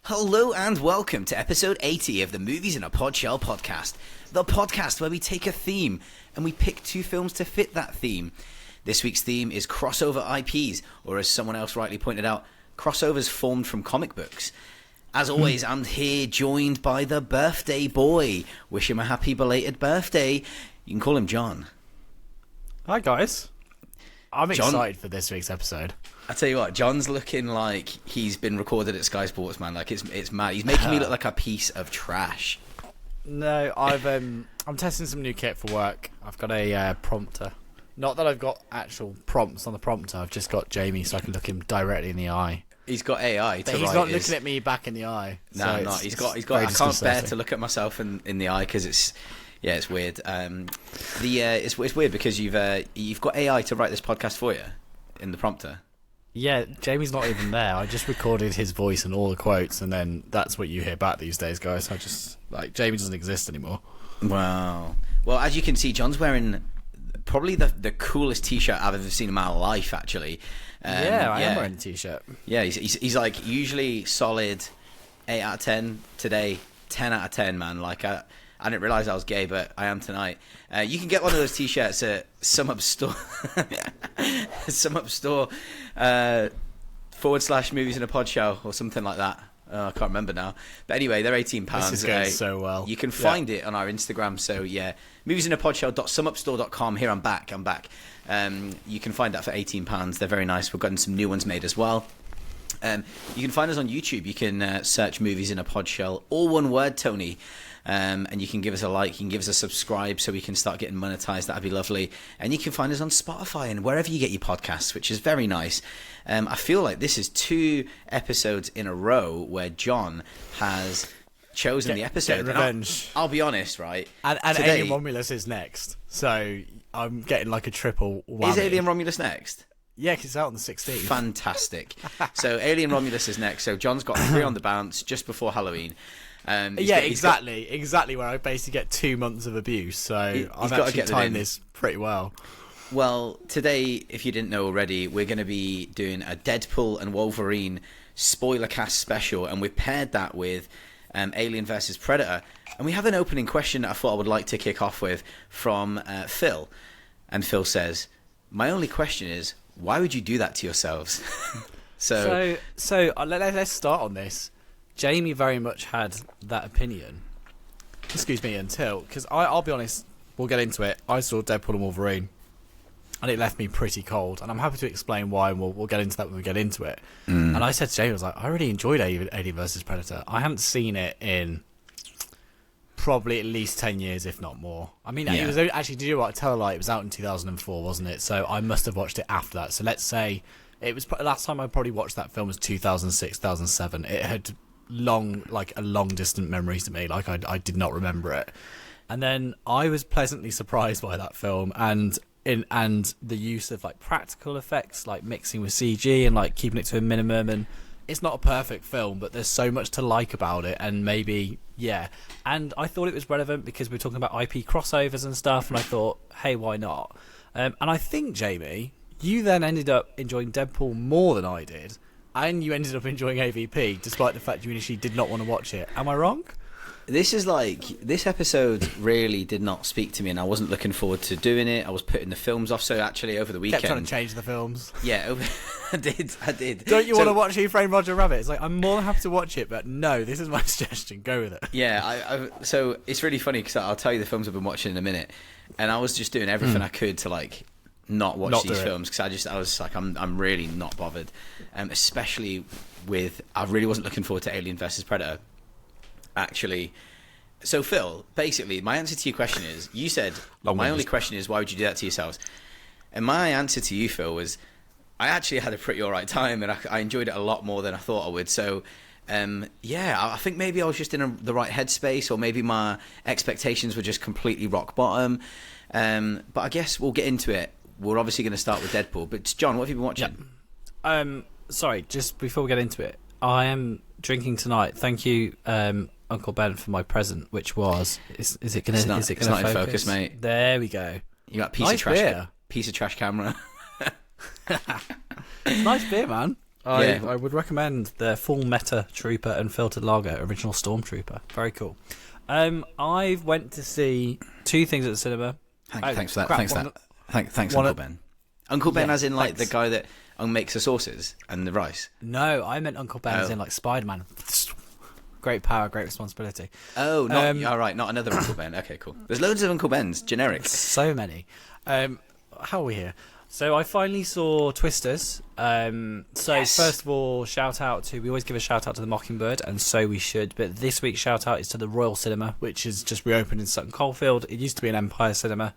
Hello and welcome to episode 80 of the Movies in a Podshell podcast, the podcast where we take a theme and we pick two films to fit that theme. This week's theme is crossover IPs, or as someone else rightly pointed out, crossovers formed from comic books. As always, I'm here joined by the birthday boy. Wish him a happy belated birthday. You can call him John. Hi guys. I'm excited for this week's episode. I tell you what, John's looking like he's been recorded at Sky Sports, man. Like it's mad. He's making me look like a piece of trash. No, I'm testing some new kit for work. I've got a prompter. Not that I've got actual prompts on the prompter. I've just got Jamie, so I can look him directly in the eye. He's got AI. But he's not looking at me back in the eye. No, no. He's got. I can't bear to look at myself in the eye because it's weird. It's weird because you've got AI to write this podcast for you in the prompter. Yeah, Jamie's not even there. I just recorded his voice and all the quotes, and then that's what you hear back these days, guys. I just, Jamie doesn't exist anymore. Wow. Well, as you can see, John's wearing probably the coolest T-shirt I've ever seen in my life, actually. I am wearing a T-shirt. Yeah, he's like usually solid 8 out of 10. Today, 10 out of 10, man. Like, I didn't realise I was gay, but I am tonight. You can get one of those T-shirts at SumUp Store. SumUp Store / Movies in a Podshell or something like that. I can't remember now. But anyway, they're £18. This is going so well. You can find it on our Instagram. So, yeah, MoviesinaPODshell.sumupstore.com. Here, I'm back. You can find that for £18. They're very nice. We've gotten some new ones made as well. You can find us on YouTube. You can search Movies in a Podshell. All one word, Tony. And you can give us a like, you can give us a subscribe so we can start getting monetized. That'd be lovely. And you can find us on Spotify and wherever you get your podcasts, which is very nice. I feel like this is 2 episodes in a row where John has chosen the episode. Get revenge. I'll be honest, right? And today, Alien Romulus is next. So I'm getting like a triple whammy. Is Alien Romulus next? Yeah, because it's out on the 16th. Fantastic. So Alien Romulus is next. So John's got 3 on the bounce just before Halloween. Exactly where I basically get 2 months of abuse. So I've actually timed this pretty well. Well, today, if you didn't know already, we're going to be doing a Deadpool and Wolverine spoiler cast special, and we've paired that with Alien vs Predator. And we have an opening question that I thought I would like to kick off with from Phil. And Phil says, "My only question is, why would you do that to yourselves?" So let's start on this. Jamie very much had that opinion. Excuse me, because I'll be honest, we'll get into it. I saw Deadpool and Wolverine, and it left me pretty cold. And I'm happy to explain why, and we'll get into that when we get into it. And I said to Jamie, I was like, I really enjoyed Alien vs Predator. I hadn't seen it in probably at least 10 years, if not more. I mean, It was actually, did you know what? Tell a lie, it was out in 2004, wasn't it? So I must have watched it after that. So let's say it was last time I probably watched that film was 2006, 2007. It had a long distant memory to me. Like I did not remember it. And then I was pleasantly surprised by that film and the use of like practical effects, like mixing with CG and like keeping it to a minimum. And it's not a perfect film, but there's so much to like about it. And maybe, and I thought it was relevant because we're talking about IP crossovers and stuff, and I thought, hey, why not? And I think, Jamie, you then ended up enjoying Deadpool more than I did, and you ended up enjoying AVP, despite the fact you initially did not want to watch it. Am I wrong? This episode really did not speak to me, and I wasn't looking forward to doing it. I was putting the films off, so actually over the weekend... Kept trying to change the films. Yeah, I did. Don't you want to watch Who Framed Roger Rabbit? It's like, I'm more than happy to watch it, but no, this is my suggestion. Go with it. Yeah, so it's really funny, because I'll tell you the films I've been watching in a minute, and I was just doing everything I could to, like... not watch these films because I was like I'm really not bothered, especially with I really wasn't looking forward to Alien vs Predator actually. So Phil, basically my answer to your question is, you said my only question is why would you do that to yourselves, and my answer to you, Phil, was I actually had a pretty alright time, and I enjoyed it a lot more than I thought I would. So I think maybe I was just in the right headspace, or maybe my expectations were just completely rock bottom, but I guess we'll get into it. We're obviously going to start with Deadpool, but John, what have you been watching? Sorry, just before we get into it, I am drinking tonight. Thank you, Uncle Ben, for my present, which was is it going to focus? It's not in focus, mate. There we go. You got a piece of trash camera. Nice beer, man. I would recommend the full Meta Trooper and filtered lager original Stormtrooper. Very cool. I've went to see 2 things at the cinema. Thanks for that. Thanks, Uncle Ben. Uncle Ben, as in like the guy that makes the sauces and the rice. No, I meant Uncle Ben as in like Spider-Man. Great power, great responsibility. Oh, all right, not another Uncle Ben. Okay, cool. There's loads of Uncle Bens, generic. So many. How are we here? So I finally saw Twisters. Yes. First of all, we always give a shout out to the Mockingbird, and so we should. But this week's shout out is to the Royal Cinema, which is just reopened in Sutton Coldfield. It used to be an Empire Cinema.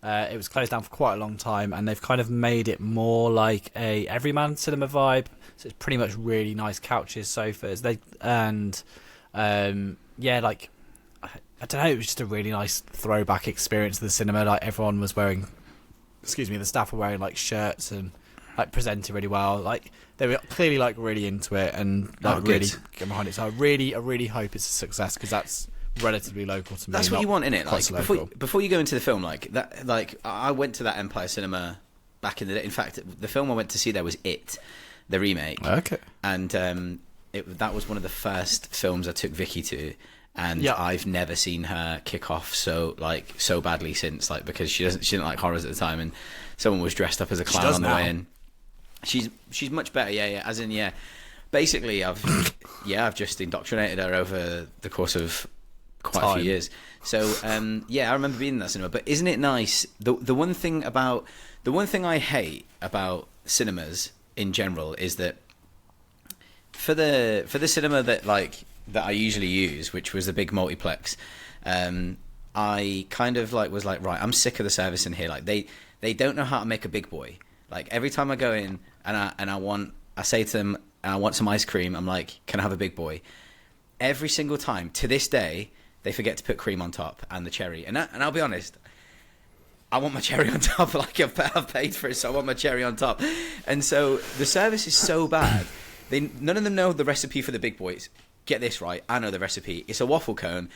It was closed down for quite a long time, and they've kind of made it more like a everyman cinema vibe. So it's pretty much really nice couches, sofas. Like I don't know. It was just a really nice throwback experience to the cinema. Like everyone was wearing. The staff were wearing like shirts and like presented really well. Like they were clearly like really into it and like really get behind it. So I really hope it's a success because that's relatively local to me. That's what you want, innit? Like before you go into the film, like that. Like I went to that Empire Cinema back in the day. In fact, the film I went to see there was It, the remake. Okay. And that was one of the first films I took Vicky to. And I've never seen her kick off so badly since, like, because she didn't like horrors at the time, and someone was dressed up as a clown on the way in. She's much better, as in basically I've just indoctrinated her over the course of quite a few years. So I remember being in that cinema. But isn't it nice? The one thing I hate about cinemas in general is that for the cinema that I usually use, which was the big multiplex, I kind of was like, right, I'm sick of the service in here. Like they don't know how to make a big boy. Like every time I go in and I say to them, I want some ice cream. I'm like, can I have a big boy? Every single time to this day, they forget to put cream on top and the cherry. And I'll be honest, I want my cherry on top. Like I've paid for it, so I want my cherry on top. And so the service is so bad. None of them know the recipe for the big boys. Get this right, I know the recipe. It's a waffle cone,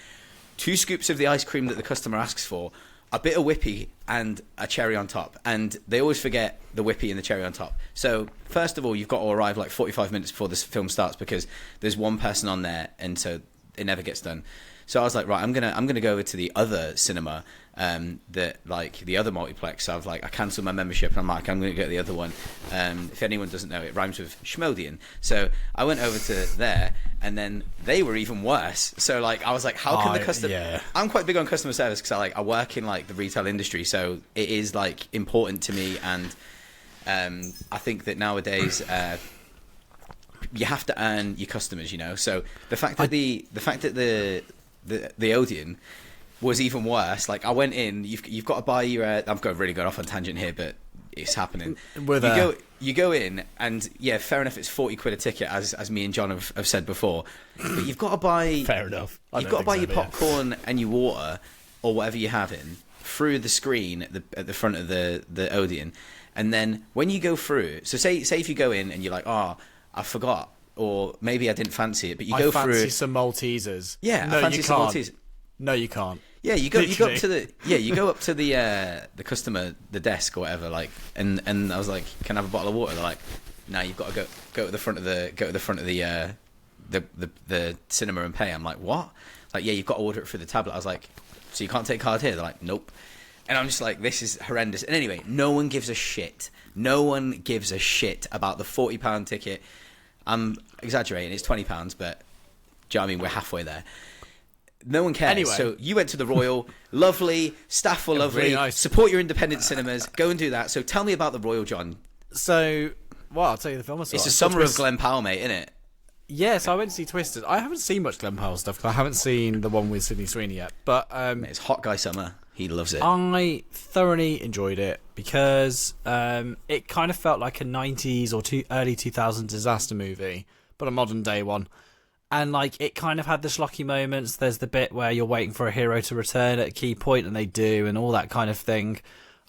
2 scoops of the ice cream that the customer asks for, a bit of whippy, and a cherry on top. And they always forget the whippy and the cherry on top. So first of all, you've got to arrive like 45 minutes before this film starts because there's one person on there, and so it never gets done. So I was like, right, I'm gonna go over to the other cinema, that like the other multiplex. So I cancelled my membership, and I'm like, I'm gonna go to the other one. If anyone doesn't know, it rhymes with Schmodian. So I went over to there, and then they were even worse. So I was like, how can the customer? Yeah. I'm quite big on customer service because I work in the retail industry, so it is important to me, and I think that nowadays. You have to earn your customers, So the fact that the Odeon was even worse. Like I went in, you've got to buy your. I'm going really good off on tangent here, but it's happening. You go in, and fair enough. It's 40 quid a ticket, as me and John have said before. But you've got to buy. Fair enough. You've got to buy your popcorn and your water or whatever you're having through the screen at the front of the Odeon, and then when you go through. So say if you go in and you're like, I forgot. Or maybe I didn't fancy it, but you go through. I fancy some Maltesers. Yeah, no, I fancy some Maltesers. No, you can't. Yeah, you go up to the customer, the desk or whatever, and I was like, can I have a bottle of water? They're like, no, you've got to go to the front of the cinema and pay. I'm like, what? Like, yeah, you've got to order it through the tablet. I was like, so you can't take card here? They're like, nope. And I'm just like, this is horrendous. And anyway, no one gives a shit. No one gives a shit about the £40 ticket. I'm exaggerating, it's £20, but do you know what I mean? We're halfway there. No one cares. Anyway. So you went to the Royal, lovely, staff were lovely, really nice. Support your independent cinemas, go and do that. So tell me about the Royal, John. So, I'll tell you the film I saw. It's the summer of Glen Powell, mate, isn't it? Yeah, so I went to see Twisters. I haven't seen much Glen Powell stuff, because I haven't seen the one with Sydney Sweeney yet, but... it's hot guy summer. He loves it. I thoroughly enjoyed it because it kind of felt like a 90s or early 2000s disaster movie, but a modern day one. And it kind of had the schlocky moments. There's the bit where you're waiting for a hero to return at a key point, and they do, and all that kind of thing.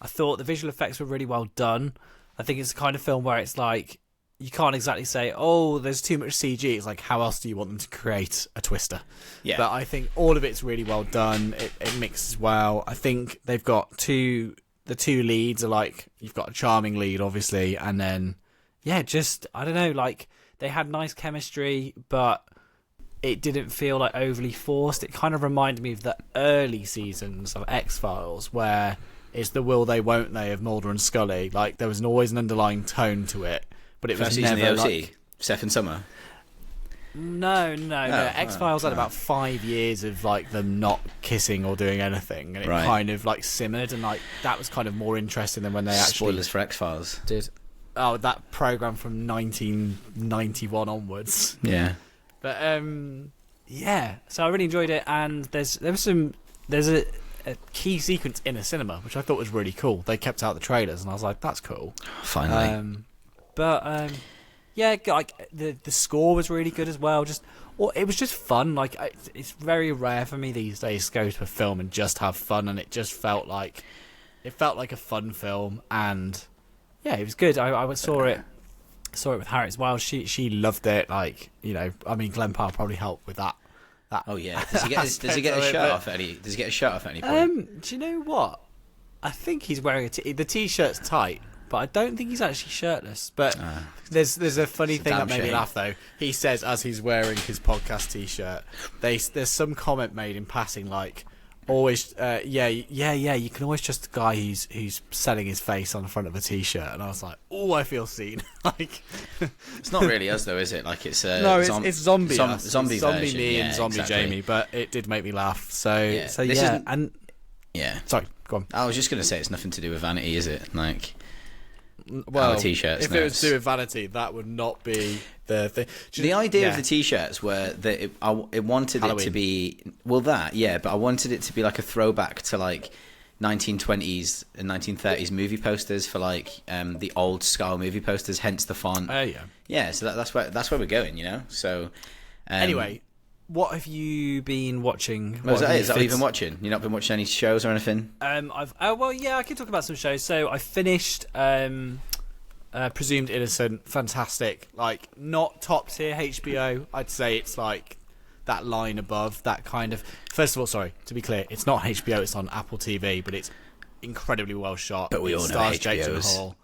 I thought the visual effects were really well done. I think it's the kind of film where it's you can't exactly say, oh, there's too much CG. It's how else do you want them to create a Twister? Yeah. But I think all of it's really well done. It mixes well. I think they've got the two leads are you've got a charming lead, obviously, and then yeah, just I don't know, like they had nice chemistry, but it didn't feel like overly forced. It kind of reminded me of the early seasons of X-Files, where it's the will they, won't they of Mulder and Scully. Like there was always an underlying tone to it, but it First was season never of the OC, like... Seth and Summer. No. X-Files had about 5 years of like them not kissing or doing anything, and it kind of like simmered, and like that was kind of more interesting than when they actually... Spoilers for X-Files. Did. Oh, that program from 1991 onwards. Yeah. But yeah, so I really enjoyed it, and there's a key sequence in a cinema which I thought was really cool. They kept out the trailers, and I was like, that's cool. Finally. Yeah, like the score was really good as well. It was just fun. Like it's very rare for me these days to go to a film and just have fun, and it just felt like a fun film, and yeah, it was good. I saw it with Harriet as well. She loved it. Like, you know, I mean, Glenn Powell probably helped with that. Oh yeah. Does he get a shirt off at any point? Do you know what? I think he's wearing the t-shirt's tight, but I don't think he's actually shirtless. But there's a funny thing that made me laugh though. He says as he's wearing his podcast t-shirt, there's some comment made in passing like, always you can always trust the guy who's selling his face on the front of a t-shirt, and I was like, oh, I feel seen. Like it's not really us though, is it? Like it's no, it's zombie zombie version. Me and zombie Jamie, but it did make me laugh. So sorry, go on. I was just gonna say it's nothing to do with vanity, is it? Like, well, our t-shirts. If it was to do with vanity, that would not be the thing. The idea of the t-shirts were that it wanted Halloween. It to be but I wanted it to be like a throwback to like 1920s and 1930s movie posters for like the old style movie posters. Hence the font. Yeah. So that's where we're going, you know. So anyway, what have you been watching? Is that what you've been watching? You've not been watching any shows or anything? I can talk about some shows. So I finished Presumed Innocent. Fantastic. Like, not top tier HBO. I'd say it's like that line above, that kind of... First of all, sorry, to be clear, it's not HBO, it's on Apple TV, but it's incredibly well shot. But we all know HBO's for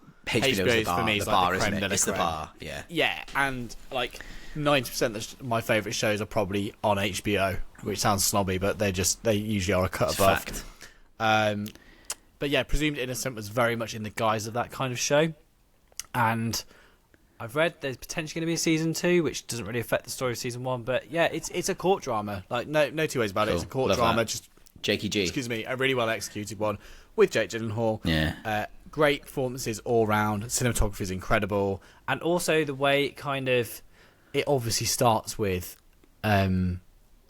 me is like the creme de la It's the creme. bar, yeah. Yeah, and like 90% of my favourite shows are probably on HBO, which sounds snobby, but they usually are a cut above. Fact. But yeah, Presumed Innocent was very much in the guise of that kind of show, and I've read there's potentially going to be a season 2, which doesn't really affect the story of season 1. But yeah, it's a court drama. Like no two ways about it. It's a court drama. That. Just Jakey G. Excuse me, a really well executed one with Jake Gyllenhaal. Yeah. Great performances all round. Cinematography is incredible, and also the way it obviously starts with a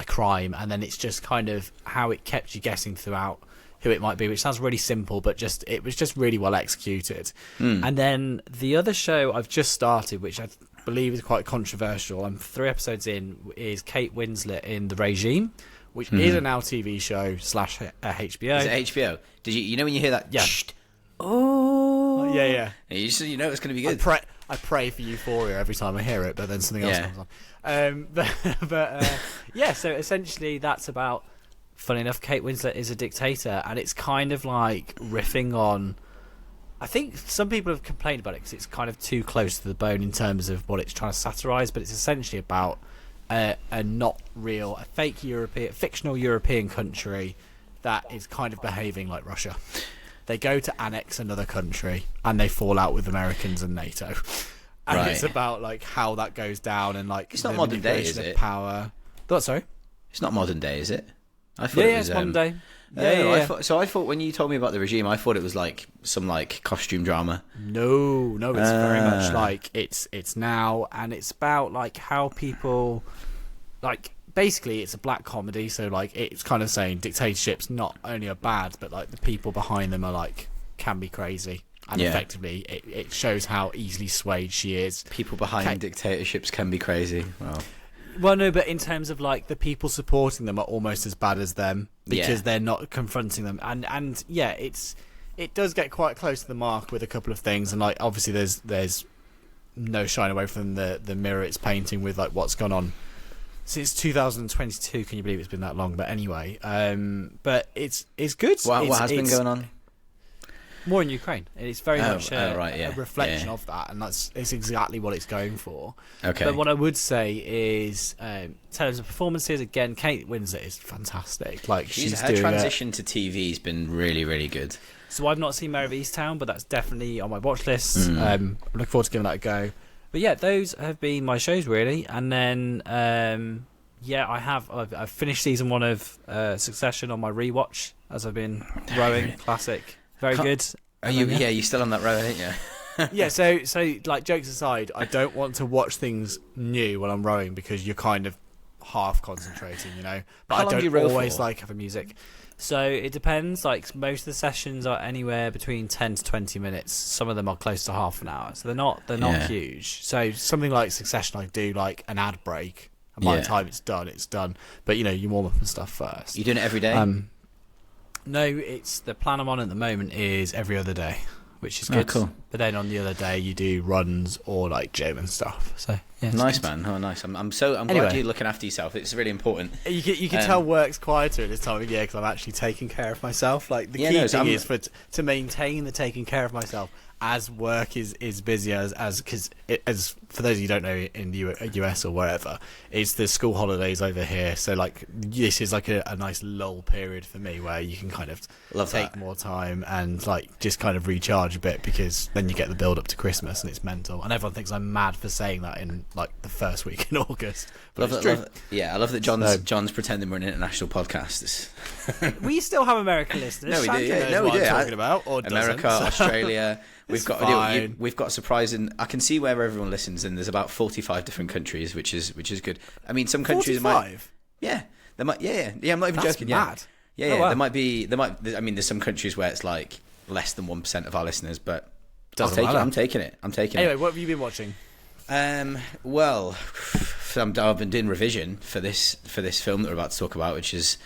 crime, and then it's just kind of how it kept you guessing throughout who it might be, which sounds really simple, but it was just really well executed. And then the other show I've just started, which I believe is quite controversial, I'm 3 episodes in, is Kate Winslet in The Regime, which is a now TV show / HBO. Is it HBO? Did you know when you hear that? Yeah. Oh. Yeah. You know it's going to be good. I pray for Euphoria every time I hear it, but then something else comes on. Yeah, so essentially that's about... Funny enough, Kate Winslet is a dictator, and it's kind of like riffing on... I think some people have complained about it because it's kind of too close to the bone in terms of what it's trying to satirise, but it's essentially about a fictional European country that is kind of behaving like Russia. They go to annex another country, and they fall out with Americans and NATO. And it's about like how that goes down, and like it's not modern day, is it? Power. What? Sorry, it's not modern day, is it? I thought it was it's modern day. I thought when you told me about The Regime, I thought it was like some like costume drama. No, it's very much like it's now, and it's about like how people like basically it's a black comedy, so like it's kind of saying dictatorships not only are bad, but like the people behind them are like can be crazy. And effectively, it shows how easily swayed she is. People behind dictatorships can be crazy. Well, no, but in terms of like the people supporting them are almost as bad as them because they're not confronting them, and yeah, it does get quite close to the mark with a couple of things, and like obviously there's no shying away from the mirror it's painting with like what's gone on since 2022. Can you believe it's been that long? But anyway, but it's good. What has been going on? more in Ukraine. It's very much a reflection yeah. of that, and it's exactly what it's going for. Okay. But what I would say is, in terms of performances, again, Kate Winslet is fantastic. Like her transition to TV has been really, really good. So I've not seen Mayor of Easttown, but that's definitely on my watch list. I'm looking forward to giving that a go. But yeah, those have been my shows really, and then I've finished season 1 of Succession on my rewatch as I've been rowing. Classic, very good. Are you? Yeah, you're still on that row, aren't you? Yeah. So like jokes aside, I don't want to watch things new when I'm rowing because you're kind of half concentrating, you know. But How long I do you don't row always for? like having music. So it depends. Like most of the sessions are anywhere between 10 to 20 minutes. Some of them are close to half an hour. So they're not huge. So something like Succession, I do like an ad break, and by the time it's done, it's done. But you know, you warm up and stuff first. You doing it every day? No, it's the plan I'm on at the moment is every other day, which is good. Cool. But then on the other day, you do runs or like gym and stuff. So yeah, nice good. man. Oh, nice. I'm glad you're looking after yourself. It's really important. You can tell work's quieter at this time of year because I'm actually taking care of myself. Like the key thing is to maintain the taking care of myself as work is busy as for those of you who don't know, in the US or wherever, it's the school holidays over here. So like this is like a nice lull period for me where you can kind of take more time and like just kind of recharge a bit, because then you get the build up to Christmas and it's mental. And everyone thinks I'm mad for saying that in like the first week in August. But I love that John's pretending we're an international podcast. We still have American listeners. No, we do. Yeah, no, we do. I'm talking about, or America, Australia. We've got surprising. I can see where everyone listens, and there's about 45 different countries, which is good. I mean, some countries 45? Yeah, there might. Yeah. I'm not even joking. Mad. Yeah. Wow. I mean, there's some countries where it's like less than 1% of our listeners, but Doesn't matter. I'm taking it. Anyway, what have you been watching? Well, I've been doing revision for this film that we're about to talk about, which is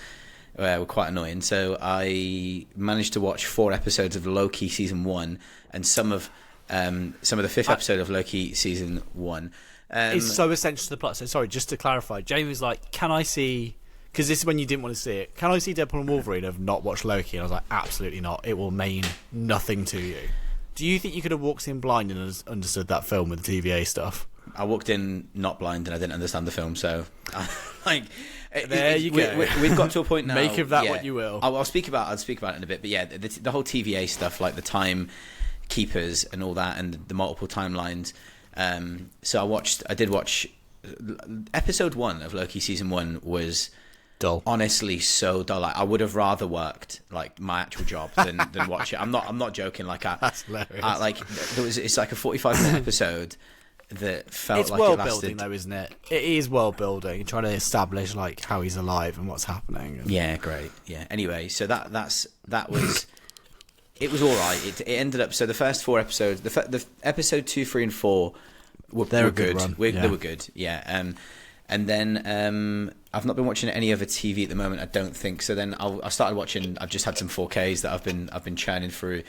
quite annoying. So I managed to watch 4 episodes of Loki season 1 and some of the 5th episode of Loki season 1. It's so essential to the plot. So sorry, just to clarify, Jamie was like, "Can I see?" Because this is when you didn't want to see it. Can I see Deadpool and Wolverine? I've not watched Loki, and I was like, "Absolutely not. It will mean nothing to you." Do you think you could have walked in blind and understood that film with the TVA stuff? I walked in not blind and I didn't understand the film, so like you go. We've got to a point now. Make of that what you will. I'll speak about it in a bit, but yeah, the whole TVA stuff, like the time keepers and all that, and the multiple timelines. So I did watch episode 1 of Loki season 1 was dull. Honestly, so dull. Like, I would have rather worked like my actual job than watch it. I'm not joking. Like that's hilarious. It's like a 45-minute episode that felt it's like world it lasted. building though, isn't it? It is world building, trying to establish like how he's alive and what's happening. Yeah, great. Yeah. Anyway, so that was it was all right. It ended up. So the first 4 episodes, the episode 2, 3, and 4 were good. They were good. Yeah. And then I've not been watching any other TV at the moment, I don't think. So then I started watching. I've just had some 4Ks that I've been churning through.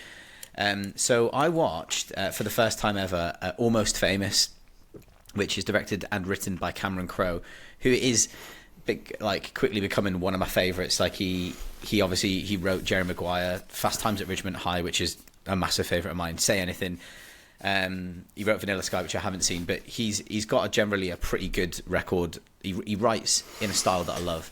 So I watched for the first time ever Almost Famous, which is directed and written by Cameron Crowe, who is quickly becoming one of my favourites. Like he obviously wrote Jerry Maguire, Fast Times at Ridgemont High, which is a massive favourite of mine. Say Anything. He wrote Vanilla Sky, which I haven't seen, but he's got generally a pretty good record. He writes in a style that I love.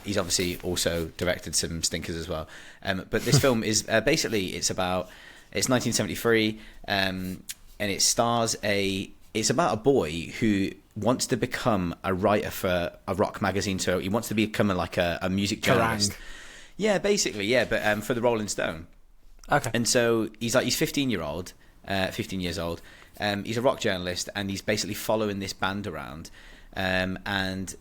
He's obviously also directed some stinkers as well. But this film is basically it's 1973, and it stars it's about a boy who wants to become a writer for a rock magazine. So he wants to become a music journalist. Yeah, basically, yeah, but for the Rolling Stone. Okay. And so he's 15 years old. He's a rock journalist, and he's basically following this band around. And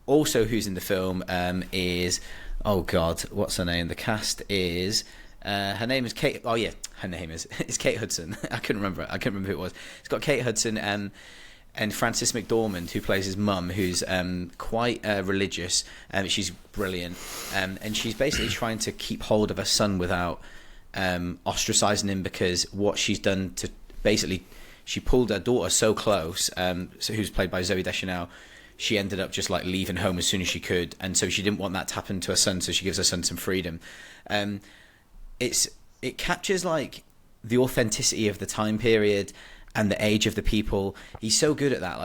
also, who's in the film is, oh God, what's her name? The cast is her name is Kate. Oh yeah, her name is it's Kate Hudson. I couldn't remember who it was. It's got Kate Hudson and Frances McDormand, who plays his mum, who's quite religious. She's brilliant, and she's basically trying to keep hold of her son without ostracizing him, because what she's done to basically, she pulled her daughter so close, who's played by Zooey Deschanel. She ended up just like leaving home as soon as she could, and so she didn't want that to happen to her son, so she gives her son some freedom. It's it captures like the authenticity of the time period and the age of the people. He's so good at that.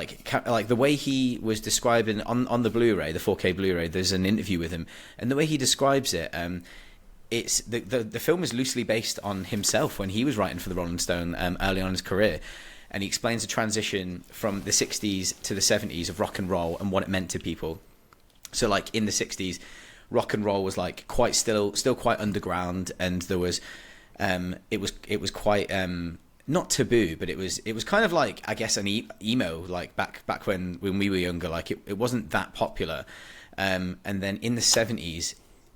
Like the way he was describing on the Blu-ray, the 4K Blu-ray, there's an interview with him, and the way he describes it, it's the film is loosely based on himself when he was writing for the Rolling Stone early on in his career. And he explains the transition from the 60s to the 70s of rock and roll and what it meant to people. So like in the 60s, rock and roll was like quite still quite underground, and there was it was quite not taboo, but it was kind of like, I guess, an emo, like back when we were younger. Like it wasn't that popular, and then in the 70s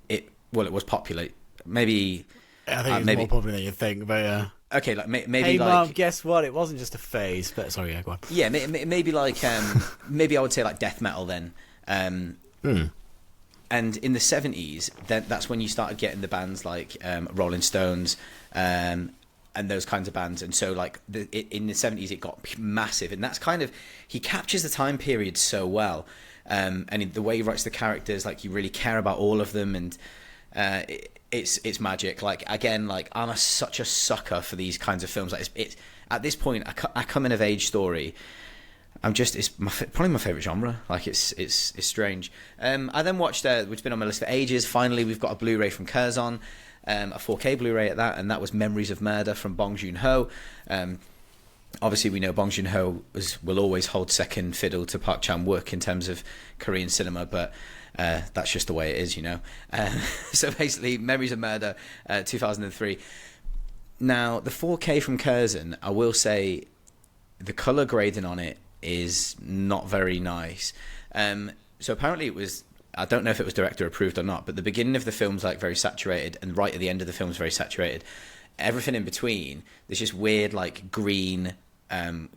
it was popular. Maybe I think it's more popular than you think, but yeah. Okay, like maybe hey, like, Mom, guess what? It wasn't just a phase. But sorry, yeah, go on. Yeah, maybe like maybe I would say like death metal then. And in the 70s, that's when you started getting the bands like Rolling Stones and those kinds of bands. And so like in the 70s it got massive, and that's kind of, he captures the time period so well, and the way he writes the characters, like you really care about all of them, and it's magic. Like again, like I'm such a sucker for these kinds of films. Like it's at this point a coming of age story. It's probably my favorite genre. Like it's strange. I then watched which has been on my list for ages. Finally, we've got a Blu-ray from Curzon, a 4K Blu-ray at that, and that was Memories of Murder from Bong Joon-ho. Obviously, we know Bong Joon-ho will always hold second fiddle to Park Chan-wook in terms of Korean cinema, but that's just the way it is, you know. So basically, Memories of Murder, 2003. Now, the 4K from Curzon, I will say, the color grading on it is not very nice. So apparently it was, I don't know if it was director approved or not, but the beginning of the film's like very saturated, and right at the end of the film's very saturated. Everything in between, there's just weird like green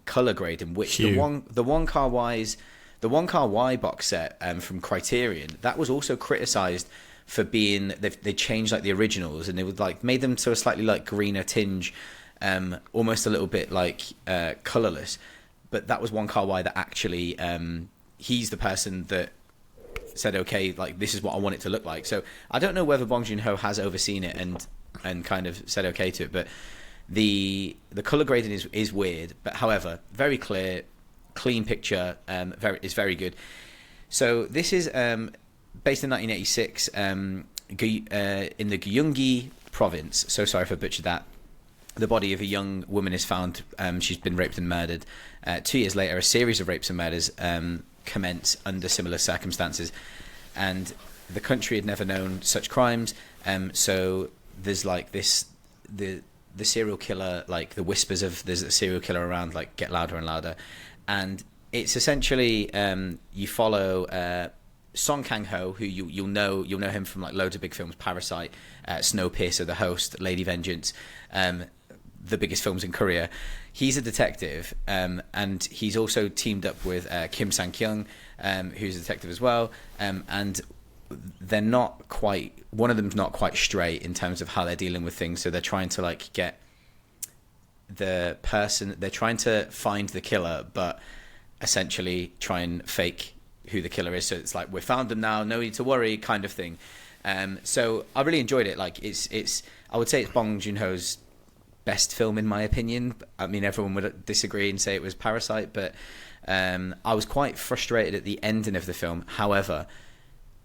color grading, which the Wong Kar-wai box set from Criterion, that was also criticized for being, they changed like the originals, and they would like made them to a slightly like greener tinge, almost a little bit like colorless. But that was Wong Kar-wai that actually, he's the person that said, okay, like this is what I want it to look like. So I don't know whether Bong Joon-ho has overseen it and kind of said okay to it, but the color grading is weird, but however, very clear, clean picture, is very good. So this is based in 1986 in the Gyeonggi province. So sorry if I butchered that. The body of a young woman is found. She's been raped and murdered. 2 years later, a series of rapes and murders commence under similar circumstances, and the country had never known such crimes. So there's like the serial killer, like the whispers of there's a serial killer around, like get louder and louder, and it's essentially you follow Song Kang-ho, who you'll know him from like loads of big films: Parasite, Snowpiercer, The Host, Lady Vengeance. The biggest films in Korea. He's a detective, and he's also teamed up with Kim Sang-kyung, who's a detective as well, and they're not quite, one of them's not quite straight in terms of how they're dealing with things, so they're trying to like get the person, they're trying to find the killer, but essentially try and fake who the killer is, so it's like, we found them now, no need to worry kind of thing. So I really enjoyed it. Like it's I would say it's Bong Joon-ho's best film in my opinion. I mean, everyone would disagree and say it was Parasite, but I was quite frustrated at the ending of the film. However,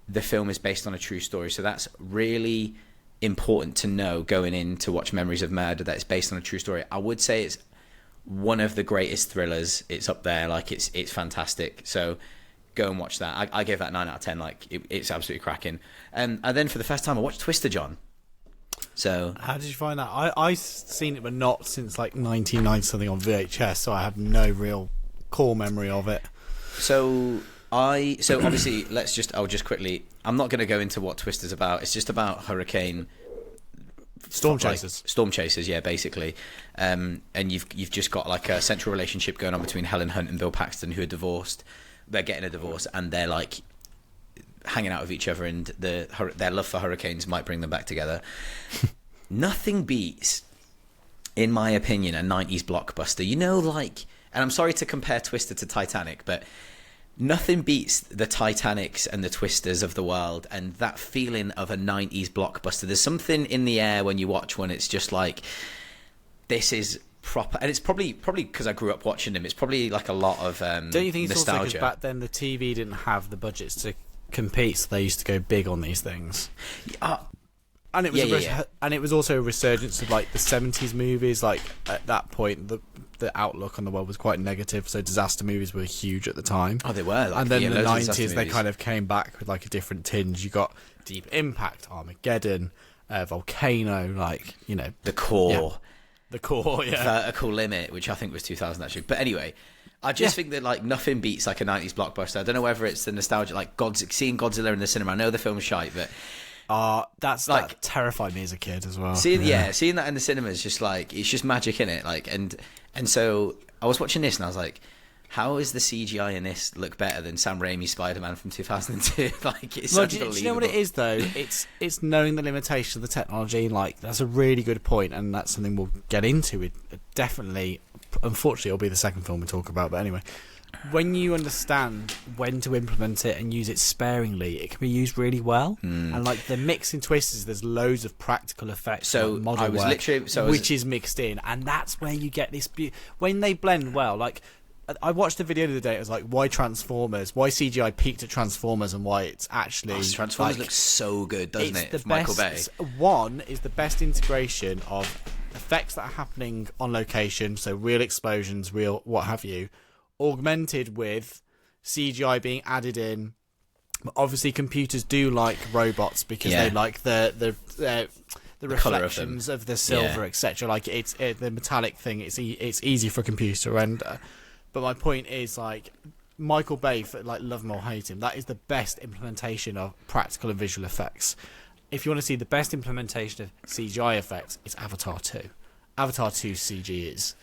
the film is based on a true story, so that's really important to know going in to watch Memories of Murder, that it's based on a true story. I would say it's one of the greatest thrillers. It's up there, like it's fantastic. So go and watch that. I gave that 9 out of 10. Like it's absolutely cracking. And then for the first time I watched Twister, John. So how did you find that? I seen it, but not since like 1990 something on VHS, so I have no real core memory of it. So obviously I'll just quickly, I'm not going to go into what Twister's about. It's just about hurricane storm chasers. Like, storm chasers, yeah, basically. And you've just got like a central relationship going on between Helen Hunt and Bill Paxton, who are divorced. They're getting a divorce, and they're like hanging out with each other, and their love for hurricanes might bring them back together. Nothing beats, in my opinion, a 90s blockbuster. You know, like, and I'm sorry to compare Twister to Titanic, but nothing beats the Titanics and the Twisters of the world and that feeling of a 90s blockbuster. There's something in the air when you watch one. It's just like, this is proper. And it's probably because I grew up watching them. It's probably like a lot of Don't you think it's nostalgia. also because back then the TV didn't have the budgets to compete, so they used to go big on these things? And it was and it was also a resurgence of like the 70s movies. Like at that point, the outlook on the world was quite negative, so disaster movies were huge at the time. Oh, they were. Like, and then in the 90s, they movies. kind of came back with like a different tinge. You got Deep Impact, Armageddon, Volcano, like, you know, The Core. Yeah. The Core, yeah. Vertical Limit, which I think was 2000 actually. But anyway, I just think that like nothing beats like a 90s blockbuster. I don't know whether it's the nostalgia, like seeing Godzilla in the cinema. I know the film's shite, but that terrified me as a kid as well. Seeing that in the cinema is just like, it's just magic in it. Like, and so I was watching this and I was like, how is the CGI in this look better than Sam Raimi's Spider-Man from 2002? Like, it's unbelievable. Do you know what it is though? It's knowing the limitations of the technology. Like, that's a really good point, and that's something we'll get into. It definitely, unfortunately, it'll be the second film we talk about. But anyway, when you understand when to implement it and use it sparingly, it can be used really well. And like the mix and twists, there's loads of practical effects. So like model I was work, literally which is mixed in, and that's where you get this when they blend well. Like, I watched a video the other day. It was like, why Transformers? Why CGI peaked at Transformers, and why it's actually Transformers like, looks so good, doesn't it? The Michael best, Bay. One is the best integration of effects that are happening on location, so real explosions, real what have you, augmented with CGI being added in. But obviously, computers do like robots because they like the reflections of the silver, etc. Like it's the metallic thing. It's easy for a computer. And but my point is, like, Michael Bay, for like love him or hate him, that is the best implementation of practical and visual effects. If you want to see the best implementation of CGI effects, it's Avatar 2. Avatar 2 CG is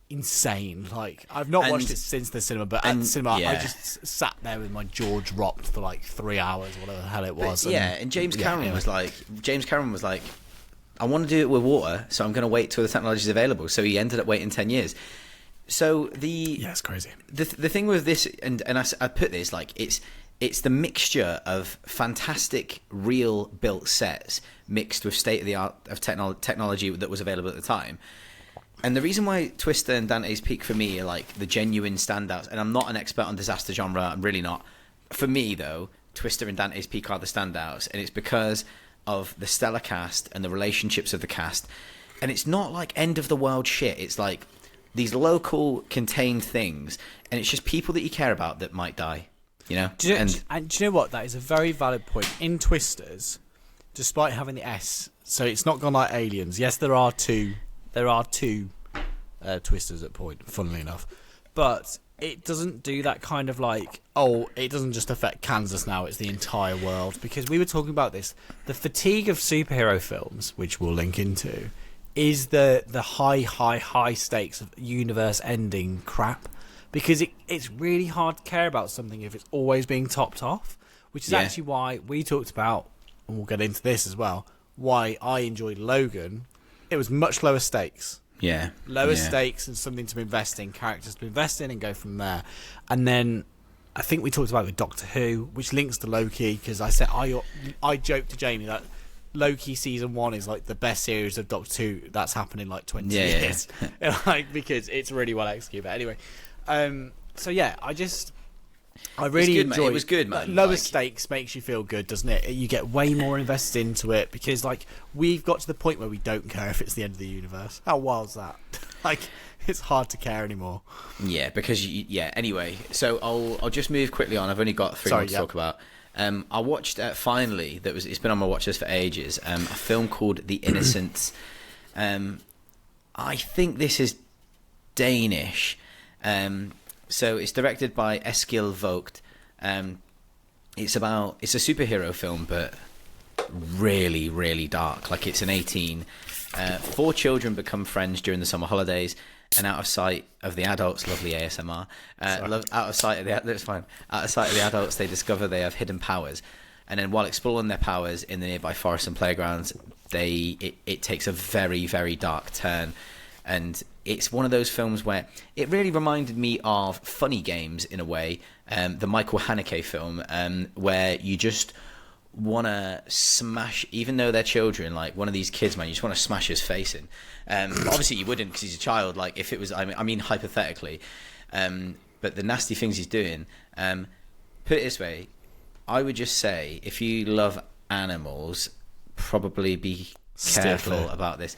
insane. Like, I've not watched it since the cinema, but at the cinema I just sat there with my jaw dropped for like 3 hours, whatever the hell it was. And James Cameron was like, I want to do it with water, so I'm going to wait till the technology is available. So he ended up waiting 10 years. So it's crazy. The thing with this, and I put this, like, it's the mixture of fantastic real built sets mixed with state of the art of technology that was available at the time. And the reason why Twister and Dante's Peak for me are like the genuine standouts, and I'm not an expert on disaster genre, I'm really not. For me though, Twister and Dante's Peak are the standouts, and it's because of the stellar cast and the relationships of the cast. And it's not like end of the world shit. It's like these local contained things, and it's just people that you care about that might die, you know? Do you know what? That is a very valid point. In Twisters, despite having the S, so it's not gone like Aliens. Yes, there are two Twisters at point, funnily enough. But it doesn't do that kind of like, it doesn't just affect Kansas now, it's the entire world. Because we were talking about this. The fatigue of superhero films, which we'll link into, is the high stakes of universe-ending crap. Because it's really hard to care about something if it's always being topped off. Which is actually why we talked about, and we'll get into this as well, why I enjoyed Logan. It was much lower stakes. Lower stakes and something to invest in, characters to invest in, and go from there. And then I think we talked about with Doctor Who, which links to Loki, because I said I joked to Jamie that Loki season 1 is like the best series of Doctor Who that's happened in like 20 years. Like, because it's really well executed. But anyway, I really enjoyed it. It was good, man. Lower stakes makes you feel good, doesn't it? You get way more invested into it because, like, we've got to the point where we don't care if it's the end of the universe. How wild's that? Like, it's hard to care anymore. Yeah, because anyway, so I'll just move quickly on. I've only got three more to talk about. I watched finally. It's been on my watch list for ages. A film called The Innocence. I think this is Danish. So it's directed by Eskil Vogt. It's a superhero film, but really, really dark. Like, it's an 18. 4 children become friends during the summer holidays, and out of sight of the adults, lovely ASMR. Out of sight of the adults, they discover they have hidden powers, and then while exploring their powers in the nearby forests and playgrounds, it takes a very, very dark turn, and it's one of those films where it really reminded me of Funny Games in a way, the Michael Haneke film, where you just want to smash, even though they're children, like one of these kids, man, you just want to smash his face in. But obviously you wouldn't, because he's a child. Like if it was, I mean hypothetically, but the nasty things he's doing. Put it this way, I would just say, if you love animals, probably be careful about this.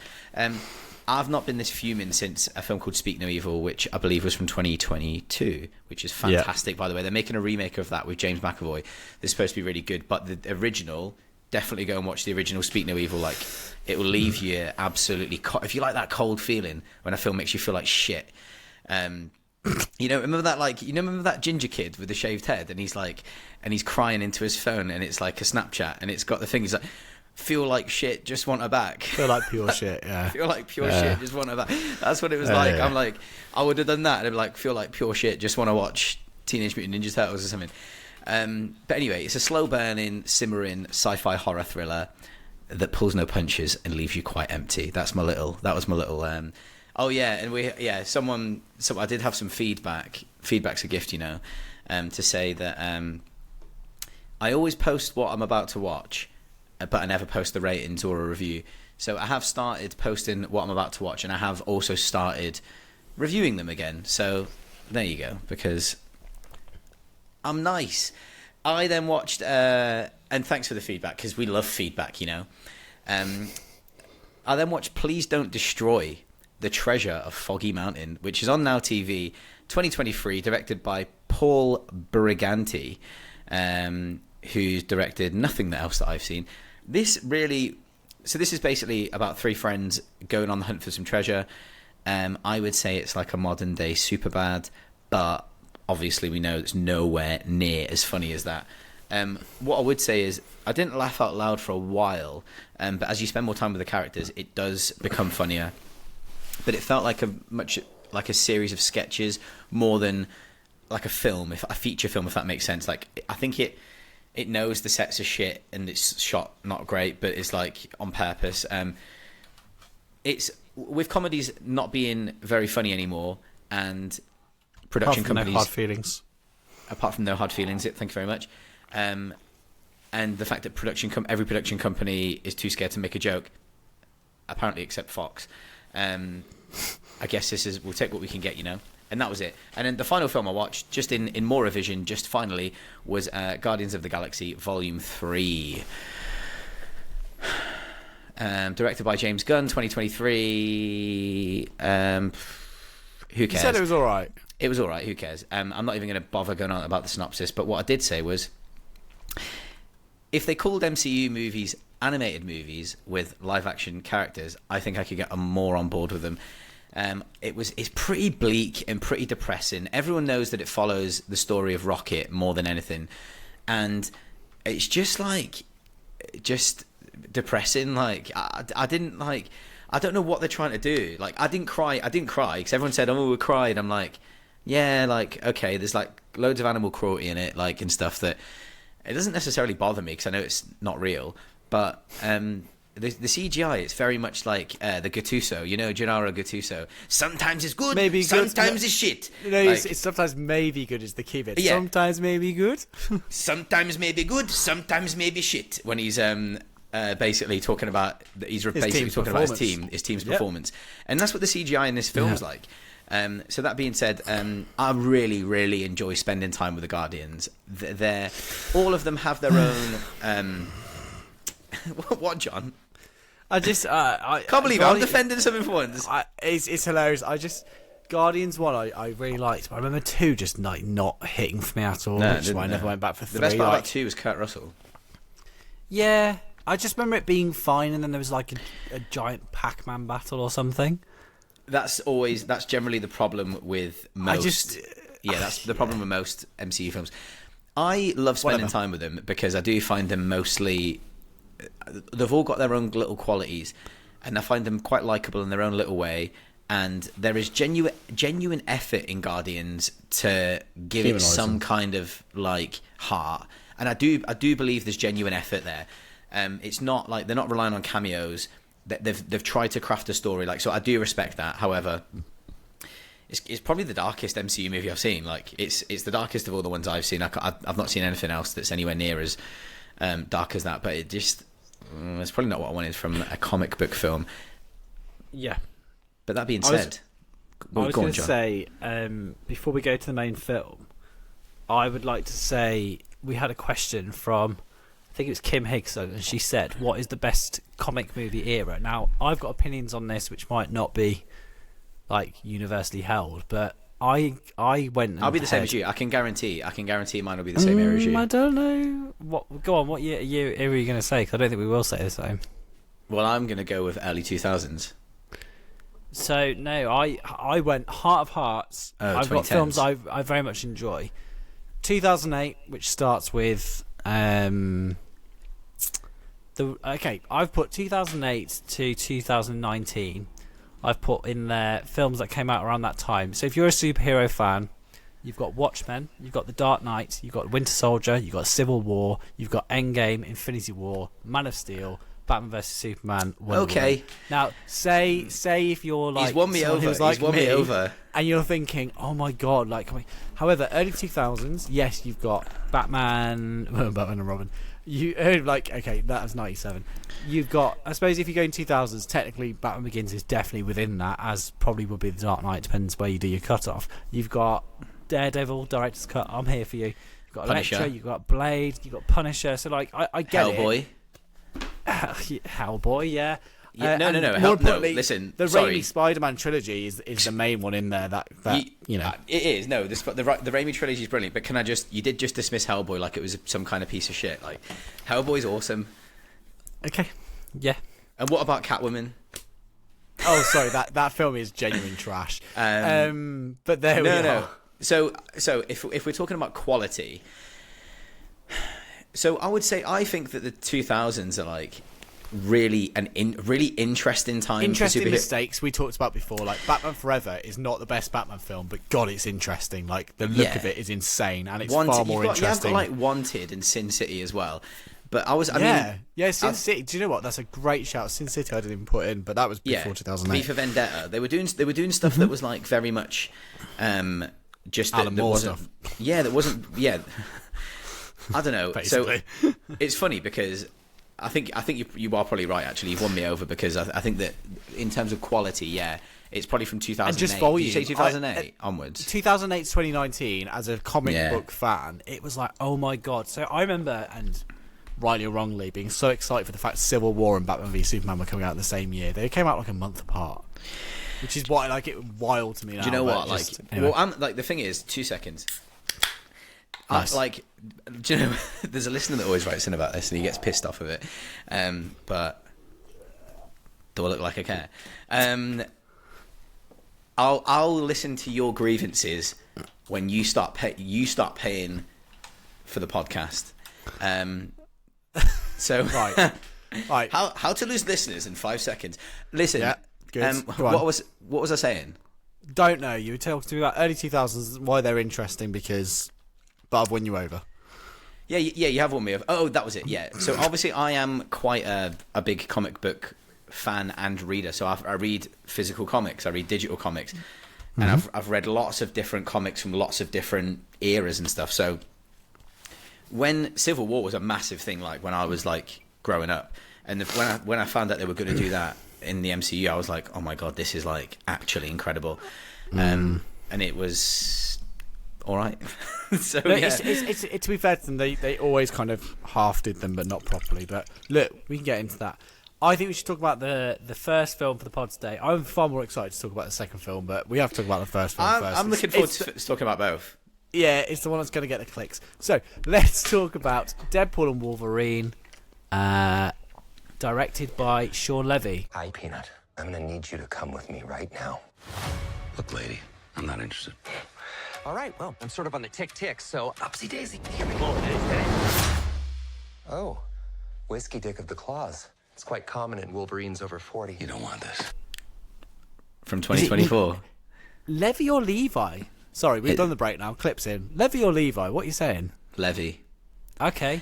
I've not been this fuming since a film called Speak No Evil, which I believe was from 2022, which is fantastic, by the way. They're making a remake of that with James McAvoy. It's supposed to be really good, but the original, definitely go and watch the original Speak No Evil. Like, it will leave you absolutely... if you like that cold feeling when a film makes you feel like shit... remember that ginger kid with the shaved head, and he's crying into his phone, and it's like a Snapchat, and it's got the thing, he's like, feel like shit, just want her back. Feel like pure shit, yeah. Feel like pure shit, just want her back. That's what it was like. Yeah. I'm like, I would have done that, and I'd be like, feel like pure shit, just want to watch Teenage Mutant Ninja Turtles or something. But anyway, it's a slow burning, simmering sci-fi horror thriller that pulls no punches and leaves you quite empty. That was my little oh yeah, and someone I did have some feedback. Feedback's a gift, to say that I always post what I'm about to watch, but I never post the ratings or a review. So I have started posting what I'm about to watch, and I have also started reviewing them again. So there you go, because I'm nice. I then watched, and thanks for the feedback, because we love feedback, I then watched Please Don't Destroy The Treasure of Foggy Mountain, which is on Now TV, 2023, directed by Paul Briganti, who's directed nothing else that I've seen. This is basically about three friends going on the hunt for some treasure. I would say it's like a modern day Superbad, but obviously we know it's nowhere near as funny as that. What I would say is I didn't laugh out loud for a while, but as you spend more time with the characters, it does become funnier. But it felt like a series of sketches more than like a feature film, if that makes sense. Like, I think it knows the sets are shit and it's shot not great, but it's like on purpose. It's with comedies not being very funny anymore, and production companies, apart from No Hard Feelings, thank you very much. And the fact that every production company is too scared to make a joke, apparently except Fox. I guess we'll take what we can get, and that was it. And then the final film I watched, just in more revision, just finally, was Guardians of the Galaxy Volume 3. Directed by James Gunn, 2023. Who cares? You said it was alright. It was alright, who cares? I'm not even going to bother going on about the synopsis, but what I did say was, if they called MCU movies animated movies with live action characters, I think I could get more on board with them. It's pretty bleak and pretty depressing. Everyone knows that it follows the story of Rocket more than anything, and it's just depressing. Like, I don't know what they're trying to do. Like, I didn't cry because everyone said, oh, we cried. I'm like, yeah, like, okay, there's like loads of animal cruelty in it, like, and stuff that it doesn't necessarily bother me because I know it's not real. But the CGI, it's very much like the Gattuso, Gennaro Gattuso. Sometimes it's good, maybe sometimes it's shit. It's sometimes maybe good is the key bit. Yeah. Sometimes maybe good. Sometimes maybe good, sometimes maybe shit. When he's basically talking about his team's performance, and that's what the CGI in this film's like. So that being said, I really, really enjoy spending time with the Guardians. All of them have their own. What, John? I just I can't believe I'm defending something for once. It's hilarious. Guardians 1 I really liked, but I remember 2 just like not hitting for me at all. Which is why I never went back for 3. The best part about 2 was Kurt Russell. Yeah, I just remember it being fine, and then there was like a giant Pac-Man battle or something. That's generally the problem with most. That's the problem with most MCU films. I love spending time with them because I do find them mostly. They've all got their own little qualities, and I find them quite likable in their own little way. And there is genuine effort in Guardians to give it some kind of like heart, and I do believe there's genuine effort there. It's not like they're not relying on cameos. They've tried to craft a story, so I do respect that. However, it's probably the darkest MCU movie I've seen. Like it's the darkest of all the ones I've seen. I've not seen anything else that's anywhere near as dark as that. But it's probably not what I wanted from a comic book film. Yeah. But that being said, I was going to say, before we go to the main film, I would like to say we had a question from, I think it was Kim Higson, and she said, what is the best comic movie era? Now, I've got opinions on this which might not be like universally held, but I went and I'll be the same as you. I can guarantee mine will be the same era as you. I don't know. Go on, what year are you going to say? Because I don't think we will say the same. Well, I'm going to go with early 2000s. So, no, I went Heart of Hearts. I've got films I very much enjoy. 2008, which starts with... I've put 2008 to 2019. I've put in there films that came out around that time. So if you're a superhero fan, you've got Watchmen, you've got The Dark Knight, you've got Winter Soldier, you've got Civil War, you've got Endgame, Infinity War, Man of Steel, Batman vs Superman. Wonder Woman. Now, say if you're like he's won me over. Like he's won me over, and you're thinking, oh my god, like. However, early 2000s, yes, you've got Batman and Robin. You okay, that was 97. You've got, I suppose, if you go in 2000s, technically Batman Begins is definitely within that, as probably would be The Dark Knight. Depends where you do your cutoff. You've got Daredevil, director's cut. I'm here for you. You've got Elektra, you've got Blade, you've got Punisher. So like, I get Hellboy. Hellboy, yeah. No. Listen, the Raimi Spider-Man trilogy is the main one in there. That you know, it is. No, the Raimi trilogy is brilliant. But can I just? You did just dismiss Hellboy like it was some kind of piece of shit. Like Hellboy's awesome. Okay, yeah. And what about Catwoman? Oh, sorry, that film is genuine trash. But there we are. No. So if we're talking about quality, so I would say I think that the 2000s are like. Really interesting time. Interesting mistakes we talked about before. Like Batman Forever is not the best Batman film, but God, it's interesting. Like the look of it is insane, and it's far more interesting. You have got like Wanted and Sin City as well. But Sin City. Do you know what? That's a great shout. Sin City I didn't even put in, but that was before 2008. V for Vendetta. They were doing stuff that was like very much just Alan Moore stuff. That wasn't. Yeah, I don't know. Basically. So it's funny because. I think you are probably right. Actually, you've won me over because I think that in terms of quality, it's probably from 2008. And just volume. Did you say 2008 onwards? 2008 to 2019, as a comic book fan, it was like, oh my god. So I remember, and rightly or wrongly, being so excited for the fact Civil War and Batman v Superman were coming out the same year. They came out like a month apart, which is why it wild to me now. Do you know what? The thing is, 2 seconds. Nice. Do you know, there's a listener that always writes in about this and he gets pissed off of it. But do I look like I care? I'll listen to your grievances when you start paying for the podcast. So right. How to lose listeners in 5 seons. Listen. Yeah, good. What was I saying? Don't know. You were talking to me about early 2000s, why they're interesting but I've won you over. Yeah, you have won me over. Oh, that was it. Yeah. So obviously, I am quite a big comic book fan and reader. So I read physical comics, I read digital comics, and I've read lots of different comics from lots of different eras and stuff. So when Civil War was a massive thing, like when I was like growing up, and when I found out they were going to do that in the MCU, I was like, oh my god, this is like actually incredible, and it was. All right. So it's to be fair to them, they always kind of half did them, but not properly. But look, we can get into that. I think we should talk about the first film for the pod today. I'm far more excited to talk about the second film, but we have to talk about the first film first. I'm looking forward to talking about both. Yeah, it's the one that's going to get the clicks. So let's talk about Deadpool and Wolverine, directed by Sean Levy. Hi, Peanut. I'm going to need you to come with me right now. Look, lady, I'm not interested. All right, well, I'm sort of on the tick-tick, so upsy-daisy. Here we go. Oh, whiskey dick of the claws. It's quite common in Wolverines over 40. You don't want this. From 2024. Levy or Levi? Sorry, we've done the break now. Clips in. Levy or Levi? What are you saying? Levy. Okay.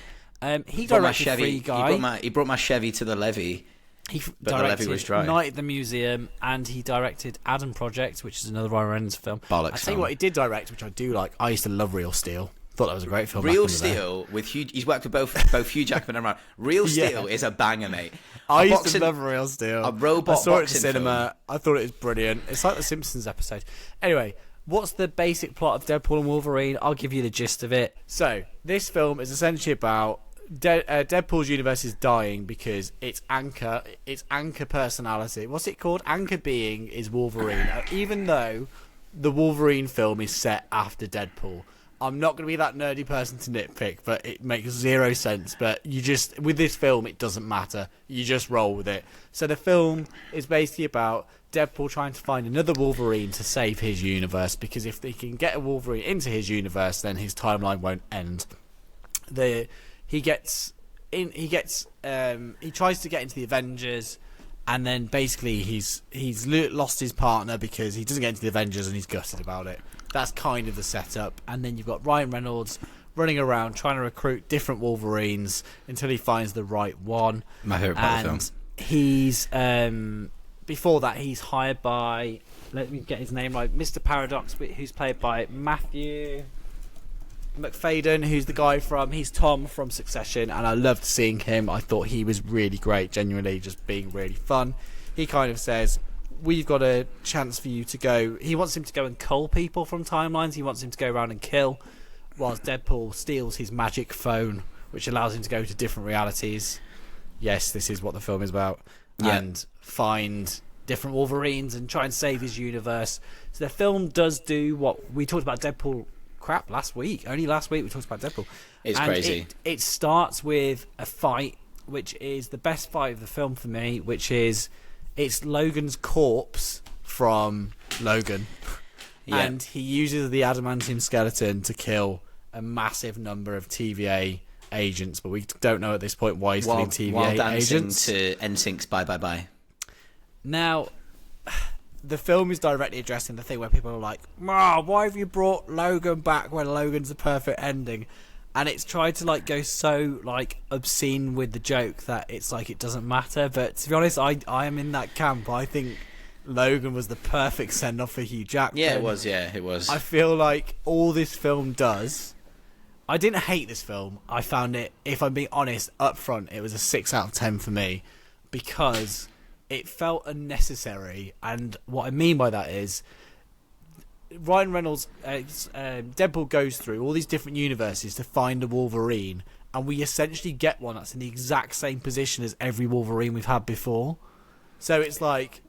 He directed Free Guy. He brought my Chevy to the levee He the levee was directed dry. Night at the Museum, and he directed Adam Project, which is another Ryan Reynolds film. Bollocks. I tell you what, he did direct, which I do like. I used to love Real Steel. Thought that was a great film. Real Steel with Hugh. He's worked with both Hugh Jackman and Ryan. Real Steel is a banger, mate. I used to love Real Steel. A robot. I saw it in boxing cinema. film. I thought it was brilliant. It's like the Simpsons episode. Anyway, what's the basic plot of Deadpool and Wolverine? I'll give you the gist of it. So this film is essentially about Deadpool's universe is dying because its anchor personality. What's it called? Anchor being is Wolverine. Even though the Wolverine film is set after Deadpool. I'm not going to be that nerdy person to nitpick, but it makes zero sense. But with this film, it doesn't matter. You just roll with it. So the film is basically about Deadpool trying to find another Wolverine to save his universe, because if they can get a Wolverine into his universe, then his timeline won't end. He tries to get into the Avengers, and then basically he's lost his partner because he doesn't get into the Avengers and he's gutted about it. That's kind of the setup. And then you've got Ryan Reynolds running around trying to recruit different Wolverines until he finds the right one. My favourite part of the film. He's before that he's hired by, let me get his name right, Mr. Paradox, who's played by Matthew McFadden, who's the guy he's Tom from Succession, and I loved seeing him. I thought he was really great, genuinely just being really fun. He kind of says, we've got a chance for you to go. He wants him to go and cull people from timelines. He wants him to go around and kill, whilst Deadpool steals his magic phone, which allows him to go to different realities. Yes, this is what the film is about. Yeah. And find different Wolverines and try and save his universe. So the film does do what we talked about Deadpool last week. Only last week we talked about Deadpool. It's crazy. It starts with a fight, which is the best fight of the film for me, which is it's Logan's corpse from Logan. Yeah. And he uses the adamantium skeleton to kill a massive number of TVA agents, but we don't know at this point why he's killing TVA while dancing agents. to NSYNC's Bye Bye Bye. Now, the film is directly addressing the thing where people are like, why have you brought Logan back when Logan's the perfect ending? And it's tried to go so obscene with the joke that it's it doesn't matter. But to be honest, I am in that camp. I think Logan was the perfect send off for Hugh Jackman. Yeah, it was. Yeah, it was. I feel like all this film does. I didn't hate this film. I found it, if I'm being honest, up front, it was a 6 out of 10 for me, because it felt unnecessary. And what I mean by that is, Ryan Reynolds, Deadpool goes through all these different universes to find a Wolverine, and we essentially get one that's in the exact same position as every Wolverine we've had before. So it's like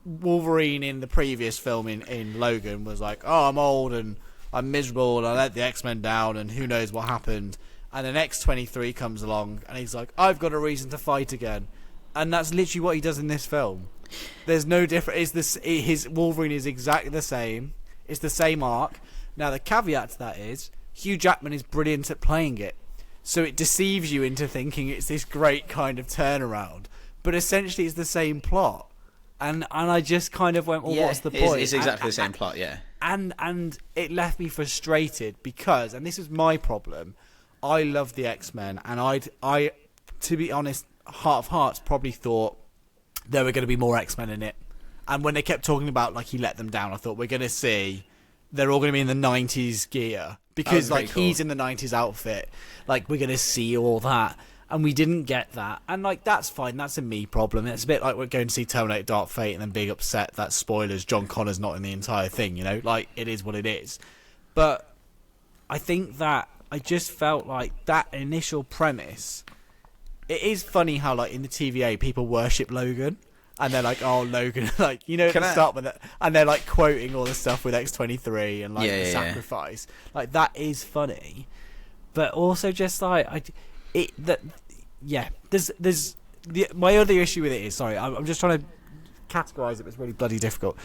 Wolverine in the previous film in Logan was like, I'm old and I'm miserable and I let the X-Men down and who knows what happened. And then X-23 comes along and he's like, I've got a reason to fight again. And that's literally what he does in this film. There's no difference. His Wolverine is exactly the same. It's the same arc. Now, the caveat to that is Hugh Jackman is brilliant at playing it. So it deceives you into thinking it's this great kind of turnaround. But essentially, it's the same plot. And I just kind of went, what's the point? It's exactly the same plot, yeah. And it left me frustrated because, and this is my problem, I love the X-Men. And I, to be honest, heart of hearts, probably thought there were going to be more X-Men in it. And when they kept talking about he let them down, I thought we're going to see they're all going to be in the 90s gear because cool. He's in the 90s outfit. We're going to see all that, and we didn't get that. And that's fine. That's a me problem. It's a bit like we're going to see Terminator Dark Fate and then being upset that spoilers John Connor's not in the entire thing. It is what it is. But I think that I just felt like that initial premise. It is funny how in the TVA people worship Logan. And they're like, oh, Logan, at the start with it. And they're quoting all the stuff with X-23 and the sacrifice. That is funny. But also just my other issue with it is, sorry, I'm just trying to categorise it, but it's really bloody difficult.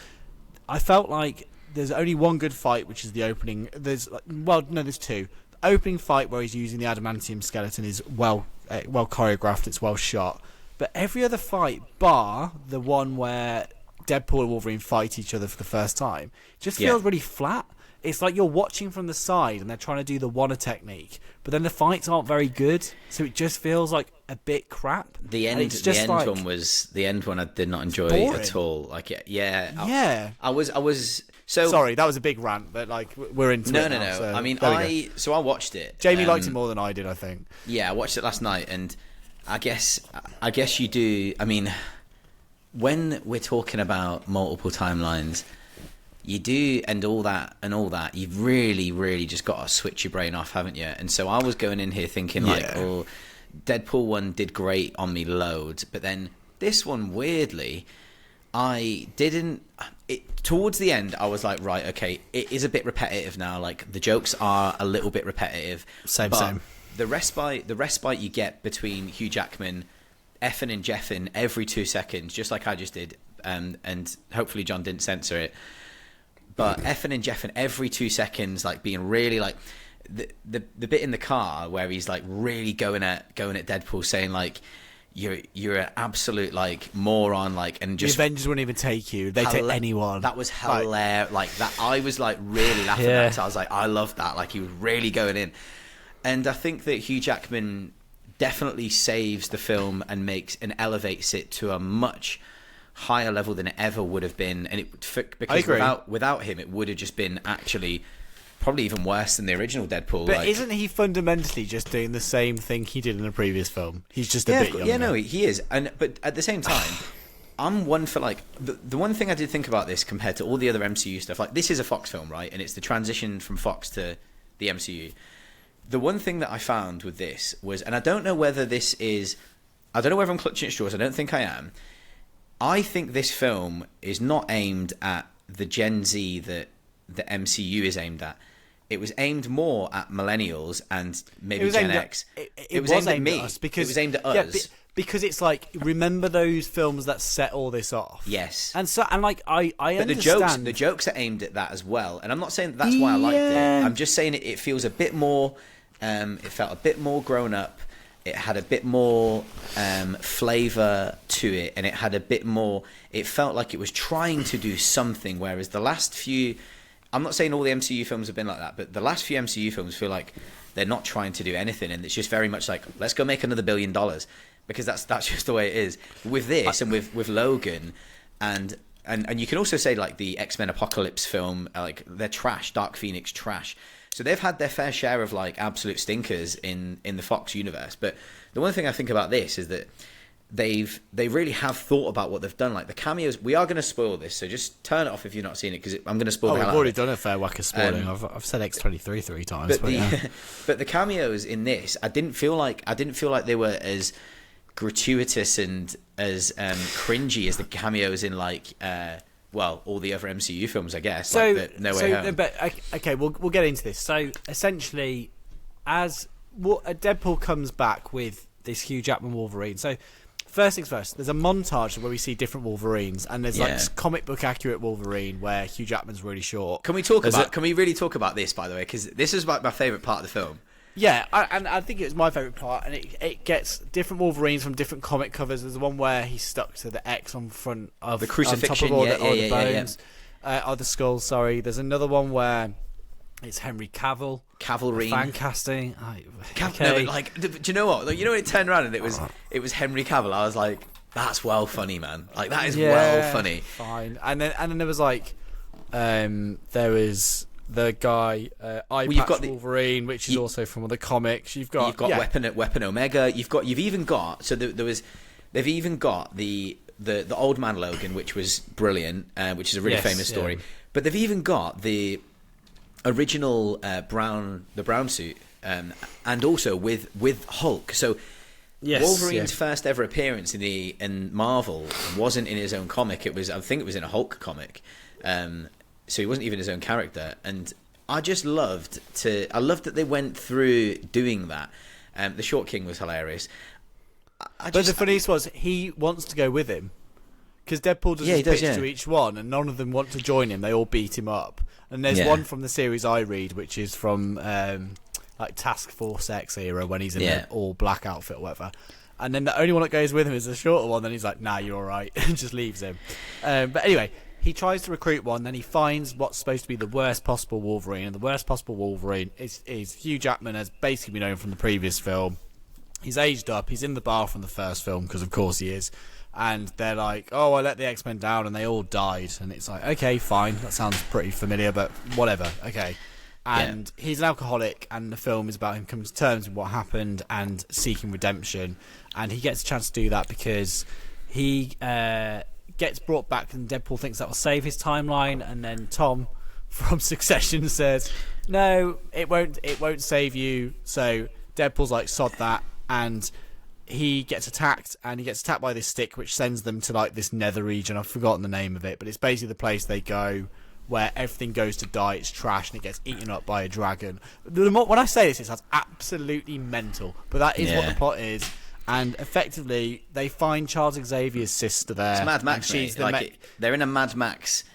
I felt like there's only one good fight, which is the opening. There's two. The opening fight where he's using the adamantium skeleton is well choreographed, it's well shot. But every other fight, bar the one where Deadpool and Wolverine fight each other for the first time, just feels really flat. it's like you're watching from the side and they're trying to do the Wanna technique, but then the fights aren't very good, so it just feels like a bit crap. The end one I did not enjoy at all. Like, I was. So sorry, that was a big rant, but like we're into it now. No. So, I mean, I watched it. Jamie liked it more than I did, I think. Yeah, I watched it last night, and I guess you do. I mean, when we're talking about multiple timelines, you do, and all that, you've really just got to switch your brain off, haven't you? And so I was going in here thinking oh, Deadpool 1 did great on me loads, but then this one, weirdly, I didn't. Towards the end, I was like, right, okay, it is a bit repetitive now. Like, the jokes are a little bit repetitive. Same. The respite you get between Hugh Jackman effing and jeffing every 2 seconds, just like I just did, and hopefully John didn't censor it. But effing and jeffing every 2 seconds, like being really like the bit in the car where he's like really going at Deadpool, saying like, you're an absolute like moron, like, and just the Avengers wouldn't even take you. They take anyone. That was hilarious. Like that, I was like really laughing at that. So I was like, I love that. Like, he was really going in, and I think that Hugh Jackman definitely saves the film and elevates it to a much higher level than it ever would have been. And because without him, it would have just been actually probably even worse than the original Deadpool. But isn't he fundamentally just doing the same thing he did in the previous film? He's just a bit younger. Yeah, no, he is. But at the same time, I'm one for like the one thing I did think about this compared to all the other MCU stuff. Like, this is a Fox film, right? And it's the transition from Fox to the MCU. The one thing that I found with this was, and I don't know whether I'm clutching at straws. I don't think I am. I think this film is not aimed at the Gen Z that the MCU is aimed at. It was aimed more at millennials and maybe Gen X. It was aimed at me. It was aimed at us. Because it's like, remember those films that set all this off? Yes. And so, and like, I but understand. the jokes are aimed at that as well. And I'm not saying that's why I liked it. I'm just saying it feels a bit more, it felt a bit more grown up. It had a bit more flavour to it, and it had a bit more, it felt like it was trying to do something, whereas the last few, I'm not saying all the MCU films have been like that, but the last few MCU films feel like they're not trying to do anything, and it's just very much like, let's go make another $1 billion, because that's just the way it is. With this and with Logan, and you can also say like the X-Men Apocalypse film, like, they're trash, Dark Phoenix trash. So they've had their fair share of like absolute stinkers in the Fox universe. But the one thing I think about this is that they really have thought about what they've done. Like the cameos, we are going to spoil this, so just turn it off if you've not seen it, because I'm going to spoil. We've already done a fair whack of spoiling. I've said X-23 3 times. But the cameos in this, I didn't feel like they were as gratuitous and as cringy as the cameos in like all the other MCU films, I guess. So, like No Way Home. But okay, we'll get into this. So essentially, as Deadpool comes back with this Hugh Jackman Wolverine. So first things first, there's a montage where we see different Wolverines, and there's like this comic book accurate Wolverine where Hugh Jackman's really short. Can we really talk about this, by the way? Because this is like my favourite part of the film. Yeah, I think it's my favourite part, and it gets different Wolverines from different comic covers. There's the one where he's stuck to the X on front of the crucifixion, on top of all the bones, or the skull. Sorry, there's another one where it's Henry Cavill, fan casting. No, like, do you know what? Like, you know when it turned around and it was Henry Cavill. I was like, that's well funny, man. Like, that is well funny. Fine, and then there was like, there was the guy Batsh Wolverine, which is also from the comics. You've got Weapon Omega. They've even got the Old Man Logan, which was brilliant, which is a really famous story. But they've even got the original brown suit, and also with Hulk. So Wolverine's first ever appearance in Marvel wasn't in his own comic. I think it was in a Hulk comic. So he wasn't even his own character, and I loved that they went through doing that. The Short King was hilarious. But the funniest was, he wants to go with him, because Deadpool does his pitch to each one, and none of them want to join him. They all beat him up. And there's one from the series I read, which is from like Task Force X era, when he's in the all black outfit or whatever. And then the only one that goes with him is the shorter one. Then he's like, "Nah, you're all right," and just leaves him. But anyway, he tries to recruit one, then he finds what's supposed to be the worst possible Wolverine, and the worst possible Wolverine is Hugh Jackman, as basically known from the previous film. He's aged up, he's in the bar from the first film, because of course he is, and they're like, oh, I let the X-Men down and they all died, and it's like, okay, fine, that sounds pretty familiar, but whatever, okay. And he's an alcoholic, and the film is about him coming to terms with what happened and seeking redemption, and he gets a chance to do that because he gets brought back, and Deadpool thinks that will save his timeline, and then Tom from Succession says, no, it won't save you. So Deadpool's like, sod that, and he gets attacked, and he gets attacked by this stick, which sends them to like this nether region. I've forgotten the name of it, but it's basically the place they go where everything goes to die, it's trash, and it gets eaten up by a dragon. When I say this, it sounds absolutely mental, but that is what the plot is. And effectively, they find Charles Xavier's sister there. It's Mad Max, mate. They're in a Mad Max,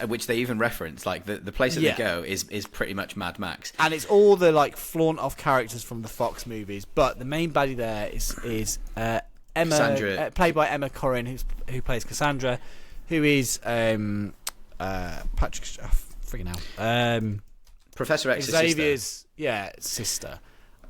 which they even reference. Like the place that they go is pretty much Mad Max. And it's all the like flaunt off characters from the Fox movies. But the main baddie there is Emma, Cassandra, played by Emma Corrin, who plays Cassandra, who is Patrick. Freaking hell. Professor X's Xavier's sister.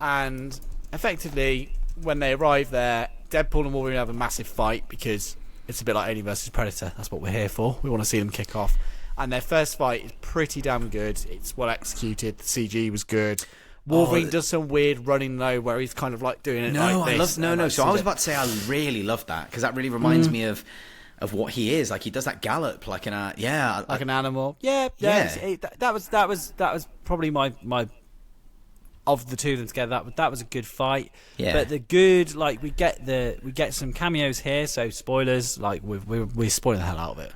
And effectively, when they arrive there, Deadpool and Wolverine have a massive fight because it's a bit like Alien vs Predator. That's what we're here for. We want to see them kick off. And their first fight is pretty damn good. It's well executed. The CG was good. Wolverine does some weird running though, where he's kind of like doing it like this. So I was about to say I really love that because that really reminds me of what he is. Like he does that gallop like an an animal. That was probably my of the two of them together. That was a good fight. Yeah. But the good, like we get some cameos here. So spoilers, like we're spoiling the hell out of it.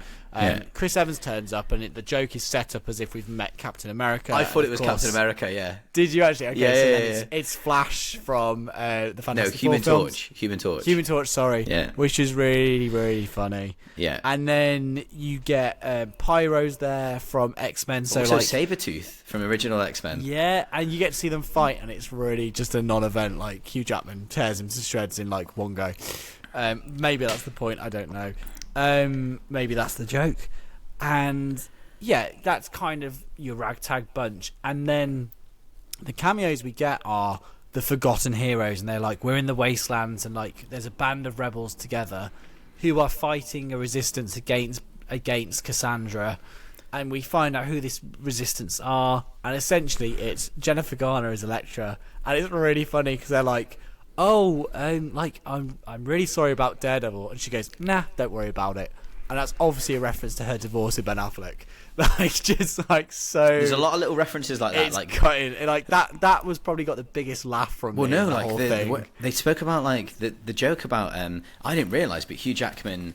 Chris Evans turns up, and the joke is set up as if we've met Captain America. I thought it was Captain America. Yeah. Did you actually? Okay, it's Flash from the Fantastic Four films. Human Torch. Sorry. Yeah. Which is really really funny. Yeah. And then you get Pyro's there from X-Men. So also like Sabretooth from original X-Men. Yeah, and you get to see them fight, and it's really just a non-event. Like Hugh Jackman tears him to shreds in like one go. Maybe that's the point. I don't know. Maybe that's the joke. And yeah, that's kind of your ragtag bunch. And then the cameos we get are the forgotten heroes, and they're like, we're in the wastelands, and like there's a band of rebels together who are fighting a resistance against Cassandra, and we find out who this resistance are, and essentially it's Jennifer Garner as Elektra, and it's really funny because they're like, oh, I'm really sorry about Daredevil, and she goes, nah, don't worry about it, and that's obviously a reference to her divorce with Ben Affleck. Like just like so. There's a lot of little references like that. It's like cutting, like that was probably got the biggest laugh from me. Well, no, like they spoke about like the joke about I didn't realise, but Hugh Jackman,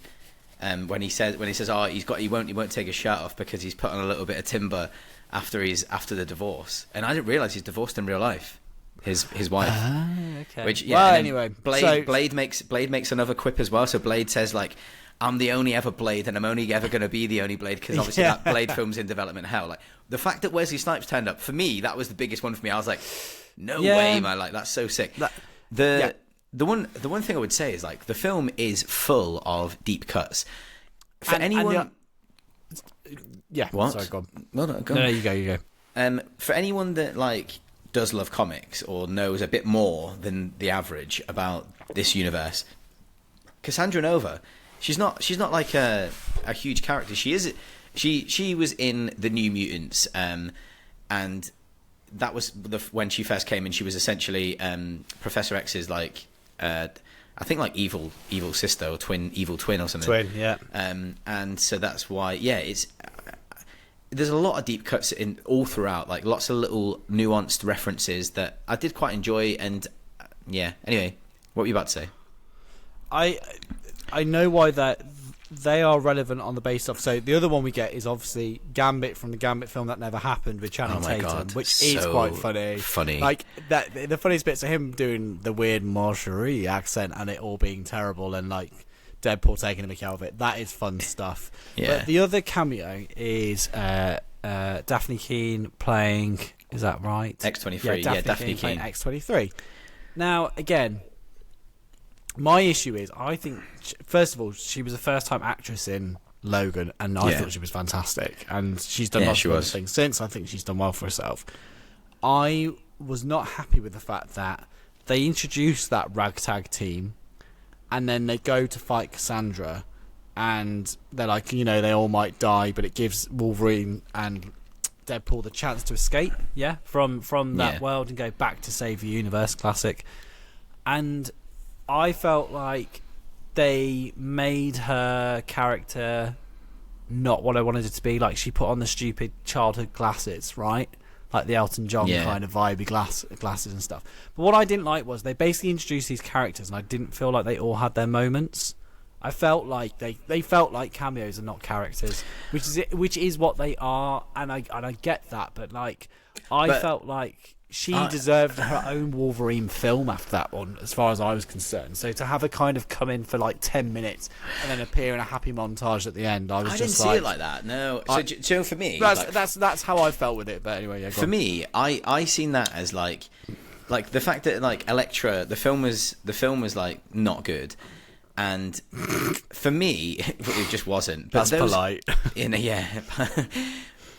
when he says he won't take his shirt off because he's put on a little bit of timber after the divorce, and I didn't realise he's divorced in real life. His wife. Okay. Which anyway, Blade makes another quip as well. So Blade says like, I'm the only ever Blade, and I'm only ever going to be the only Blade because obviously that Blade film's in development hell. Like the fact that Wesley Snipes turned up, for me, that was the biggest one for me. I was like, no way, man! Like that's so sick. The one thing I would say is like the film is full of deep cuts. For anyone, what? Sorry, go on. No, you go. For anyone that like does love comics or knows a bit more than the average about this universe, Cassandra Nova. She's not like a huge character. She was in the New Mutants, and that was when she first came in. She was essentially Professor X's like I think like evil sister or evil twin or something. Twin, yeah. And so that's why it's there's a lot of deep cuts in all throughout, like lots of little nuanced references that I did quite enjoy. And anyway, what were you about to say? I know why that they are relevant on the base of. So the other one we get is obviously Gambit from the Gambit film that never happened with Channing Tatum, which is quite funny. Like that, the funniest bits are him doing the weird Marjorie accent and it all being terrible, and like Deadpool taking a mickey out of it. That is fun stuff. Yeah. But the other cameo is Daphne Keane playing. Is that right? X-23. Yeah, Daphne Keane playing X-23. Now again, my issue is, I think, first of all, she was a first-time actress in Logan, and I thought she was fantastic. And she's done lots of other things since. I think she's done well for herself. I was not happy with the fact that they introduced that ragtag team, and then they go to fight Cassandra, and they're like, they all might die, but it gives Wolverine and Deadpool the chance to escape, from that world and go back to save the universe. Classic. And I felt like they made her character not what I wanted it to be. Like, she put on the stupid childhood glasses, right? Like the Elton John kind of vibey glasses and stuff. But what I didn't like was they basically introduced these characters, and I didn't feel like they all had their moments. I felt like they felt like cameos and not characters, which is what they are, and I get that, but I felt like she deserved her own Wolverine film after that one, as far as I was concerned. So to have her kind of come in for 10 minutes and then appear in a happy montage at the end, I didn't see it like that. No, so for me, that's how I felt with it. But anyway, for me, I seen that as like the fact that Elektra, the film was not good. And for me, it just wasn't. But that's polite.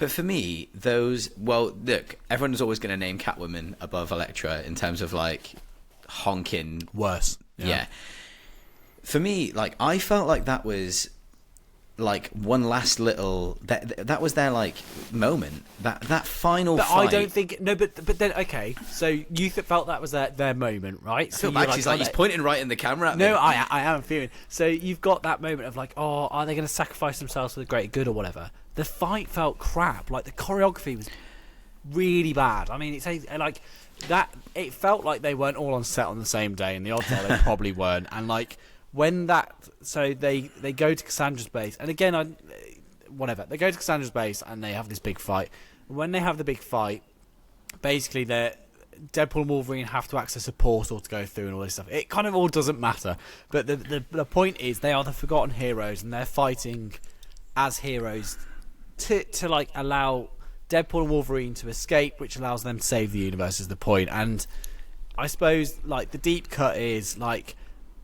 But for me, look, everyone's always going to name Catwoman above Elektra in terms of honking. Worse. Yeah. For me, I felt like that was one last little that was their moment, that final fight. I don't think but then okay, so you felt that was their moment, right? So he's pointing right in the camera at me. No, I am feeling. So you've got that moment of are they going to sacrifice themselves for the greater good or whatever? The fight felt crap. The choreography was really bad. I mean, it's that. It felt like they weren't all on set on the same day, and the odds are they probably weren't. And when they go to Cassandra's base, and again, they go to Cassandra's base and they have this big fight. When they have the big fight, basically Deadpool and Wolverine have to access a portal to go through and all this stuff. It kind of all doesn't matter, but the point is they are the forgotten heroes, and they're fighting as heroes to allow Deadpool and Wolverine to escape, which allows them to save the universe, is the point. And I suppose the deep cut is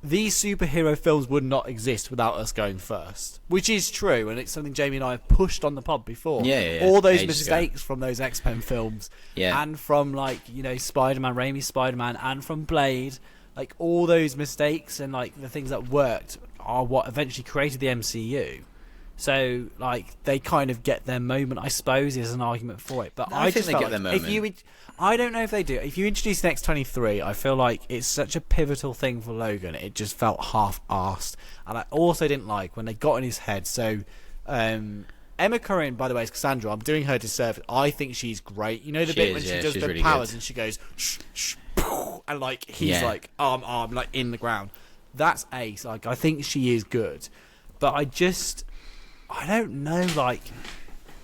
these superhero films would not exist without us going first, which is true, and it's something Jamie and I have pushed on the pod before. All those mistakes from those X-Men films, and from Spider-Man, Raimi's Spider-Man, and from Blade, all those mistakes and the things that worked are what eventually created the MCU. So they kind of get their moment, I suppose, is an argument for it. But I think just they get their moment. I don't know if they do. If you introduce an X-23, I feel like it's such a pivotal thing for Logan. It just felt half-arsed. And I also didn't like when they got in his head. So Emma Corrin, by the way, is Cassandra. I'm doing her disservice. I think she's great. You know the bit when she does the really powers good. And she goes shh, shh, poof, and he's arm in the ground. That's ace. I think she is good. But I don't know,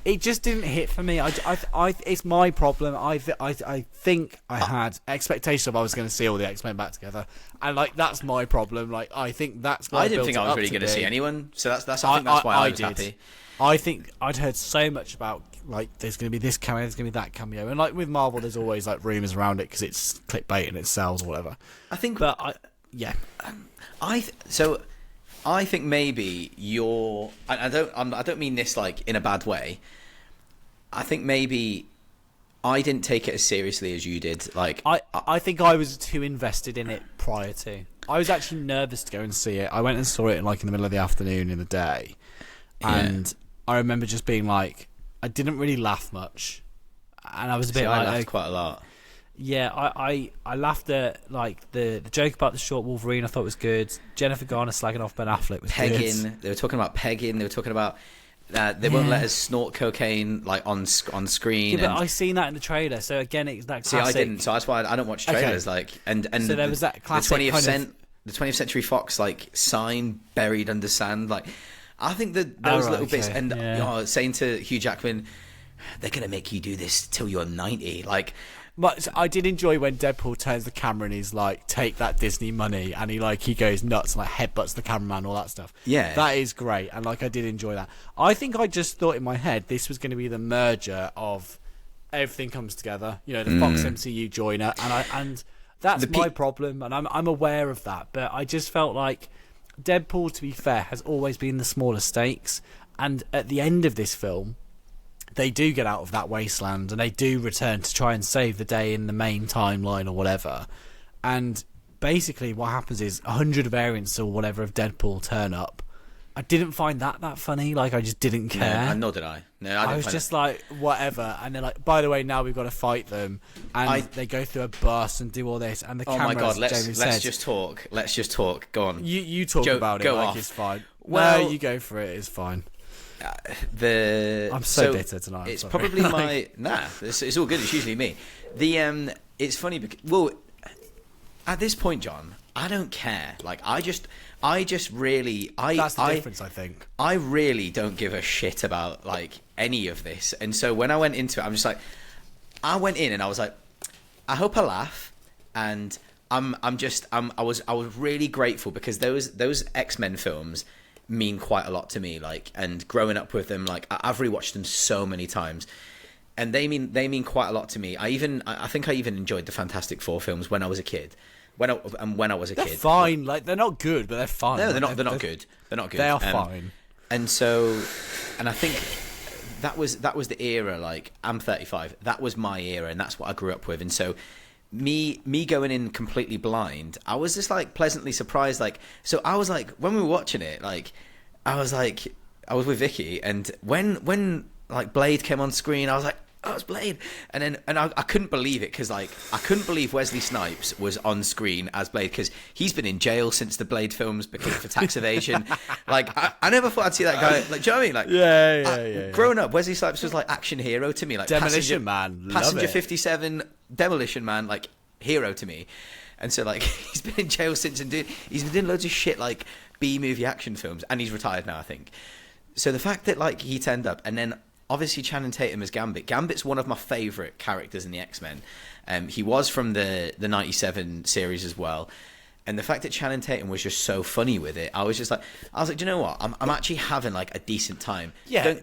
it just didn't hit for me. It's my problem. I think I had expectations of I was going to see all the X-Men back together, and that's my problem. I think that's why I didn't think I was really going to see anyone. So that's I think that's why I was happy. I think I'd heard so much about there's going to be this cameo, there's going to be that cameo, and with Marvel, there's always rumors around it because it's clickbait and it sells or whatever. I think, but I think maybe I don't mean this in a bad way. I think maybe I didn't take it as seriously as you did. I think I was too invested in it prior to. I was actually nervous to go and see it. I went and saw it in the middle of the afternoon in the day, and I remember just being I didn't really laugh much, and I was a bit I laughed quite a lot. Yeah, I laughed at the joke about the short Wolverine. I thought was good. Jennifer Garner slagging off Ben Affleck was pegging. Good. They were talking about pegging. They were talking about they won't let us snort cocaine on screen. Yeah, but I seen that in the trailer. So again, it's that classic. See, I didn't. So that's why I don't watch trailers. Okay. And so there was that classic the 20th Century Fox sign buried under sand. I think that those little bits and saying to Hugh Jackman, they're gonna make you do this till you're 90. But I did enjoy when Deadpool turns the camera and he's take that Disney money, and he goes nuts and headbutts the cameraman, all that stuff. Yeah, that is great, and I did enjoy that. I think I just thought in my head this was going to be the merger of everything comes together. The Fox MCU joiner, and that's my problem, and I'm aware of that. But I just felt like Deadpool, to be fair, has always been the smaller stakes. And at the end of this film, they do get out of that wasteland and they do return to try and save the day in the main timeline or whatever. And basically what happens is 100 variants or whatever of Deadpool turn up. I didn't find that funny. Like, I just didn't care. Nor did I. No, I was just like, whatever. And they're like, by the way, now we've got to fight them. And they go through a bus and do all this. And the cameras, my God, let's said, just talk. Let's just talk. Go on. You talk about it go like off. it's fine. Well, no, you go for it. It's fine. I'm so bitter tonight. It's probably my... Nah, it's all good. It's usually me. It's funny because... Well, at this point, John, I don't care. Like, I just really... That's the difference, I think. I really don't give a shit about, like, any of this. And so when I went into it, I'm just like... I went in and I was like, I hope I laugh. And I was really grateful because those X-Men films mean quite a lot to me. Like, and growing up with them, like, I've rewatched them so many times. And they mean quite a lot to me. I think I even enjoyed the Fantastic Four films when I was a kid. When I was a kid, they're fine. Like, they're not good, but they're fine. No, they're not good. They're not good. They are fine. And I think that was the era. Like, I'm 35. That was my era, and that's what I grew up with. And so, me going in completely blind, I was just like pleasantly surprised. Like, so I was like, when we were watching it, like, I was with Vicky, and when like Blade came on screen, I was like, oh, it's Blade. And I couldn't believe it because, like, I couldn't believe Wesley Snipes was on screen as Blade because he's been in jail since the Blade films because for tax evasion. Like, I never thought I'd see that guy. Like, do you know what I mean? Like, yeah. Growing up, Wesley Snipes was like action hero to me. Like, Demolition Man. Passenger 57, Demolition Man, like, hero to me. And so, like, he's been in jail since and he's been doing loads of shit like B-movie action films, and he's retired now, I think. So the fact that, like, he turned up, and then obviously Channing Tatum as Gambit. Gambit's one of my favourite characters in the X-Men. He was from the 97 series as well. And the fact that Channing Tatum was just so funny with it, I was like, do you know what? I'm actually having, like, a decent time. Yeah,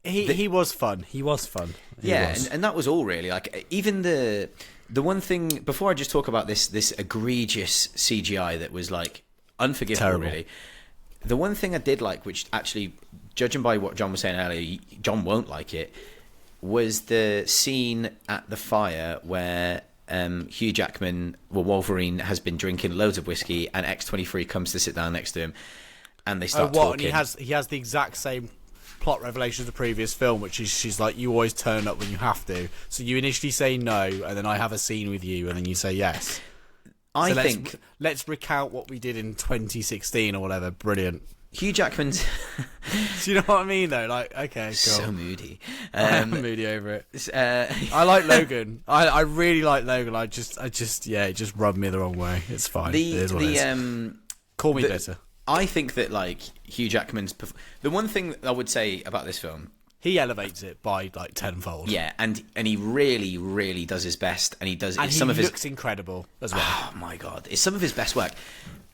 he was fun. He was fun. And that was all really. Like, even the one thing, before I just talk about this egregious CGI that was, like, unforgivable, terrible. Really. The one thing I did like, which actually, judging by what John was saying earlier, John won't like it, was the scene at the fire where Hugh Jackman, Wolverine, has been drinking loads of whiskey, and X-23 comes to sit down next to him, and they start talking. And he has the exact same plot revelation as the previous film, which is she's like, you always turn up when you have to. So you initially say no, and then I have a scene with you, and then you say yes. Let's recount what we did in 2016 or whatever. Brilliant. Hugh Jackman's... Do you know what I mean, though? Like, okay, cool. So moody. I'm moody over it. I like Logan. I really like Logan. I just, it just rubbed me the wrong way. It's fine. It is what it is. Call me bitter. I think that, like, Hugh Jackman's... The one thing I would say about this film... He elevates it by, like, tenfold. Yeah, and he really, really does his best, and he does... And some he of looks incredible as well. Oh, my God. It's some of his best work.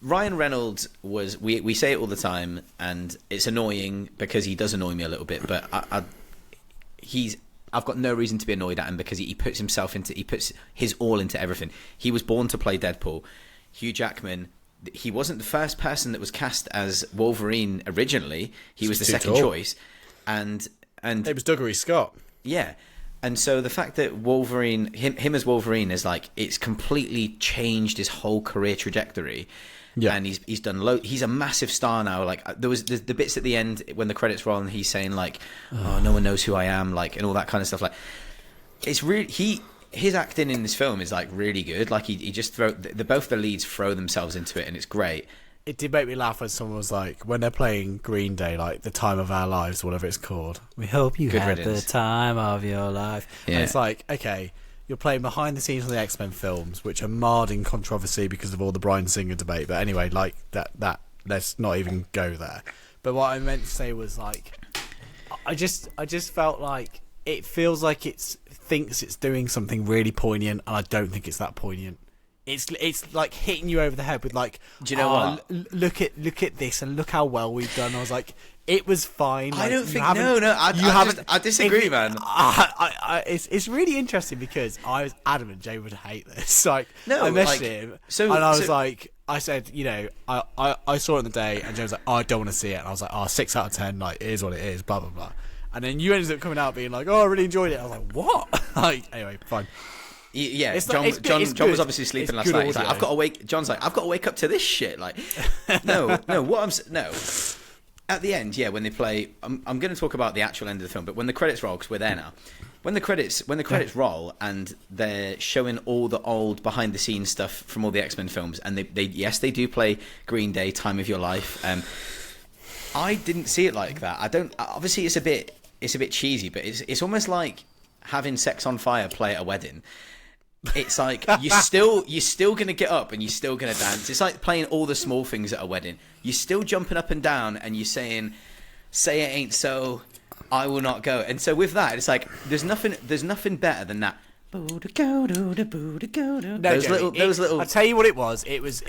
Ryan Reynolds was... We say it all the time, and it's annoying because he does annoy me a little bit, but I've got no reason to be annoyed at him because he puts himself into... He puts his all into everything. He was born to play Deadpool. Hugh Jackman... He wasn't the first person that was cast as Wolverine originally. He was the second choice. And it was Dougray Scott. Yeah. And so the fact that Wolverine, him as Wolverine, is like, it's completely changed his whole career trajectory. Yeah. And he's done he's a massive star now. Like, there was the bits at the end when the credits roll and he's saying, like, oh, no one knows who I am, like, and all that kind of stuff. Like, it's really, his acting in this film is, like, really good. Like, he just both the leads throw themselves into it, and it's great. It did make me laugh when someone was like, when they're playing Green Day, like The Time of Our Lives, whatever it's called. We hope you had the time of your life. Yeah. And it's like, okay, you're playing behind the scenes of the X-Men films, which are marred in controversy because of all the Bryan Singer debate. But anyway, like, that let's not even go there. But what I meant to say was, like, I just felt like it feels like it thinks it's doing something really poignant, and I don't think it's that poignant. it's like hitting you over the head with like, do you know what? Look at this and look how well we've done. I was like, it was fine. Like, I don't think I disagree, man. It's really interesting because I was adamant Jay would hate this. Like, no, I messaged him and I was like, I said, I saw it in the day, and Jay was like, I don't want to see it, and I was like, 6 out of 10, like, it is what it is, blah blah blah. And then you ended up coming out being like, I really enjoyed it. I was like, what? Like, anyway, fine. Yeah, John was obviously sleeping last night. He's like, I've got to wake. John's like, I've got to wake up to this shit. Like, no. At the end, when they play, I'm going to talk about the actual end of the film, but when the credits roll, because we're there now. When the credits roll and they're showing all the old behind the scenes stuff from all the X-Men films, and they do play Green Day, Time of Your Life. I didn't see it like that. I don't. Obviously, it's a bit cheesy, but it's almost like having Sex on Fire play at a wedding. It's like you're still gonna get up and you're still gonna dance. It's like playing All the Small Things at a wedding. You're still jumping up and down and you're saying, "Say it ain't so, I will not go." And so with that, it's like there's nothing better than that. No, those little. I'll tell you what it was. It was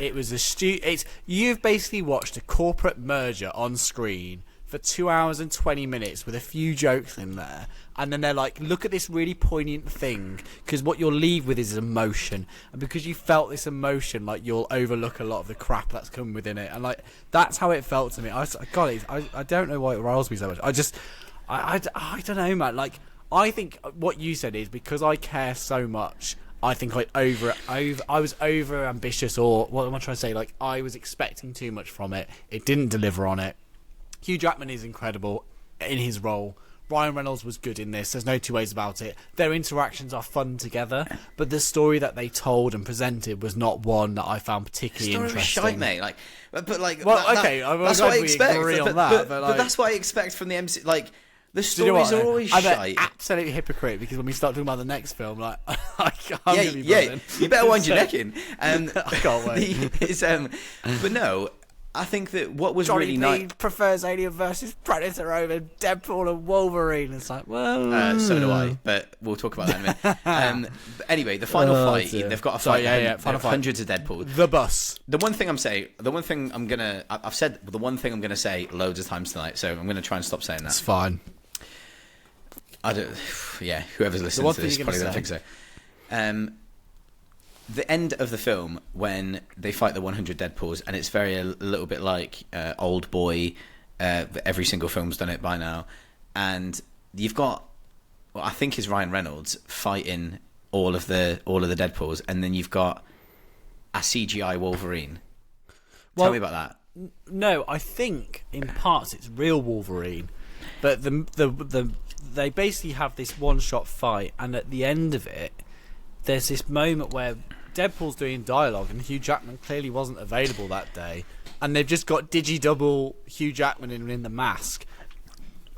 you've basically watched a corporate merger on screen for 2 hours and 20 minutes with a few jokes in there, and then they're like, look at this really poignant thing, because what you'll leave with is emotion, and because you felt this emotion, like, you'll overlook a lot of the crap that's come within it, and like that's how it felt to me. I don't know why it riles me so much. I don't know, man. Like, I think what you said is because I care so much, I think I was over ambitious, or what am I trying to say? Like, I was expecting too much from it. It didn't deliver on it. Hugh Jackman is incredible in his role. Ryan Reynolds was good in this. There's no two ways about it. Their interactions are fun together, but the story that they told and presented was not one that I found particularly interesting. The story was shite, mate. Like, but like, well, okay, that's what I expect. But that's what I expect from the MC. Like, the stories are always shite. I'm an absolute hypocrite, because when we start talking about the next film, like, I'm gonna be buzzing. You better wind your neck in. I can't wait. But no. I think that what was Johnny really nice prefers Alien versus Predator over Deadpool and Wolverine. It's like, well, so do I, but we'll talk about that in a minute. But anyway, the final fight. Dear. They've got a fight. Final fight. Hundreds of Deadpool. The bus. The one thing I've said the one thing I'm gonna say loads of times tonight, so I'm gonna try and stop saying that. It's fine. I don't. Yeah, whoever's listening to this probably don't think so. The end of the film, when they fight the 100 Deadpools, and it's a little bit like Old Boy. Every single film's done it by now, and you've got, well, I think it's Ryan Reynolds fighting all of the Deadpools, and then you've got a CGI Wolverine. Tell me about that. No, I think in parts it's real Wolverine, but they basically have this one-shot fight, and at the end of it, there's this moment where Deadpool's doing dialogue, and Hugh Jackman clearly wasn't available that day, and they've just got digi-double Hugh Jackman in the mask.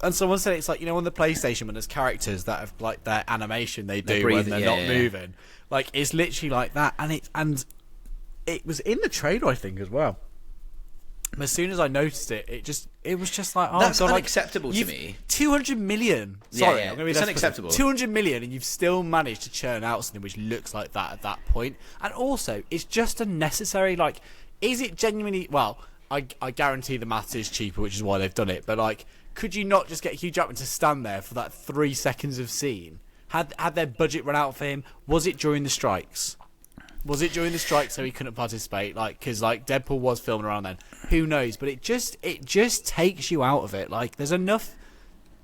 And someone said it's like, on the PlayStation when there's characters that have like their animation they do when they're not moving, like it's literally like that, and it was in the trailer, I think, as well. As soon as I noticed it, it was just like, oh, that's God, unacceptable to me. 200 million. Sorry, I'm gonna be it's unacceptable. 200 million, and you've still managed to churn out something which looks like that at that point. And also, it's just unnecessary. Like, is it genuinely? Well, I guarantee the maths is cheaper, which is why they've done it. But like, could you not just get Hugh Jackman to stand there for that 3 seconds of scene? Had their budget run out for him? Was it during the strikes? Was it during the strike so he couldn't participate? Like, because like Deadpool was filming around then. Who knows? But it just takes you out of it. Like, there's enough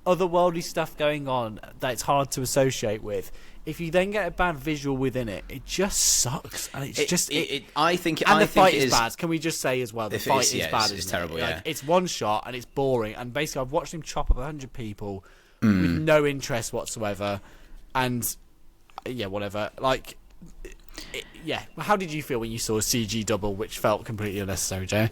otherworldly stuff going on that it's hard to associate with. If you then get a bad visual within it, it just sucks. And I think the fight is bad. Can we just say as well, the fight is bad. It's terrible. Yeah, like, it's one shot and it's boring. And basically, I've watched him chop up 100 people with no interest whatsoever. And yeah, whatever. Like. How did you feel when you saw a CG double, which felt completely unnecessary, Jay?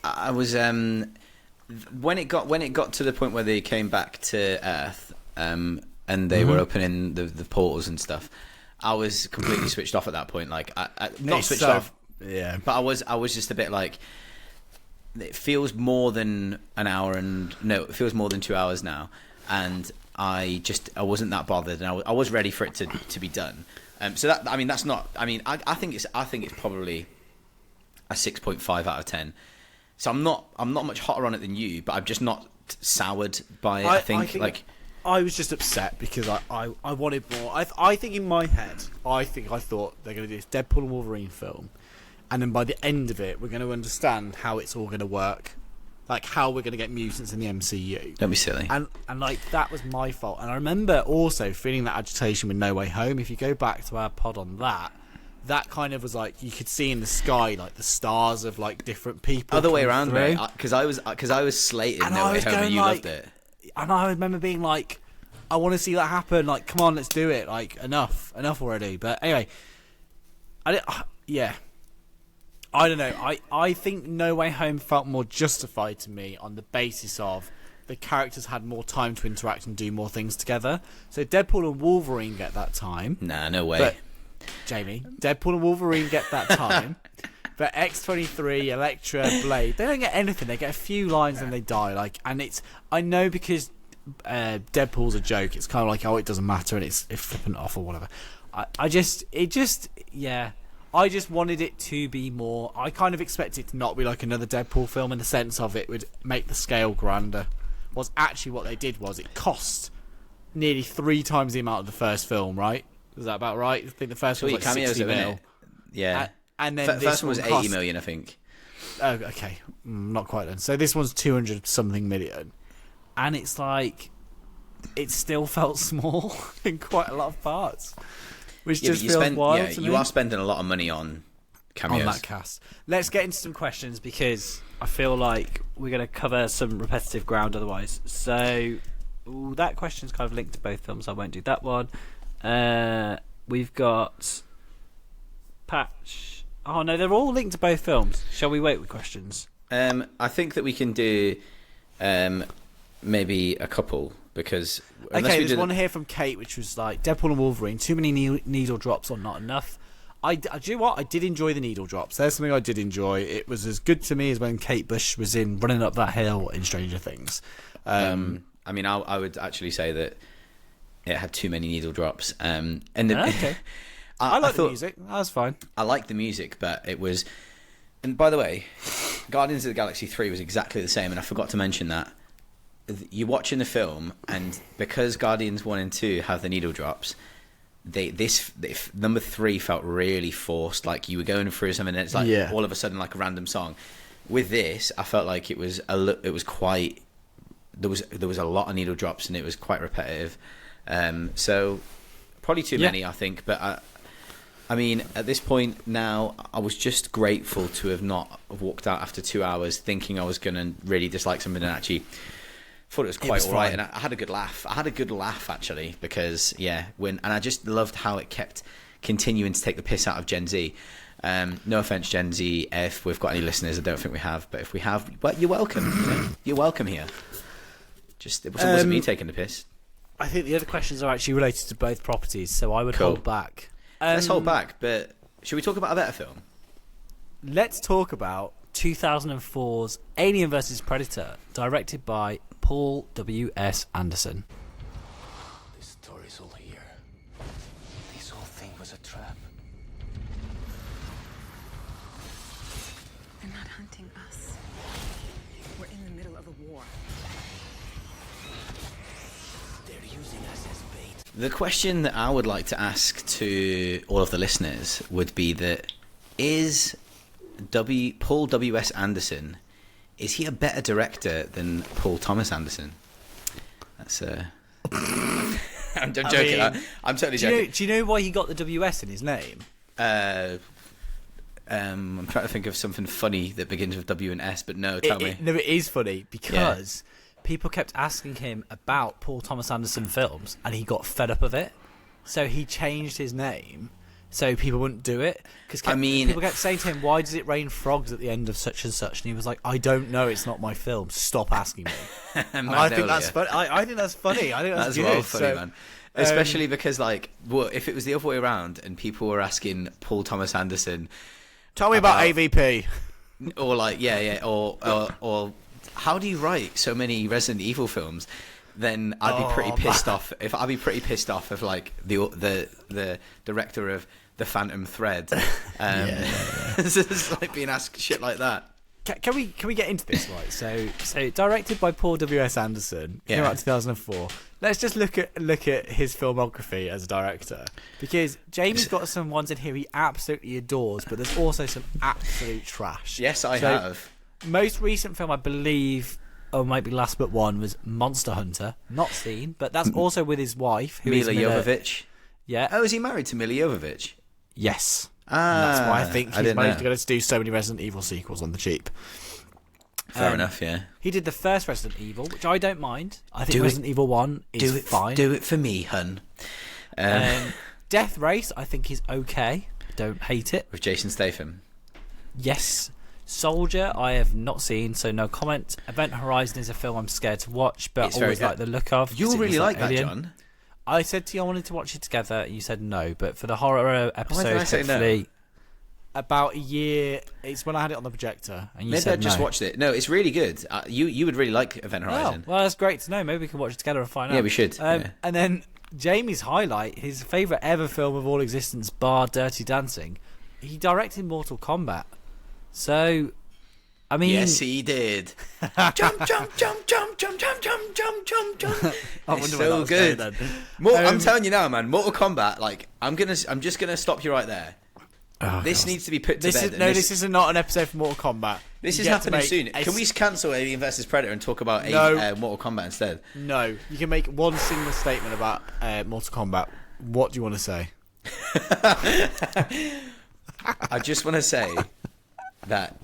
I was when it got to the point where they came back to Earth, and they were opening the portals and stuff. I was completely switched off at that point. Like, not switched off, yeah. But I was just a bit like, it feels more than an hour, it feels more than 2 hours now, and I wasn't that bothered, and I was ready for it to be done. So that, I mean, that's not. I mean, I think it's probably a 6.5 out of 10. So I'm not much hotter on it than you, but I'm just not soured by it. I think like I was just upset because I wanted more. I think in my head, I thought they're going to do this Deadpool and Wolverine film, and then by the end of it, we're going to understand how it's all going to work, like how we're going to get mutants in the MCU. Don't be silly. And like that was my fault. And I remember also feeling that agitation with No Way Home. If you go back to our pod on that kind of was like you could see in the sky like the stars of like different people. Other way around, mate. Because I was slated No Way Home and you loved it. And I remember being like, I want to see that happen. Like, come on, let's do it. Like, enough already. But anyway, I don't know. I think No Way Home felt more justified to me on the basis of the characters had more time to interact and do more things together. So Deadpool and Wolverine get that time. Nah, no way. But, Jamie, Deadpool and Wolverine get that time. But X-23, Elektra, Blade, they don't get anything. They get a few lines and they die. Like, and it's, I know because Deadpool's a joke. It's kind of like, oh, it doesn't matter, and it's flipping off or whatever. I just wanted it to be more. I kind of expect it to not be like another Deadpool film in the sense of it would make the scale grander. Was actually what they did was it cost nearly 3 times the amount of the first film. Right? Is that about right? I think the first one was like Cameos 60 mil. Yeah. And then first one was 80 million, I think. Oh, okay. Not quite then. So this one's 200 something million. And it's like, it still felt small in quite a lot of parts. Which just feels wild to me. You are spending a lot of money on cameos. On that cast. Let's get into some questions because I feel like we're going to cover some repetitive ground otherwise. So, that question's kind of linked to both films. I won't do that one. We've got Patch. Oh no, they're all linked to both films. Shall we wait with questions? I think that we can do maybe a couple because there's one here from Kate, which was like Deadpool and Wolverine. Too many needle drops or not enough. Do you know what? I did enjoy the needle drops. There's something I did enjoy. It was as good to me as when Kate Bush was in running up that hill in Stranger Things. I mean, I would actually say that it had too many needle drops. Okay. I like the music. That was fine. I like the music, but it was... And by the way, Guardians of the Galaxy 3 was exactly the same, and I forgot to mention that. You're watching the film, and because Guardians 1 and 2 have the needle drops, number 3 felt really forced, like you were going through something, and it's like all of a sudden like a random song. With this, I felt like it was quite... There was a lot of needle drops, and it was quite repetitive. So probably too many, I think, but... I mean, at this point now, I was just grateful to have not walked out after 2 hours thinking I was going to really dislike something and actually thought it was quite all right. And I had a good laugh. I had a good laugh, actually, because, and I just loved how it kept continuing to take the piss out of Gen Z. No offense, Gen Z, if we've got any listeners, I don't think we have, but if we have, well, you're welcome. You're welcome here. Just, it wasn't me taking the piss. I think the other questions are actually related to both properties, so I would hold back. Let's hold back, but should we talk about a better film? Let's talk about 2004's Alien vs. Predator, directed by Paul W.S. Anderson. This story's all here. This whole thing was a trap. They're not hunting us. We're in the middle of a war. They're using us as bait. The question that I would like to ask to all of the listeners would be that is Paul W.S. Anderson, is he a better director than Paul Thomas Anderson? That's I'm joking. I'm totally joking. Do you know why he got the W.S. in his name? I'm trying to think of something funny that begins with W and S, but no, tell me. No, it is funny because... people kept asking him about Paul Thomas Anderson films, and he got fed up of it. So he changed his name so people wouldn't do it. Because people kept saying to him, why does it rain frogs at the end of such and such? And he was like, I don't know, it's not my film. Stop asking me. I think that's funny. I think that's funny. I think that's good. Well funny, man. Especially because, like, well, if it was the other way around and people were asking Paul Thomas Anderson... Tell me about AVP. Or, like, or how do you write so many Resident Evil films? then I'd be pretty pissed off. If I'd be pretty pissed off if like the director of The Phantom Thread, just like being asked shit like that. Can we get into this, right? So directed by Paul W.S. Anderson, came out in 2004. Let's just look at his filmography as a director, because Jamie's got some ones in here he absolutely adores, but there's also some absolute trash. Yes, I have. Most recent film, I believe, or might be last but one, was Monster Hunter. Not seen, but that's also with his wife, who Mila is Jovovich. Yeah. Oh, is he married to Mila Jovovich? Yes. Ah, and that's why I think he's managed to do so many Resident Evil sequels on the cheap. Fair enough, yeah. He did the first Resident Evil, which I don't mind. I think Resident Evil 1 is fine. Do it for me, hun. Death Race, I think, is okay. Don't hate it. With Jason Statham. Yes. Soldier, I have not seen, so no comment. Event Horizon is a film I'm scared to watch, but It's always very like the look of. You'll really like that, Alien. John. I said to you I wanted to watch it together. You said no, but for the horror episode, did I say no? hopefully, about a year. It's when I had it on the projector, and you Maybe said I just no. watched it. No, it's really good. You would really like Event Horizon. Oh, well, that's great to know. Maybe we can watch it together and find out. Yeah, we should. Yeah. And then Jamie's highlight, his favourite ever film of all existence, bar Dirty Dancing. He directed Mortal Kombat. So, I mean... Yes, he did. Jump, jump, jump, jump, jump, jump, jump, jump, jump, jump. It's so good. I'm telling you now, man. Mortal Kombat. Like, I'm just gonna stop you right there. Oh, this God. needs to be put to bed. This is not an episode for Mortal Kombat. This is happening soon. Can we cancel Alien vs Predator and talk about Mortal Kombat instead? No, you can make one single statement about Mortal Kombat. What do you want to say? I just want to say that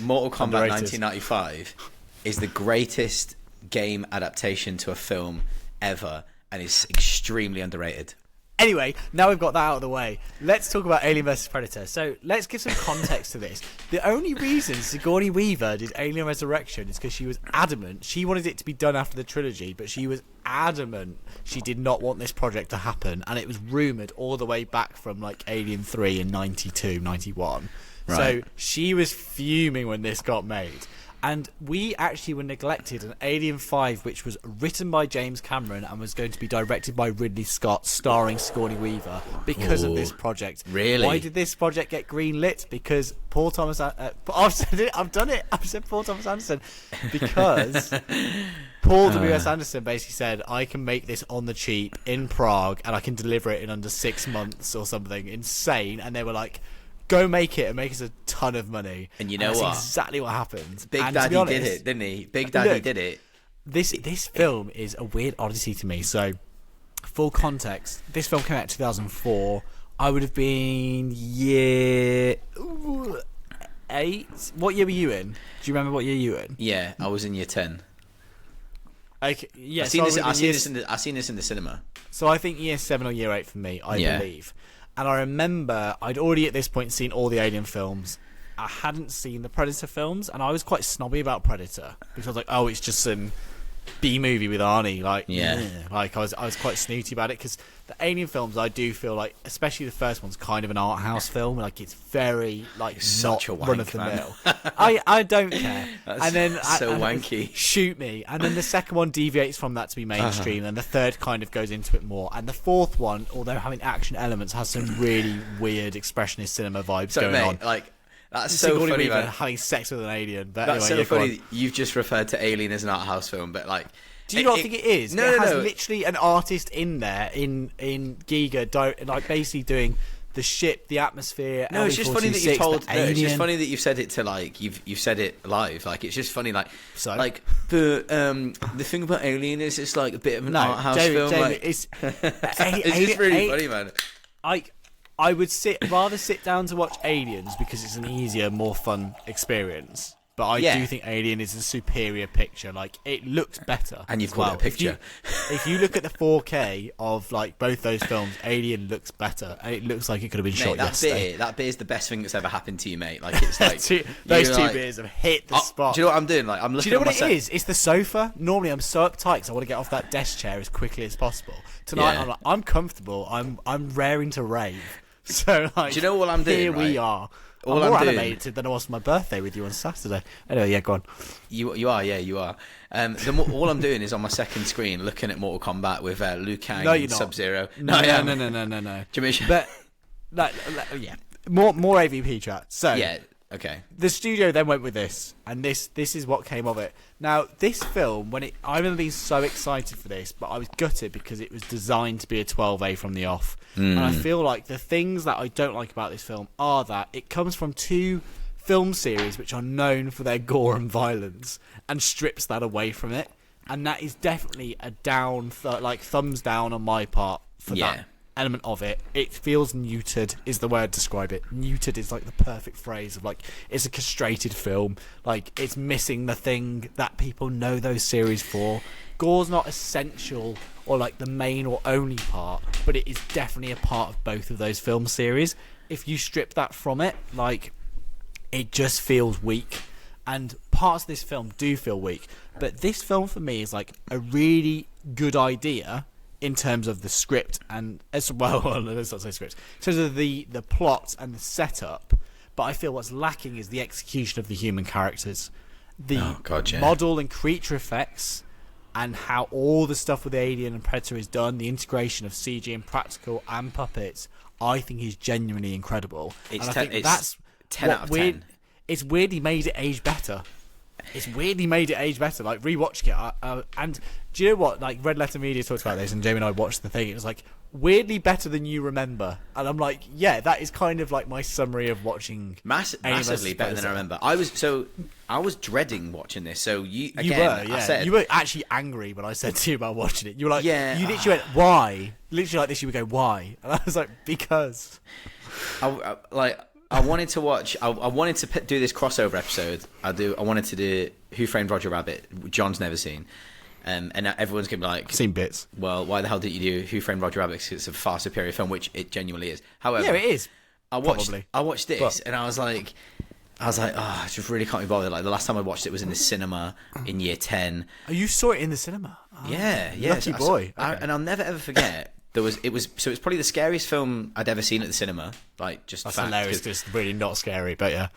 Mortal Kombat 1995 is the greatest game adaptation to a film ever, and is extremely underrated. Anyway, now we've got that out of the way, let's talk about Alien vs Predator. So let's give some context to this. The only reason Sigourney Weaver did Alien Resurrection is because she was adamant. She wanted it to be done after the trilogy, but she was adamant she did not want this project to happen, and it was rumoured all the way back from like Alien 3 in 92, 91. Right. So she was fuming when this got made. And we actually were neglected an Alien 5, which was written by James Cameron and was going to be directed by Ridley Scott, starring Sigourney Weaver, because of this project. Really? Why did this project get greenlit? Because Paul Thomas... I've said it. I've done it. I've said Paul Thomas Anderson. Because Paul W.S. Anderson basically said, I can make this on the cheap in Prague and I can deliver it in under 6 months or something insane. And they were like... Go make it and make us a ton of money. And you know what? That's exactly what happened. Big Daddy did it, didn't he? Big Daddy did it. This film is a weird odyssey to me. So, full context, this film came out in 2004. I would have been year 8. What year were you in? Do you remember what year you were in? Yeah, I was in year 10. Okay, yeah, I've seen this in the cinema. So I think year 7 or year 8 for me, I believe. And I remember I'd already at this point seen all the Alien films. I hadn't seen the Predator films, and I was quite snobby about Predator because I was like, "Oh, it's just some B movie with Arnie." Like, like I was quite snooty about it because the Alien films, I do feel like, especially the first one's kind of an art house film. Like, it's very like such a run of the wank, mill. I don't care. That's and then so wanky. Shoot me. And then the second one deviates from that to be mainstream, and the third kind of goes into it more. And the fourth one, although having action elements, has some really weird expressionist cinema vibes going on. Like, that's so funny, man. Having sex with an alien. But that's anyway, so funny. You've just referred to Alien as an art house film, but like, do you not think it is? No, it has literally an artist in there in Giga, like basically doing the ship, the atmosphere. No, it's just funny that you told. No, it's just funny that you've said it to like you've said it live. Like, it's just funny. Like, like the thing about Alien is it's like a bit of an art house film. Jamie, like, it's just really funny, man. I would rather sit down to watch Aliens because it's an easier, more fun experience. But I do think Alien is a superior picture. Like, it looks better. And you've called it a picture. If you look at the 4K of like both those films, Alien looks better, and it looks like it could have been shot yesterday. That bit is the best thing that's ever happened to you, mate. Like, it's like those two beers have hit the spot. Do you know what I'm doing? Like, I'm looking. Do you know what it is? It's the sofa. Normally, I'm so uptight because I want to get off that desk chair as quickly as possible. Tonight, I'm comfortable. I'm raring to rave. So, like, do you know what I'm doing? Here we are. I'm more animated than I was for my birthday with you on Saturday. Anyway, yeah, go on. You are, yeah, you are. All I'm doing is on my second screen looking at Mortal Kombat with Liu Kang and Sub-Zero. No. Jimmy, but yeah, more AVP chat. So yeah, okay. The studio then went with this, and this is what came of it. Now, this film, I remember being so excited for this, but I was gutted because it was designed to be a 12A from the off. And I feel like the things that I don't like about this film are that it comes from two film series which are known for their gore and violence, and strips that away from it. And that is definitely a thumbs down on my part for that element of it. It feels neutered is the word to describe it. Neutered is like the perfect phrase of like, it's a castrated film. Like, it's missing the thing that people know those series for. Gore's not essential or like the main or only part, but it is definitely a part of both of those film series. If you strip that from it, like, it just feels weak. And parts of this film do feel weak. But this film for me is like a really good idea in terms of the script, and as well, let's not say script, in terms of the plot and the setup. But I feel what's lacking is the execution of the human characters, the model and creature effects, and how all the stuff with the Alien and Predator is done. The integration of CG and practical and puppets, I think, is genuinely incredible. It's and I think that's 10 out of 10. It's weirdly made it age better. Like, rewatching it, and do you know what? Like, Red Letter Media talked about this, and Jamie and I watched the thing. It was like weirdly better than you remember, and I'm like, yeah, that is kind of like my summary of watching. Massively better than I remember. I was dreading watching this. So you were, yeah. You were actually angry when I said to you about watching it. You were like, yeah. You literally went, why? Literally like this. You would go, why? And I was like, because. I wanted to watch. I wanted to do this crossover episode. I wanted to do Who Framed Roger Rabbit. John's never seen, and everyone's gonna be like, seen bits. Well, why the hell didn't you do Who Framed Roger Rabbit? Because it's a far superior film, which it genuinely is. However, yeah, it is. I watched this, and I was like, oh, I just really can't be bothered. Like, the last time I watched it was in the cinema in year 10. Oh, you saw it in the cinema? Oh, yeah. Lucky boy. And I'll never ever forget. It was probably the scariest film I'd ever seen at the cinema. Like, just that's hilarious. Just really not scary, but yeah.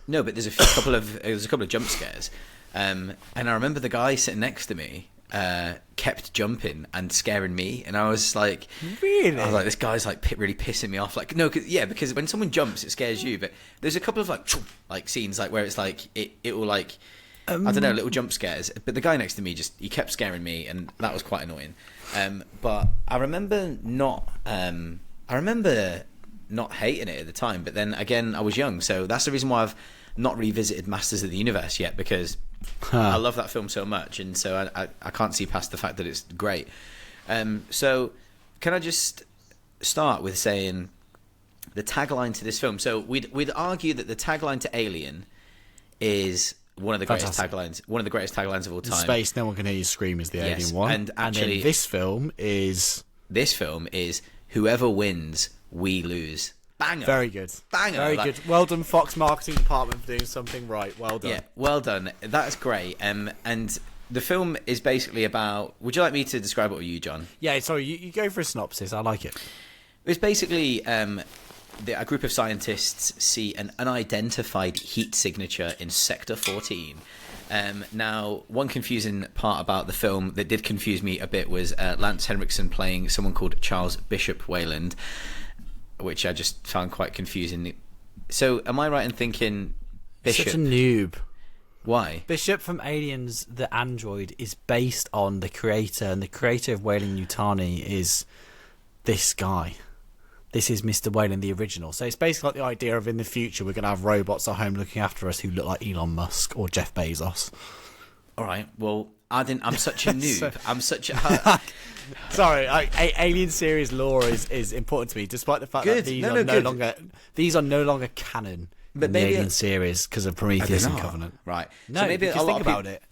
No, but there's a couple of jump scares, and I remember the guy sitting next to me kept jumping and scaring me, and I was like, really? I was like, this guy's like really pissing me off. Like, no, because when someone jumps, it scares you. But there's a couple of like scenes like where it's like it will like. I don't know, little jump scares. But the guy next to me he kept scaring me, and that was quite annoying. But I remember not hating it at the time. But then again, I was young, so that's the reason why I've not revisited Masters of the Universe yet, because I love that film so much, and so I can't see past the fact that it's great. So can I just start with saying the tagline to this film? So we'd argue that the tagline to Alien is one of the greatest taglines of all time. In space, no one can hear you scream is the Alien one. And actually, this film is whoever wins, we lose. Banger. Very good. Banger. Very good. Well done, Fox Marketing Department, for doing something right. Well done. Yeah, well done. That's great. And the film is basically about. Would you like me to describe it, or you, John? Yeah. Sorry, you go for a synopsis. I like it. It's basically a group of scientists see an unidentified heat signature in Sector 14. Now, one confusing part about the film that did confuse me a bit was Lance Henriksen playing someone called Charles Bishop Wayland, which I just found quite confusing. So, am I right in thinking Bishop? Such a noob. Why? Bishop from Aliens, the android, is based on the creator, and the creator of Weyland-Yutani is this guy. This is Mr. Wayland, the original. So it's basically like the idea of in the future we're going to have robots at home looking after us who look like Elon Musk or Jeff Bezos. All right. Well, I'm such a noob. I'm such a... Sorry, Alien series lore is important to me, despite the fact that these are no longer canon in the Alien series because of Prometheus and Covenant. Right. No, so maybe think about it.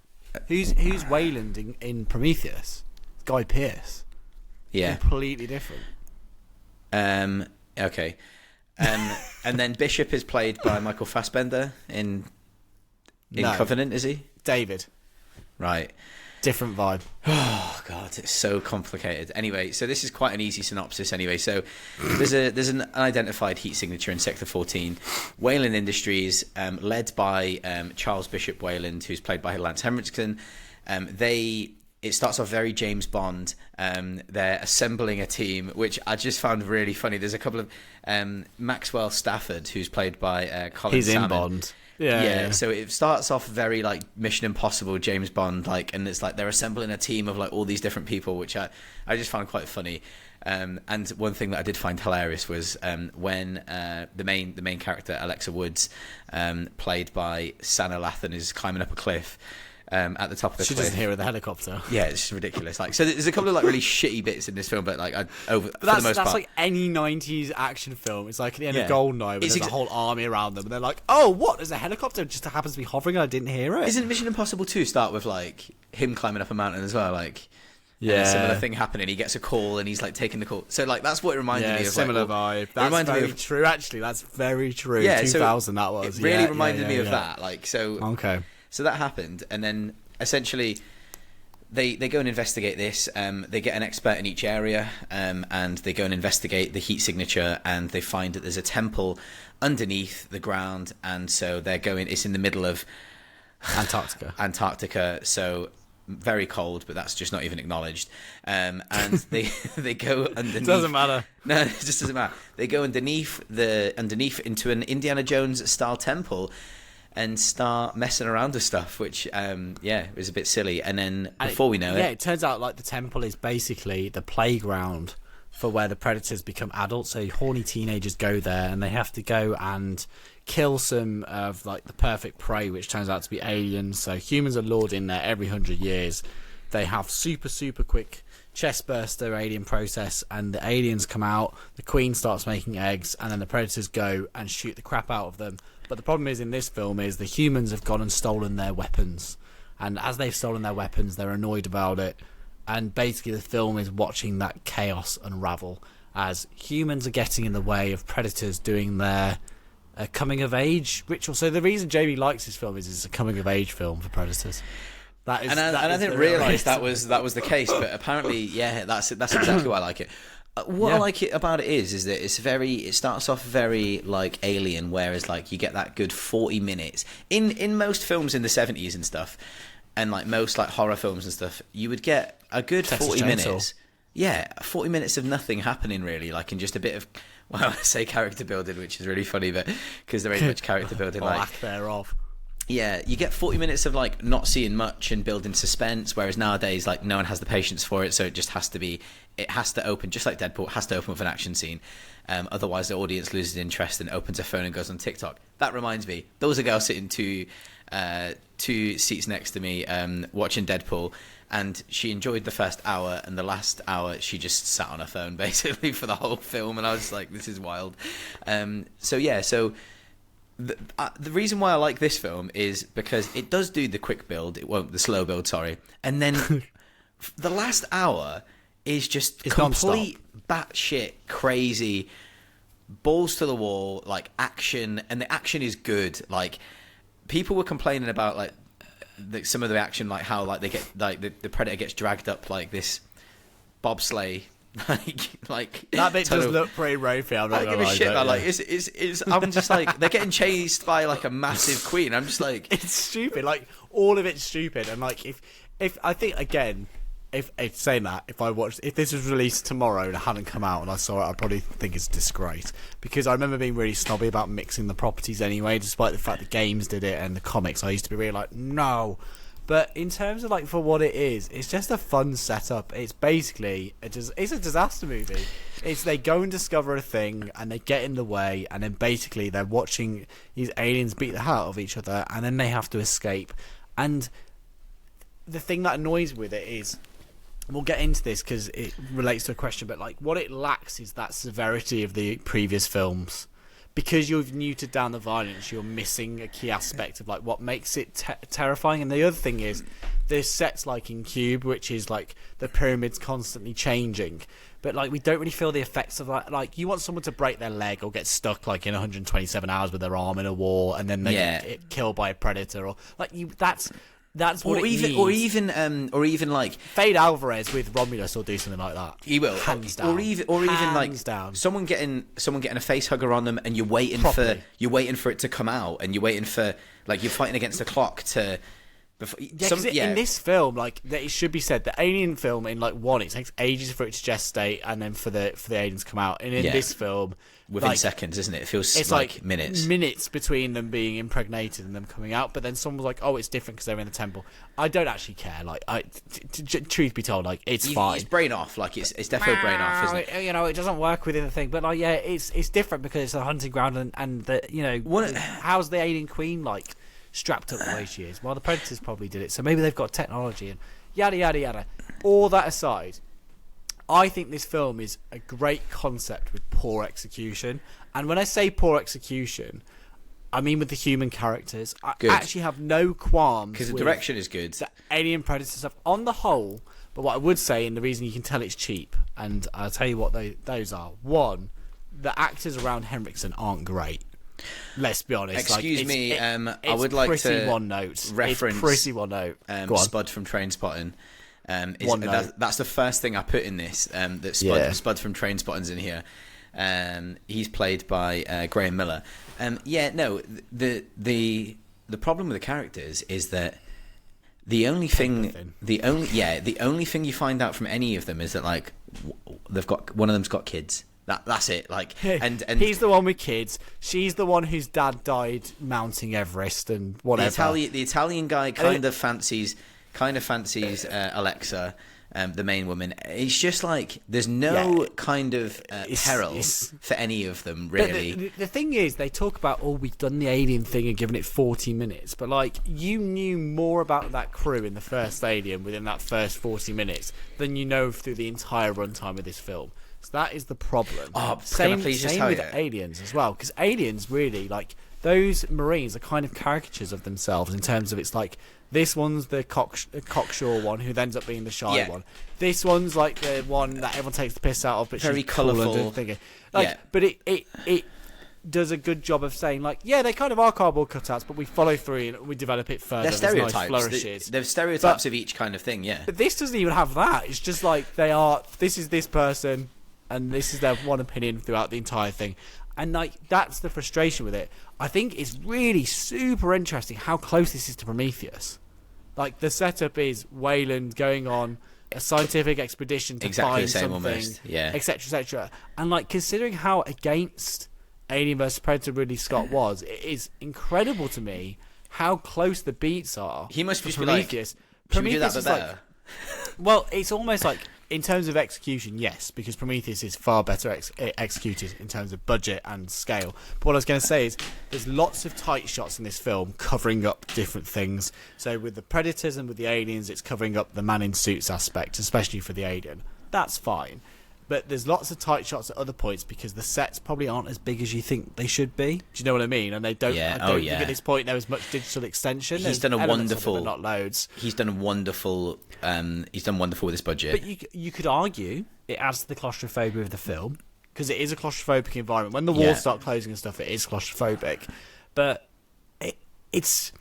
Who's Wayland in Prometheus? Guy Pearce. Yeah. Completely different. Okay. And then Bishop is played by Michael Fassbender in Covenant, is he? David. Right. Different vibe. Oh god, it's so complicated. Anyway, so this is quite an easy synopsis. Anyway, so there's an unidentified heat signature in Sector 14. Wayland Industries, led by Charles Bishop Wayland, who's played by Lance Henriksen. It starts off very James Bond. They're assembling a team, which I just found really funny. There's a couple of Maxwell Stafford, who's played by Colin He's Salmon. in Bond. Yeah. So it starts off very like Mission Impossible, James Bond, like, and it's like they're assembling a team of like all these different people, which I just found quite funny. And one thing that I did find hilarious was when the main character Alexa Woods, played by Sanaa Lathan, is climbing up a cliff. At the top of the cliff. She doesn't hear the helicopter. Yeah, it's ridiculous. Like, so there's a couple of like really shitty bits in this film, but like for the most part, that's like any 90s action film. It's like at the end of Yeah. Goldeneye, where there's a whole army around them, and they're like, "Oh, what? There's a helicopter just happens to be hovering, and I didn't hear it." Isn't Mission Impossible 2 start with like him climbing up a mountain as well? Like, Yeah. and a similar thing happening. He gets a call and he's like taking the call. So like that's what it reminded me of. Similar like, vibe. That's reminded me very of- true. Actually, that's very true. Yeah, 2000. so That was. It really Yeah, reminded me of yeah. that. Like so. Okay. So that happened, and then essentially they go and investigate this. They get an expert in each area, and they go and investigate the heat signature, and they find that there's a temple underneath the ground, and so they're going. It's in the middle of Antarctica, so very cold, but that's just not even acknowledged. And they go underneath. Doesn't matter. No, it just doesn't matter. They go underneath into an Indiana Jones style temple and start messing around with stuff, which was a bit silly. And then before we know it turns out like the temple is basically the playground for where the predators become adults. So horny teenagers go there, and they have to go and kill some of like the perfect prey, which turns out to be aliens. So humans are lured in there every 100 years. They have super quick chest burster alien process, and the aliens come out, the queen starts making eggs, and then the predators go and shoot the crap out of them. But the problem is in this film is the humans have gone and stolen their weapons, and as they've stolen their weapons, they're annoyed about it. And basically the film is watching that chaos unravel as humans are getting in the way of predators doing their coming of age ritual. So the reason Jamie likes this film is it's a coming of age film for predators. That is, I didn't realise that was the case, but apparently, that's exactly why I like it. What I like it about it is that it starts off very like Alien, whereas like you get that good 40 minutes in most films in the 70s and stuff, and like most like horror films and stuff, you would get a good 40 minutes. Yeah, 40 minutes of nothing happening really, like in just a bit of, well, I say character building, which is really funny, but because there ain't much character building, like lack thereof. Yeah, you get 40 minutes of like not seeing much and building suspense, whereas nowadays like no one has the patience for it, so it just has to open, just like Deadpool, it has to open with an action scene. Otherwise the audience loses interest and opens a phone and goes on TikTok. That reminds me, there was a girl sitting two seats next to me watching Deadpool, and she enjoyed the first hour, and the last hour she just sat on her phone basically for the whole film, and I was like, this is wild. The reason why I like this film is because it does do the quick build, the slow build, sorry, and then the last hour is just it's complete batshit crazy, balls to the wall, like action, and the action is good. Like people were complaining about like some of the action, like how like they get like the predator gets dragged up like this bobsleigh. like that bit does look pretty ropey. I'm not I gonna give a lie, shit. don't Like you? it's. I'm just like they're getting chased by like a massive queen. I'm just like It's stupid. Like all of it's stupid. And like if I think again, if saying that, if this was released tomorrow and it hadn't come out and I saw it, I'd probably think it's a disgrace, because I remember being really snobby about mixing the properties anyway, despite the fact the games did it and the comics. I used to be really like no. But in terms of like for what it is, it's just a fun setup. It's basically it's a disaster movie. It's they go and discover a thing and they get in the way, and then basically they're watching these aliens beat the hell out of each other, and then they have to escape. And the thing that annoys with it is, we'll get into this because it relates to a question, but like what it lacks is that severity of the previous films. Because you've neutered down the violence, you're missing a key aspect of like what makes it terrifying. And the other thing is, there's sets like in Cube, which is like the pyramids constantly changing, but like we don't really feel the effects of that. Like you want someone to break their leg or get stuck like in 127 hours with their arm in a wall, and then they get killed by a predator, or like you. That's That's what or it even, needs. or even like Fade Alvarez with Romulus or do something like that. he will, hands down. or even like Hands down. someone getting a face hugger on them, and you're waiting for it to come out, and you're waiting for like you're fighting against the clock to. In this film, like it should be said, the Alien film in like one, it takes ages for it to gestate, and then for the aliens to come out. And in this film, within seconds, isn't it? It feels it's like minutes between them being impregnated and them coming out. But then someone's like, "Oh, it's different because they're in the temple." I don't actually care. Like, truth be told, like it's fine. It's brain off. Like it's definitely brain off, isn't it? You know, it doesn't work within the thing. But like, yeah, it's different because it's a hunting ground, and the how's the alien queen like strapped up the way she is? Well, the Predators probably did it, so maybe they've got technology and yada yada yada. All that aside, I think this film is a great concept with poor execution. And when I say poor execution, I mean with the human characters. I actually have no qualms because the direction is good. The Alien Predator stuff on the whole. But what I would say, and the reason you can tell it's cheap, and I'll tell you what those are. One, the actors around Henriksen aren't great. Let's be honest. Excuse me, I would like to one note. reference pretty one note. Spud from Trainspotting. That's the first thing I put in this. Spud from Trainspotting's in here. He's played by Graham Miller. The problem with the characters is that the only thing you find out from any of them is that like they've got one of them's got kids. That's it. Like, and he's the one with kids. She's the one whose dad died mounting Everest and whatever. The Italian guy kind of fancies Alexa, the main woman. It's just like there's no kind of peril for any of them, really. The thing is, they talk about, we've done the alien thing and given it 40 minutes, but like you knew more about that crew in the first Alien within that first 40 minutes than you know through the entire runtime of this film. So that is the problem. Same with Aliens as well, because Aliens really, like, those Marines are kind of caricatures of themselves in terms of it's like, this one's the cocksure one who ends up being the shy one. This one's like the one that everyone takes the piss out of, but very she's colourful. But it does a good job of saying, like, they kind of are cardboard cutouts, but we follow through and we develop it further. They're stereotypes. Nice flourishes. They're stereotypes of each kind of thing, But this doesn't even have that. It's just like this is this person, and this is their one opinion throughout the entire thing. And like that's the frustration with it. I think it's really super interesting how close this is to Prometheus. Like the setup is Wayland going on a scientific expedition to find something, etc., etc. And like considering how against Alien vs Predator Ridley Scott was, it is incredible to me how close the beats are. He must be Prometheus. Like, should we do that but better? Well, it's almost like in terms of execution, yes, because Prometheus is far better executed in terms of budget and scale. But what I was going to say is there's lots of tight shots in this film covering up different things. So with the Predators and with the aliens, it's covering up the man in suits aspect, especially for the alien. That's fine. But there's lots of tight shots at other points because the sets probably aren't as big as you think they should be. Do you know what I mean? And they don't. I don't think at this point there was much digital extension. He's done a wonderful, not loads. He's done wonderful with his budget. But you could argue it adds to the claustrophobia of the film because it is a claustrophobic environment. When the walls start closing and stuff, it is claustrophobic. But it's.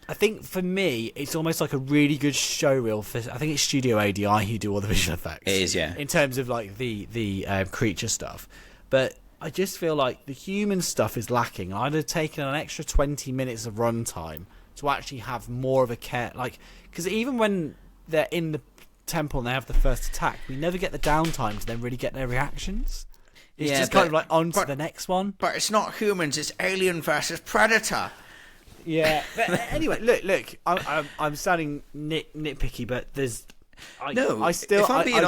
I think for me, it's almost like a really good showreel. I think it's Studio ADI who do all the visual effects. It is, yeah. In terms of like the creature stuff, but I just feel like the human stuff is lacking. I'd have taken an extra 20 minutes of runtime to actually have more of a care, like because even when they're in the temple and they have the first attack, we never get the downtime to then really get their reactions. It's just kind of like on to the next one. But it's not humans; it's Alien versus Predator. Yeah, but anyway, look. I'm sounding nitpicky, but there's. I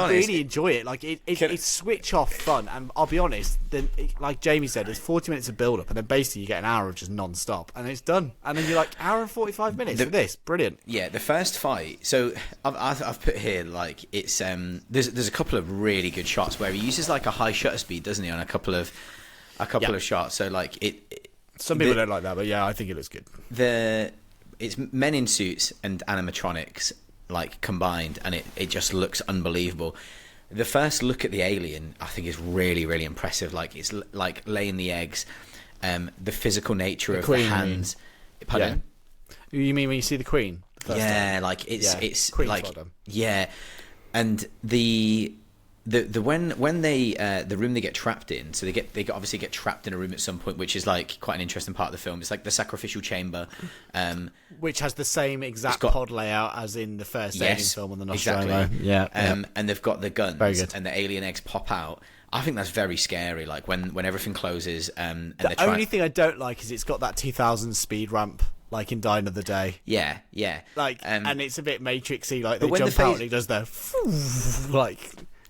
really enjoy it. Like it's switch off fun, and I'll be honest. Then, like Jamie said, there's 40 minutes of build up, and then basically you get an hour of just non-stop, and it's done. And then you're like hour and 45 minutes of this, brilliant. Yeah, the first fight. So I've put here like it's there's a couple of really good shots where he uses like a high shutter speed, doesn't he, on a couple of shots. So like it. Some people don't like that, but yeah, I think it looks good. It's men in suits and animatronics like combined, and it just looks unbelievable. The first look at the alien, I think, is really, really impressive. Like it's like laying the eggs, the physical nature of the hands. Pardon? Yeah. You mean when you see the Queen? Yeah, like it's Queen's like well done. yeah, and the when they the room they get trapped in, so they obviously get trapped in a room at some point, which is like quite an interesting part of the film. It's like the sacrificial chamber, which has the same exact pod layout as in the first Alien film on the Nostromo. Exactly. Yeah, and they've got the guns, Very good. and the alien eggs pop out. I think that's very scary. Like when everything closes, and the only thing I don't like is it's got that 2000 speed ramp. Like in Die Another Day. Yeah. Like, and it's a bit Matrixy. Like they when jump out and it does the like.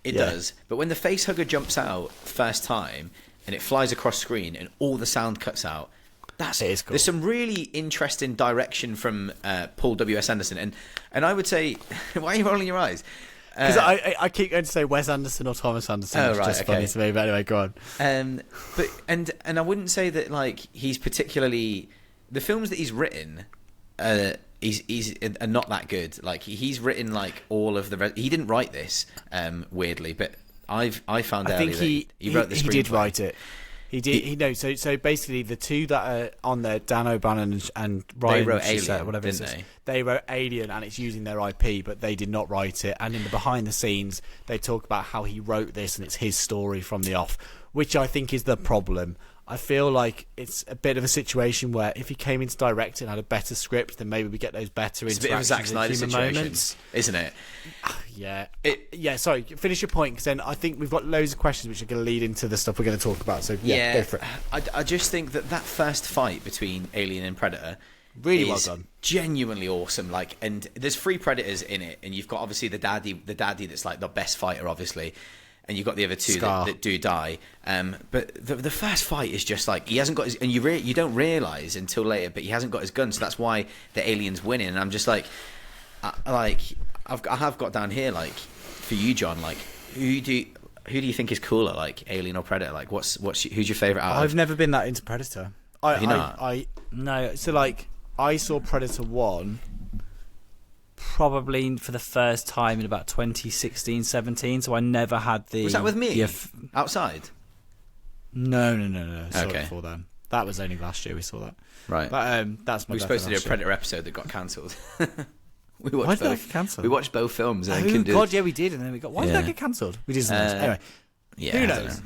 It does. But when the face hugger jumps out first time and it flies across screen and all the sound cuts out, it is cool. There's some really interesting direction from Paul W.S. Anderson. And I would say, why are you rolling your eyes? Because I keep going to say Wes Anderson or Thomas Anderson. Oh, it's right, just okay. funny to me. But anyway, go on. But I wouldn't say that like he's particularly the films that he's written. He's not that good. Like he's written like all of the. He didn't write this, weirdly, but I found out that he wrote the screenplay. He did write it. He did. So basically, the two that are on there, Dan O'Bannon and Ryan, they wrote Alien, or whatever didn't they? They wrote Alien, and it's using their IP, but they did not write it. And in the behind the scenes, they talk about how he wrote this, and it's his story from the off, which I think is the problem. I feel like it's a bit of a situation where if he came in to direct it and had a better script, then maybe we get those better it's a bit of a Zack Snyder situation, moments. Isn't it? Yeah. Sorry, finish your point, because then I think we've got loads of questions which are going to lead into the stuff we're going to talk about. So go for it. I just think that first fight between Alien and Predator really well done, genuinely awesome. Like, and there's 3 Predators in it, and you've got obviously the daddy that's like the best fighter, obviously. And you've got the other 2 that do die. But the first fight is just like, he hasn't got his... And you don't realise until later, but he hasn't got his gun, so that's why the alien's winning. And I'm just like... I have got down here, like, for you, John, like, who do you think is cooler, like, Alien or Predator? Like, who's your favourite out of... I've never been that into Predator. Have you not? No. So, like, I saw Predator 1... probably for the first time in about 2016-17, so I never had the... Was that with me? Outside? No. Saw it okay. before then. That was only last year we saw that. Right. But that's my... We were supposed to do a Predator episode that got cancelled. We watched Why did that get cancelled? We watched both films. And yeah, we did, and then we got... Why did that get cancelled? We didn't know. Anyway, who knows?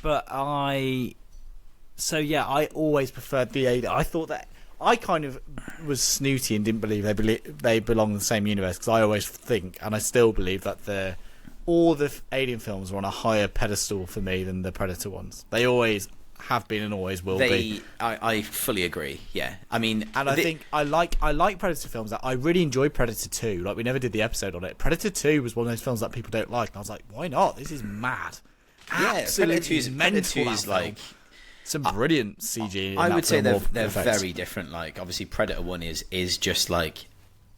But I... So, yeah, I always preferred the Alien. I thought that... I kind of was snooty and didn't believe they belong in the same universe, because I always think, and I still believe, that all the Alien films are on a higher pedestal for me than the Predator ones. They always have been and always will be. I fully agree. Yeah, I mean, and I think I like Predator films. I really enjoyed Predator 2. Like, we never did the episode on it. Predator 2 was one of those films that people don't like, and I was like, why not? This is mad. Absolutely Predator 2 is like. Some brilliant CG. I would say they're very different. Like, obviously, Predator 1 is just like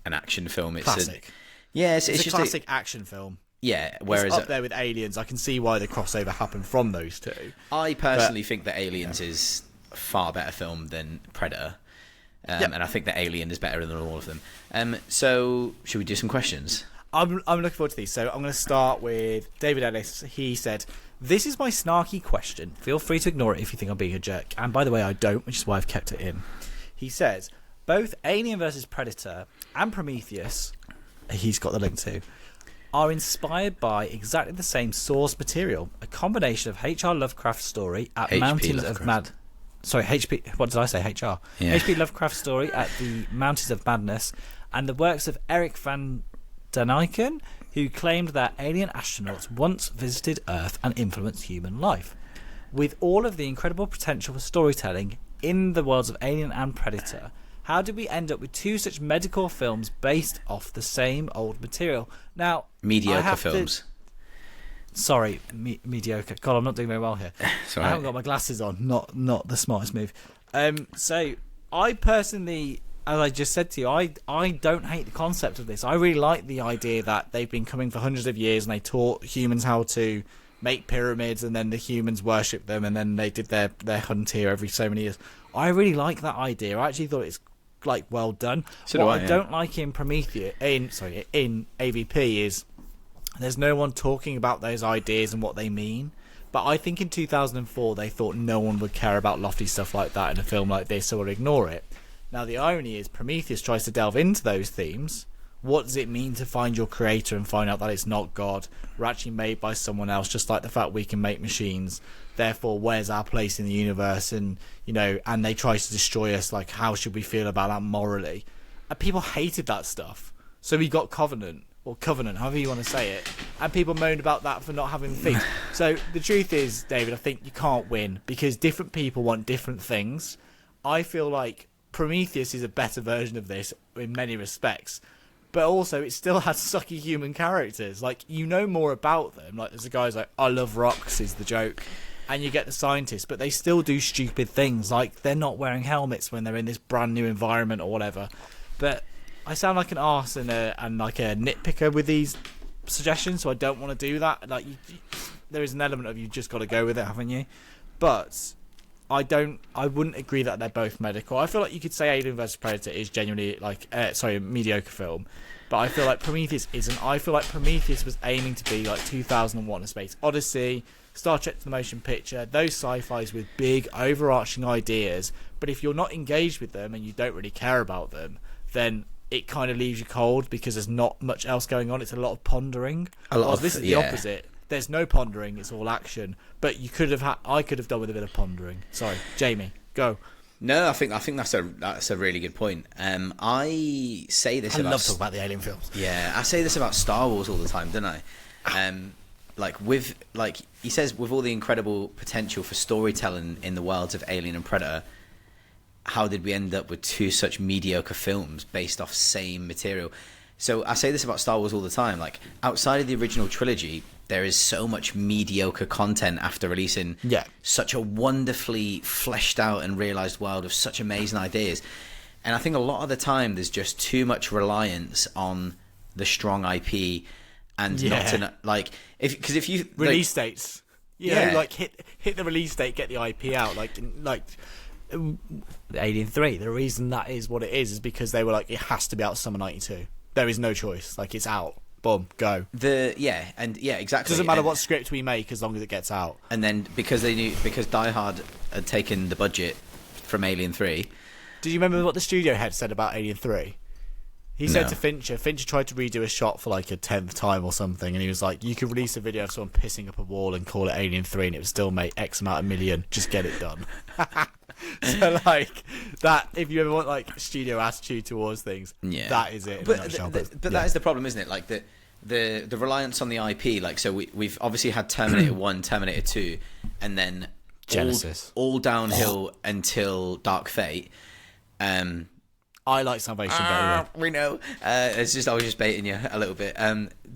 an action film. It's classic. It's just just a classic action film. Yeah, whereas it's up there with Aliens. I can see why the crossover happened from those two. I personally think that Aliens is a far better film than Predator. And I think that Alien is better than all of them. So, should we do some questions? I'm looking forward to these. So, I'm going to start with David Ellis. He said... This is my snarky question. Feel free to ignore it if you think I'm being a jerk. And by the way, I don't, which is why I've kept it in. He says, both Alien vs. Predator and Prometheus, he's got the link to, are inspired by exactly the same source material. A combination of H.R. Lovecraft's story at Mountains of Mad... Sorry, H.P. What did I say? H.R. Yeah. H.P. Lovecraft's story at the Mountains of Madness and the works of Eric van Daniken, who claimed that alien astronauts once visited Earth and influenced human life. With all of the incredible potential for storytelling in the worlds of Alien and Predator, how did we end up with 2 such medical films based off the same old material? Now, mediocre films. Sorry, mediocre. God, I'm not doing very well here. It's all right. I haven't got my glasses on. Not the smartest move. So, I personally... As I just said to you, I don't hate the concept of this. I really like the idea that they've been coming for hundreds of years and they taught humans how to make pyramids, and then the humans worshipped them, and then they did their hunt here every so many years. I really like that idea. I actually thought it's like well done. So what I don't like in in AVP is there's no one talking about those ideas and what they mean. But I think in 2004 they thought no one would care about lofty stuff like that in a film like this, so would ignore it. Now, the irony is Prometheus tries to delve into those themes. What does it mean to find your creator and find out that it's not God? We're actually made by someone else, just like the fact we can make machines. Therefore, where's our place in the universe? And, and they try to destroy us. Like, how should we feel about that morally? And people hated that stuff. So we got Covenant, however you want to say it. And people moaned about that for not having things. So the truth is, David, I think you can't win because different people want different things. I feel like Prometheus is a better version of this in many respects. But also, it still has sucky human characters. Like, more about them. Like, there's a guy who's like, I love rocks, is the joke. And you get the scientists, but they still do stupid things. Like, they're not wearing helmets when they're in this brand new environment or whatever. But I sound like an arse and like a nitpicker with these suggestions, so I don't want to do that. Like, there is an element of you just got to go with it, haven't you? But I wouldn't agree that they're both medical. I feel like you could say Alien vs Predator is genuinely a mediocre film, but I feel like Prometheus isn't. I feel like Prometheus was aiming to be like 2001: A Space Odyssey, Star Trek the Motion Picture, those sci-fis with big overarching ideas. But if you're not engaged with them and you don't really care about them, then it kind of leaves you cold because there's not much else going on. It's a lot of pondering. This is the opposite. There's no pondering, it's all action. But I could have done with a bit of pondering. Sorry, Jamie, go. No, I think that's a really good point. I say this. I love talking about the Alien films. Yeah, I say this about Star Wars all the time, don't I? He says, with all the incredible potential for storytelling in the worlds of Alien and Predator, how did we end up with two such mediocre films based off same material? So I say this about Star Wars all the time. Like, outside of the original trilogy, there is so much mediocre content after releasing such a wonderfully fleshed out and realized world of such amazing ideas. And I think a lot of the time there's just too much reliance on the strong IP and not in if you release dates, hit the release date, get the IP out, like Alien 3. The reason that is what it is because they were like, it has to be out summer 92. There is no choice. Like, it's out. Boom, go. Exactly. Doesn't matter what script we make as long as it gets out. And then because Die Hard had taken the budget from Alien 3. Did you remember what the studio head said about Alien 3? He said to Fincher tried to redo a shot for like a 10th time or something, and he was like, you could release a video of someone pissing up a wall and call it Alien 3 and it would still make X amount of million. Just get it done. So, like, that, if you ever want, like, studio attitude towards things, that is it. But that is the problem, isn't it? Like, the reliance on the IP. Like, so we've obviously had Terminator 1, Terminator 2, and then Genesis. All downhill until Dark Fate. I like Salvation better. We know. It's just, I was just baiting you a little bit.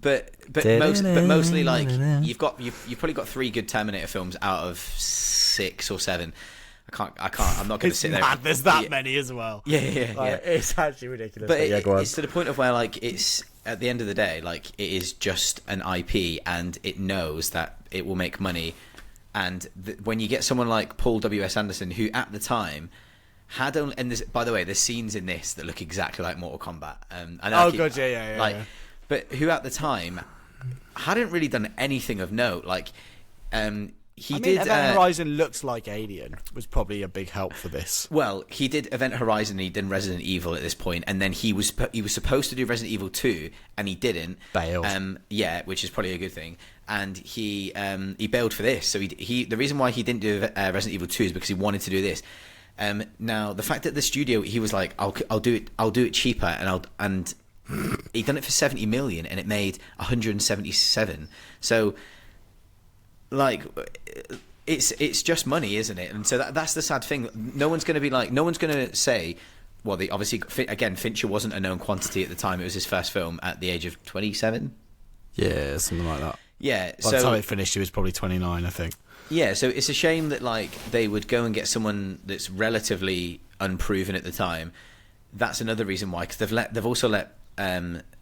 But mostly, like, you've probably got 3 good Terminator films out of 6 or 7. I'm not going to sit there. There's that many as well. Yeah. It's actually ridiculous. But it's to the point of where, like, it's at the end of the day, like, it is just an IP, and it knows that it will make money. And when you get someone like Paul W.S. Anderson, who at the time had only, and by the way, there's scenes in this that look exactly like Mortal Kombat. But who at the time hadn't really done anything of note, like. Event Horizon looks like Alien was probably a big help for this. Well, he did Event Horizon, and he did Resident Evil at this point, and then he was supposed to do Resident Evil 2, and he didn't. Bailed. Which is probably a good thing. And he bailed for this. So the reason why he didn't do Resident Evil 2 is because he wanted to do this. Now the fact that the studio, he was like, I'll do it cheaper, and he done it for 70 million, and it made 177. So. Like, it's just money, isn't it? And so that's the sad thing. No one's going to say, well, Fincher wasn't a known quantity at the time. It was his first film at the age of 27. Yeah, something like that. Yeah. By the time it finished, he was probably 29, I think. Yeah, so it's a shame that, like, they would go and get someone that's relatively unproven at the time. That's another reason why, because they've also let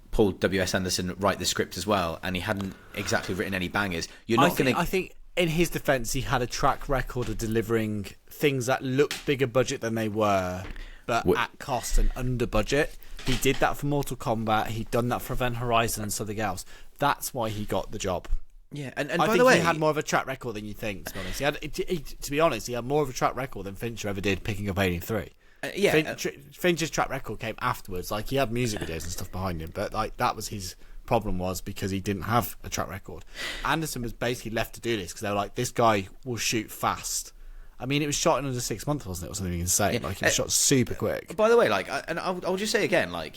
Paul W.S. Anderson write the script as well, and he hadn't exactly written any bangers. I think in his defence, he had a track record of delivering things that looked bigger budget than they were, but at cost and under budget. He did that for Mortal Kombat. He'd done that for Event Horizon and something else. That's why he got the job. Yeah, and I by think the way, he had more of a track record than you think. To be honest, he had more of a track record than Fincher ever did picking up Alien 3. Fincher's track record came afterwards. Like, he had music videos and stuff behind him, but like that was his problem, was because he didn't have a track record. Anderson was basically left to do this because they were like, this guy will shoot fast. I mean, it was shot in under 6 months, wasn't it, or something insane? Yeah. Like, it was shot super quick. By the way, like, and I'll just say again, like,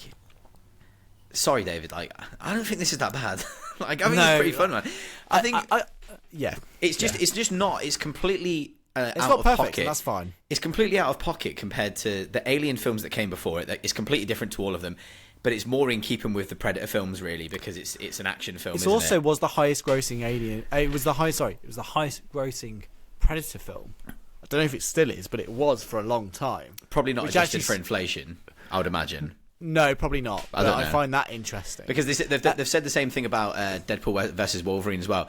sorry, David, like, I don't think this is that bad. Like, I think it's pretty fun, man. I think, it's just not. It's completely it's out not of perfect, pocket. and that's fine. It's completely out of pocket compared to the Alien films that came before it. Like, it's completely different to all of them, but it's more in keeping with the Predator films, really, because it's an action film. It also was the highest grossing Alien. It was the highest grossing Predator film. I don't know if it still is, but it was for a long time. Probably not adjusted for inflation, I would imagine. No, probably not. But I find that interesting. Because they've said the same thing about Deadpool versus Wolverine as well.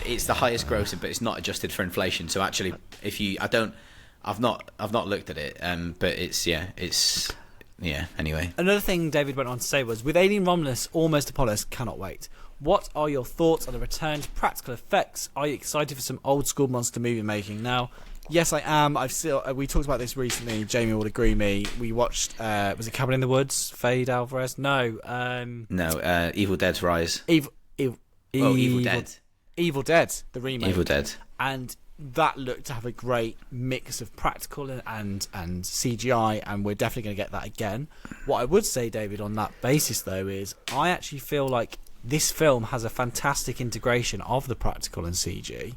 It's the highest grossing, but it's not adjusted for inflation. So actually, I've not looked at it, but it's anyway. Another thing David went on to say was, with Alien Romulus almost upon us, cannot wait. What are your thoughts on the return to practical effects? Are you excited for some old school monster movie making now? Yes, I am. We talked about this recently. Jamie will agree with me. We watched, was it Cabin in the Woods? Fade Alvarez? No. Evil Dead's Rise. Evil Dead. Evil Dead, the remake. Evil Dead. And that looked to have a great mix of practical and CGI, and we're definitely going to get that again. What I would say, David, on that basis, though, is I actually feel like this film has a fantastic integration of the practical and CG,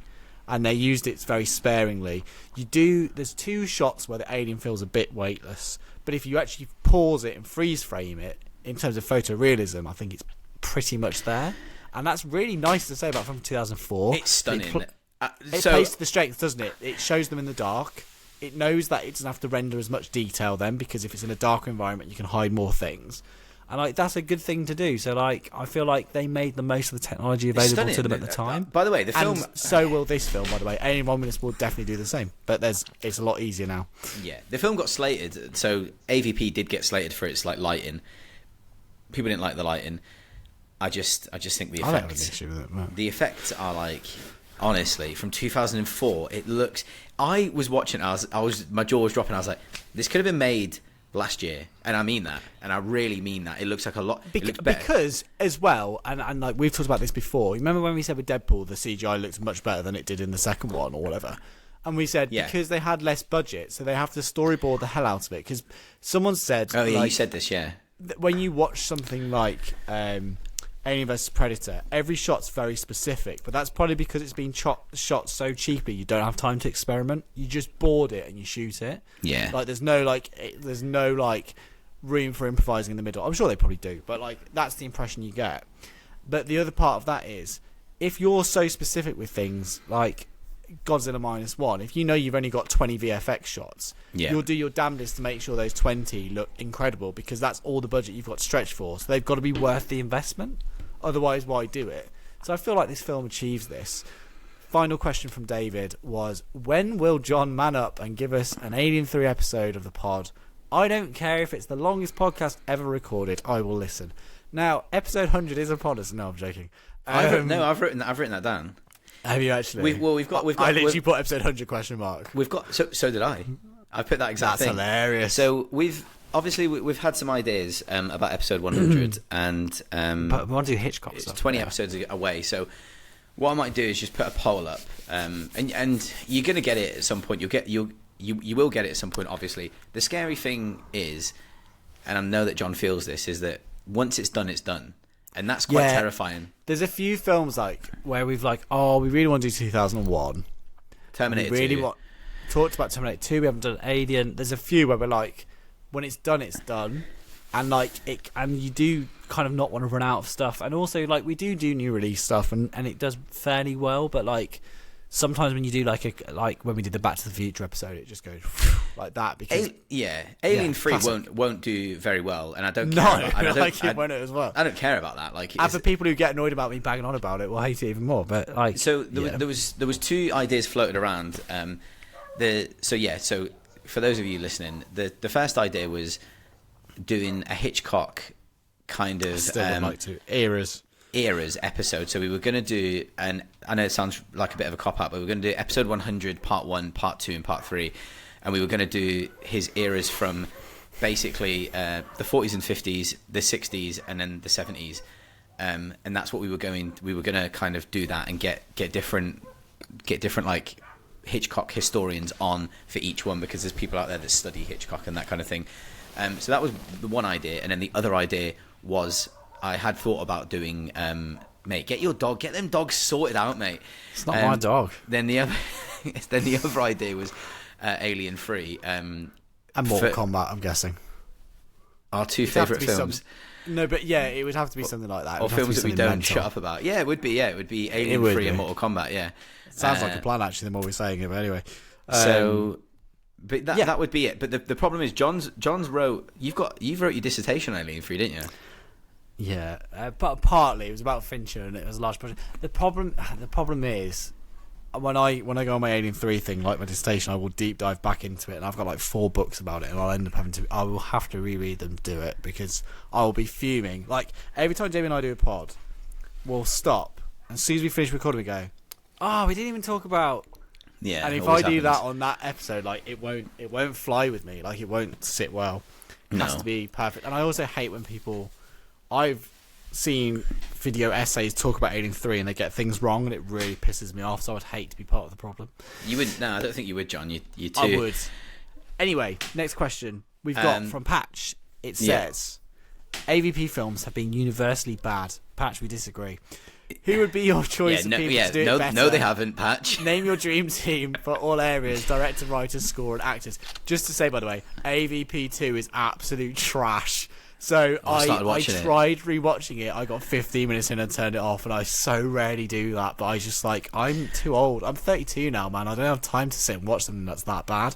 and they used it very sparingly. There's 2 shots where the alien feels a bit weightless, but if you actually pause it and freeze frame it, in terms of photorealism, I think it's pretty much there. And that's really nice to say about from 2004. It's stunning. It plays to the strengths, doesn't it? It shows them in the dark. It knows that it doesn't have to render as much detail then, because if it's in a darker environment, you can hide more things. And like, that's a good thing to do. So like, I feel like they made the most of the technology available to them at the time. By the way, the film... And so will this film, by the way. Alien Romulus will definitely do the same. But it's a lot easier now. Yeah, the film got slated. So AVP did get slated for its like lighting. People didn't like the lighting. I just think the effects... I don't have an issue with it, man. The effects are like... Honestly, from 2004, it looks... I was watching, my jaw was dropping. I was like, this could have been made last year, and I mean that, and I really mean that. It looks like a lot. It looks better. Because as well, and like we've talked about this before. Remember when we said with Deadpool, the CGI looks much better than it did in the second one or whatever, and we said because they had less budget, so they have to storyboard the hell out of it. Because someone said, oh yeah, like, you said this, yeah. When you watch something like Alien vs Predator, every shot's very specific, but that's probably because it's been shot so cheaply. You don't have time to experiment. You just board it and you shoot it. Yeah. Like there's no room for improvising in the middle. I'm sure they probably do, but like that's the impression you get. But the other part of that is, if you're so specific with things like Godzilla -1, if you know you've only got 20 VFX shots, you'll do your damnedest to make sure those 20 look incredible, because that's all the budget you've got to stretch for. So they've got to be worth the investment. Otherwise, why do it? So I feel like this film achieves this. Final question from David was, when will John man up and give us an Alien 3 episode of the pod? I don't care if it's the longest podcast ever recorded. I will listen. Now, episode 100 is upon us. No, I'm joking. I've written that down. Have you actually? We've got. I literally put episode 100 question mark. We've got. So did I. I put that exact thing. That's hilarious. So we've had some ideas about episode 100, and but we want to do Hitchcock it's stuff. 20 episodes away. So what I might do is just put a poll up, and you're gonna get it at some point. You will get it at some point. Obviously, the scary thing is, and I know that John feels this, is that once it's done, it's done. And that's quite terrifying. There's a few films like where we've like, oh, we really want to do 2001. Terminator 2. Talked about Terminator 2. We haven't done Alien. There's a few where we're like, when it's done, it's done. And like it, and you do kind of not want to run out of stuff. And also like we do new release stuff, and it does fairly well. But like sometimes when you do like when we did the Back to the Future episode, it just goes like that. Because Alien 3 won't do very well, and I don't care. It won't as well. I don't care about that. Like, and for people who get annoyed about me banging on about it, will hate it even more. But like, so there was 2 ideas floated around. So for those of you listening, the first idea was doing a Hitchcock kind of eras episode. So we were going to do, and I know it sounds like a bit of a cop out, but we're going to do episode 100, part 1, part 2, and part 3. and we were going to do his eras from basically the 40s and 50s, the 60s, and then the 70s, and that's what we were going to kind of do that and get different like Hitchcock historians on for each one, because there's people out there that study Hitchcock and that kind of thing. So that was the one idea, and then the other idea was I had thought about doing, mate, get them dogs sorted out, mate. It's not my dog. Then the other idea was Alien 3. And Mortal Kombat, I'm guessing. Our two favourite films. No, but yeah, it would have to be something like that. Or films that we don't shut up about. Yeah, it would be. Yeah, it would be Alien 3 and Mortal Kombat. Yeah, sounds like a plan actually. The more we're saying it, but anyway. But that would be it. But the problem is, John's wrote. You've wrote your dissertation on Alien 3, didn't you? Yeah, but partly it was about Fincher and it was a large project. The problem is, when I go on my Alien 3 thing, like my dissertation, I will deep dive back into it, and I've got like 4 books about it, and I'll end up I will have to reread them to do it, because I will be fuming. Like, every time Jamie and I do a pod, we'll stop, and as soon as we finish recording, we go, oh, we didn't even talk about... Yeah, and if I do that on that episode, like, it won't fly with me, like, it won't sit well. It has to be perfect. And I also hate when people... I've seen video essays talk about Alien 3 and they get things wrong, and it really pisses me off, so I'd hate to be part of the problem. You would? No, I don't think you would, John. You too. I would. Anyway, next question we've got from Patch. It says, AVP films have been universally bad. Patch, we disagree. Who would be your choice of people to do it better? No, they haven't, Patch. Name your dream team for all areas, director, writer, score, and actors. Just to say, by the way, AVP 2 is absolute trash. So I tried rewatching it. I got 15 minutes in and turned it off, and I so rarely do that. But I just like, I'm too old. I'm 32 now, man. I don't have time to sit and watch something that's that bad.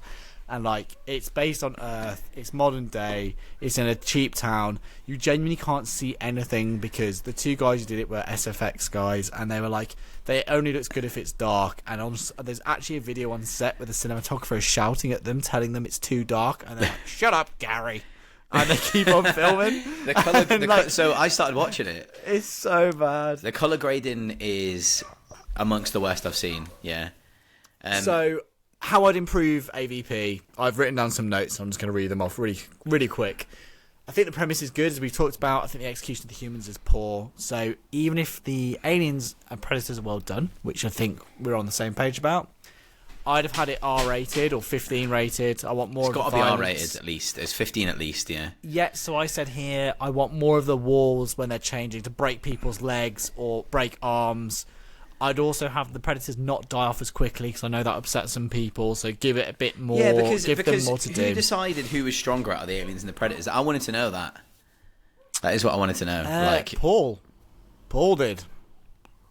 And like, it's based on Earth. It's modern day. It's in a cheap town. You genuinely can't see anything, because the 2 guys who did it were SFX guys, and they were like, they only looks good if it's dark. And there's actually a video on set where the cinematographer is shouting at them, telling them it's too dark, and they're like, "Shut up, Gary." And they keep on filming. So I started watching it. It's so bad. The colour grading is amongst the worst I've seen. Yeah. So how I'd improve AVP, I've written down some notes. I'm just going to read them off really, really quick. I think the premise is good, as we've talked about. I think the execution of the humans is poor. So even if the aliens and predators are well done, which I think we're on the same page about, I'd have had it R-rated or 15 rated. I want more of the violence. It's got to be R-rated at least. It's 15 at least, yeah. Yeah, so I said here, I want more of the walls when they're changing to break people's legs or break arms. I'd also have the predators not die off as quickly, because I know that upsets some people, so give it a bit more, give them more to do. Who decided who was stronger out of the aliens and the predators? I wanted to know that. That is what I wanted to know. Paul did.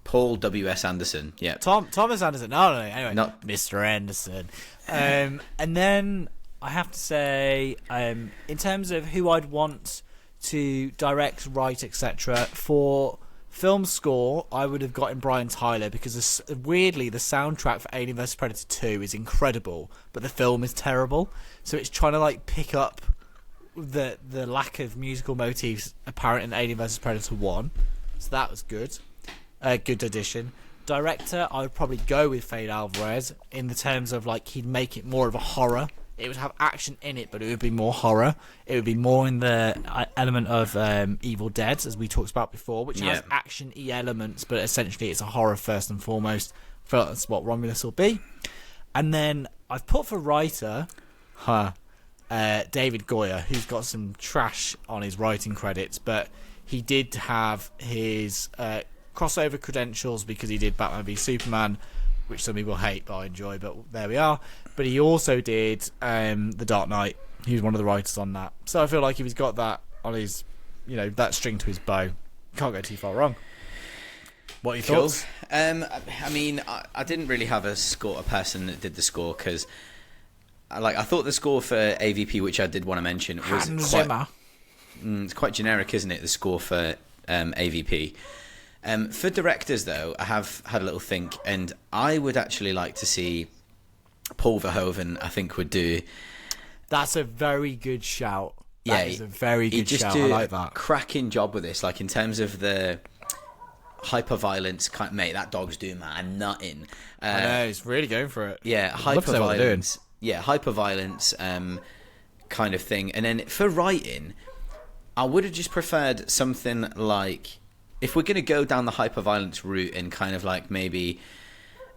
Paul W.S. Anderson, yeah. Thomas Anderson. No. Anyway, not Mr. Anderson. And then I have to say, in terms of who I'd want to direct, write, etc., for film score, I would have gotten Brian Tyler, because weirdly the soundtrack for Alien vs Predator 2 is incredible, but the film is terrible. So it's trying to like pick up the lack of musical motifs apparent in Alien vs Predator 1. So that was good. Good addition. Director, I would probably go with Fede Alvarez, in the terms of like, he'd make it more of a horror. It would have action in it, but it would be more horror. It would be more in the element of Evil Dead, as we talked about before, which has action-y elements, but essentially it's a horror first and foremost. I feel like that's what Romulus will be. And then I've put for writer, David Goyer, who's got some trash on his writing credits, but he did have his crossover credentials because he did Batman v Superman, which some people hate but I enjoy, but there we are. But he also did The Dark Knight. He was one of the writers on that, so I feel like if he's got that on his, that string to his bow, can't go too far wrong. What are your thoughts? I mean, I didn't really have a person that did the score, because I thought the score for AVP, which I did want to mention, was it's quite generic, isn't it, the score for AVP. For directors, though, I have had a little think, and I would actually like to see Paul Verhoeven, I think, would do... That's a very good shout. That is a very good shout. I like that. Cracking job with this, like, in terms of the hyper-violence, mate, that dog's doing man nothing. I know, he's really going for it. Yeah, hyper-violence. hyper-violence kind of thing. And then for writing, I would have just preferred something like, if we're going to go down the hyper-violence route and kind of like maybe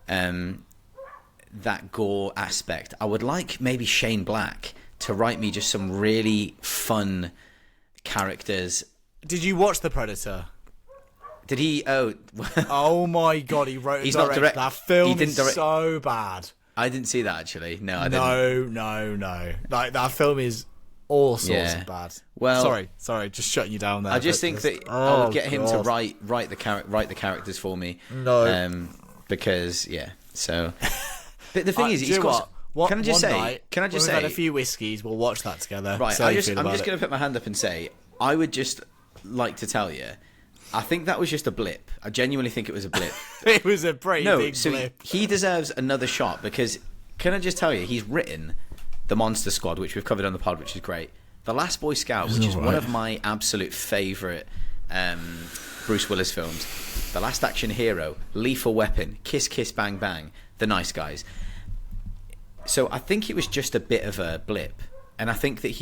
that gore aspect, I would like maybe Shane Black to write me just some really fun characters. Did you watch The Predator? Did he? Oh, oh my god, he wrote. He's and not directed direct. That film He didn't is direct. so bad. I didn't see that actually. No, I didn't. No. Like that film is all sorts of bad. Well, sorry, just shutting you down there. I just think that I would get him to write the characters for me. No, because So, but the thing is, do he's you got. know what? Can I just say? Night, Can I just when say? we've had a few whiskeys, we'll watch that together. Right. I'm just going to put my hand up and say, I would just like to tell you, I think that was just a blip. I genuinely think it was a blip. It was a pretty big blip. He deserves another shot because, can I just tell you, he's written The Monster Squad, which we've covered on the pod, which is great. The Last Boy Scout, which is one of my absolute favourite Bruce Willis films. The Last Action Hero, Lethal Weapon, Kiss Kiss Bang Bang, The Nice Guys. So I think it was just a bit of a blip. And I think that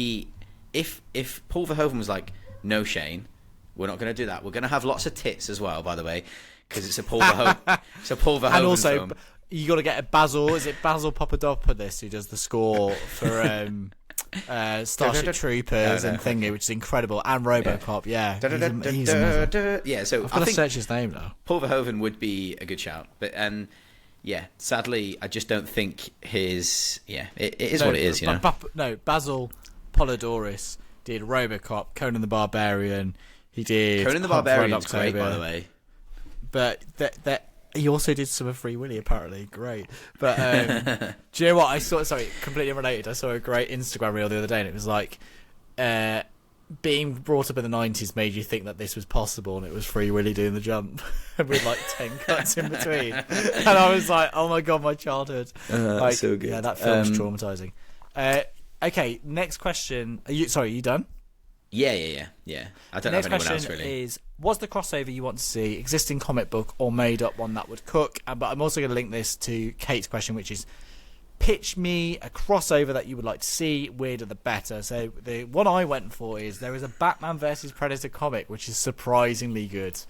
if Paul Verhoeven was like, no, Shane, we're not going to do that. We're going to have lots of tits as well, by the way, because it's a Paul Verhoeven and also, film. You got to get a Basil. Is it Basil Papadopoulos who does the score for Starship Troopers and Thingy, which is incredible, and RoboCop? Yeah, he's amazing. Yeah, so I've got to search his name now. Paul Verhoeven would be a good shout, but sadly, I just don't think his. Yeah, it is what it is, you know. Basil Polidorus did RoboCop, Conan the Barbarian. He did Conan the Barbarian's great, by the way. But he also did some of Free Willy, apparently. Great. But do you know what? Sorry, completely unrelated. I saw a great Instagram reel the other day, and it was like, being brought up in the 90s made you think that this was possible, and it was Free Willy doing the jump with like 10 cuts in between. And I was like, oh my god, my childhood. So good. Yeah, that film's traumatizing. Okay, next question. Are you done? Yeah. I don't have anyone else, really. Next question is, what's the crossover you want to see, existing comic book or made up one that would cook? But I'm also going to link this to Kate's question, which is, pitch me a crossover that you would like to see, weirder the better. So the one I went for is, there is a Batman versus Predator comic, which is surprisingly good.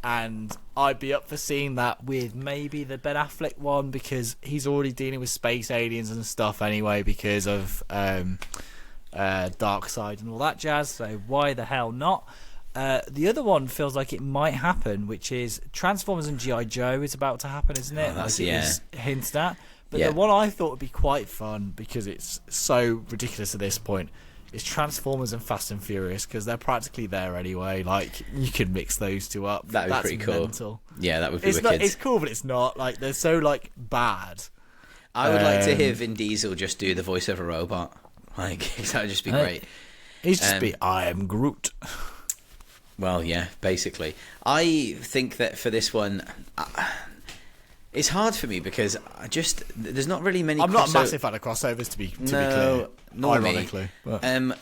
And I'd be up for seeing that with maybe the Ben Affleck one, because he's already dealing with space aliens and stuff anyway, because of Darkseid and all that jazz, so why the hell not? The other one feels like it might happen, which is Transformers and G.I. Joe is about to happen, isn't it? That's, like it was hinted at. But the one I thought would be quite fun, because it's so ridiculous at this point, is Transformers and Fast and Furious, because they're practically there anyway. Like, you could mix those two up. That'd be pretty cool. Mental. Yeah, that would be wicked. wicked. It's cool, but it's not. Like, they're so, like, bad. I would like to hear Vin Diesel just do the voice of a robot. Like, that would just be great. He's just be, I am Groot. Well, yeah, basically. I think that for this one, it's hard for me because there's not really many. I'm not a massive fan of crossovers, to be clear. Nor ironically, me.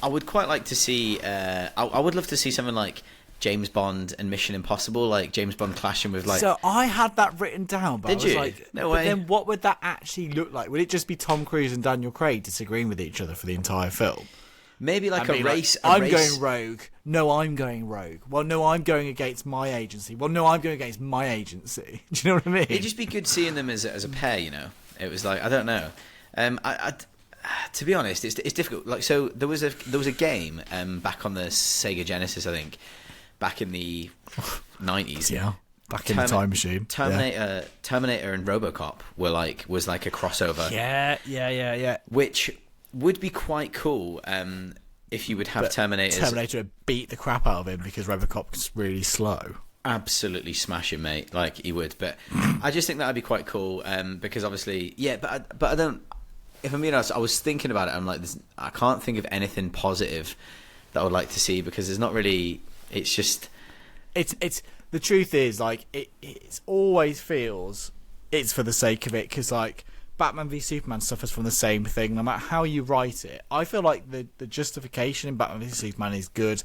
I would quite like to see. I would love to see something like James Bond and Mission Impossible, like James Bond clashing with like. So I had that written down, but Did I was you? like, No way. But then what would that actually look like? Would it just be Tom Cruise and Daniel Craig disagreeing with each other for the entire film? Maybe like a race. I'm going rogue. No, I'm going rogue. Well, no, I'm going against my agency. Well, no, I'm going against my agency. Do you know what I mean? It'd just be good seeing them as a pair. You know, it was like, I don't know. To be honest, it's difficult. Like, so there was a game back on the Sega Genesis, I think, back in the 90s. Yeah. Back in the time machine. Terminator and RoboCop was like a crossover. Yeah. Which would be quite cool if you would have Terminator beat the crap out of him because RoboCop's really slow. Absolutely smash him, mate. Like, he would. But I just think that would be quite cool because obviously, yeah. But I don't. If I'm being honest, I was thinking about it. I'm like, I can't think of anything positive that I would like to see because there's not really. It's just. It's the truth is, like, it always feels it's for the sake of it, because like Batman v Superman suffers from the same thing no matter how you write it. I feel like the justification in Batman v Superman is good.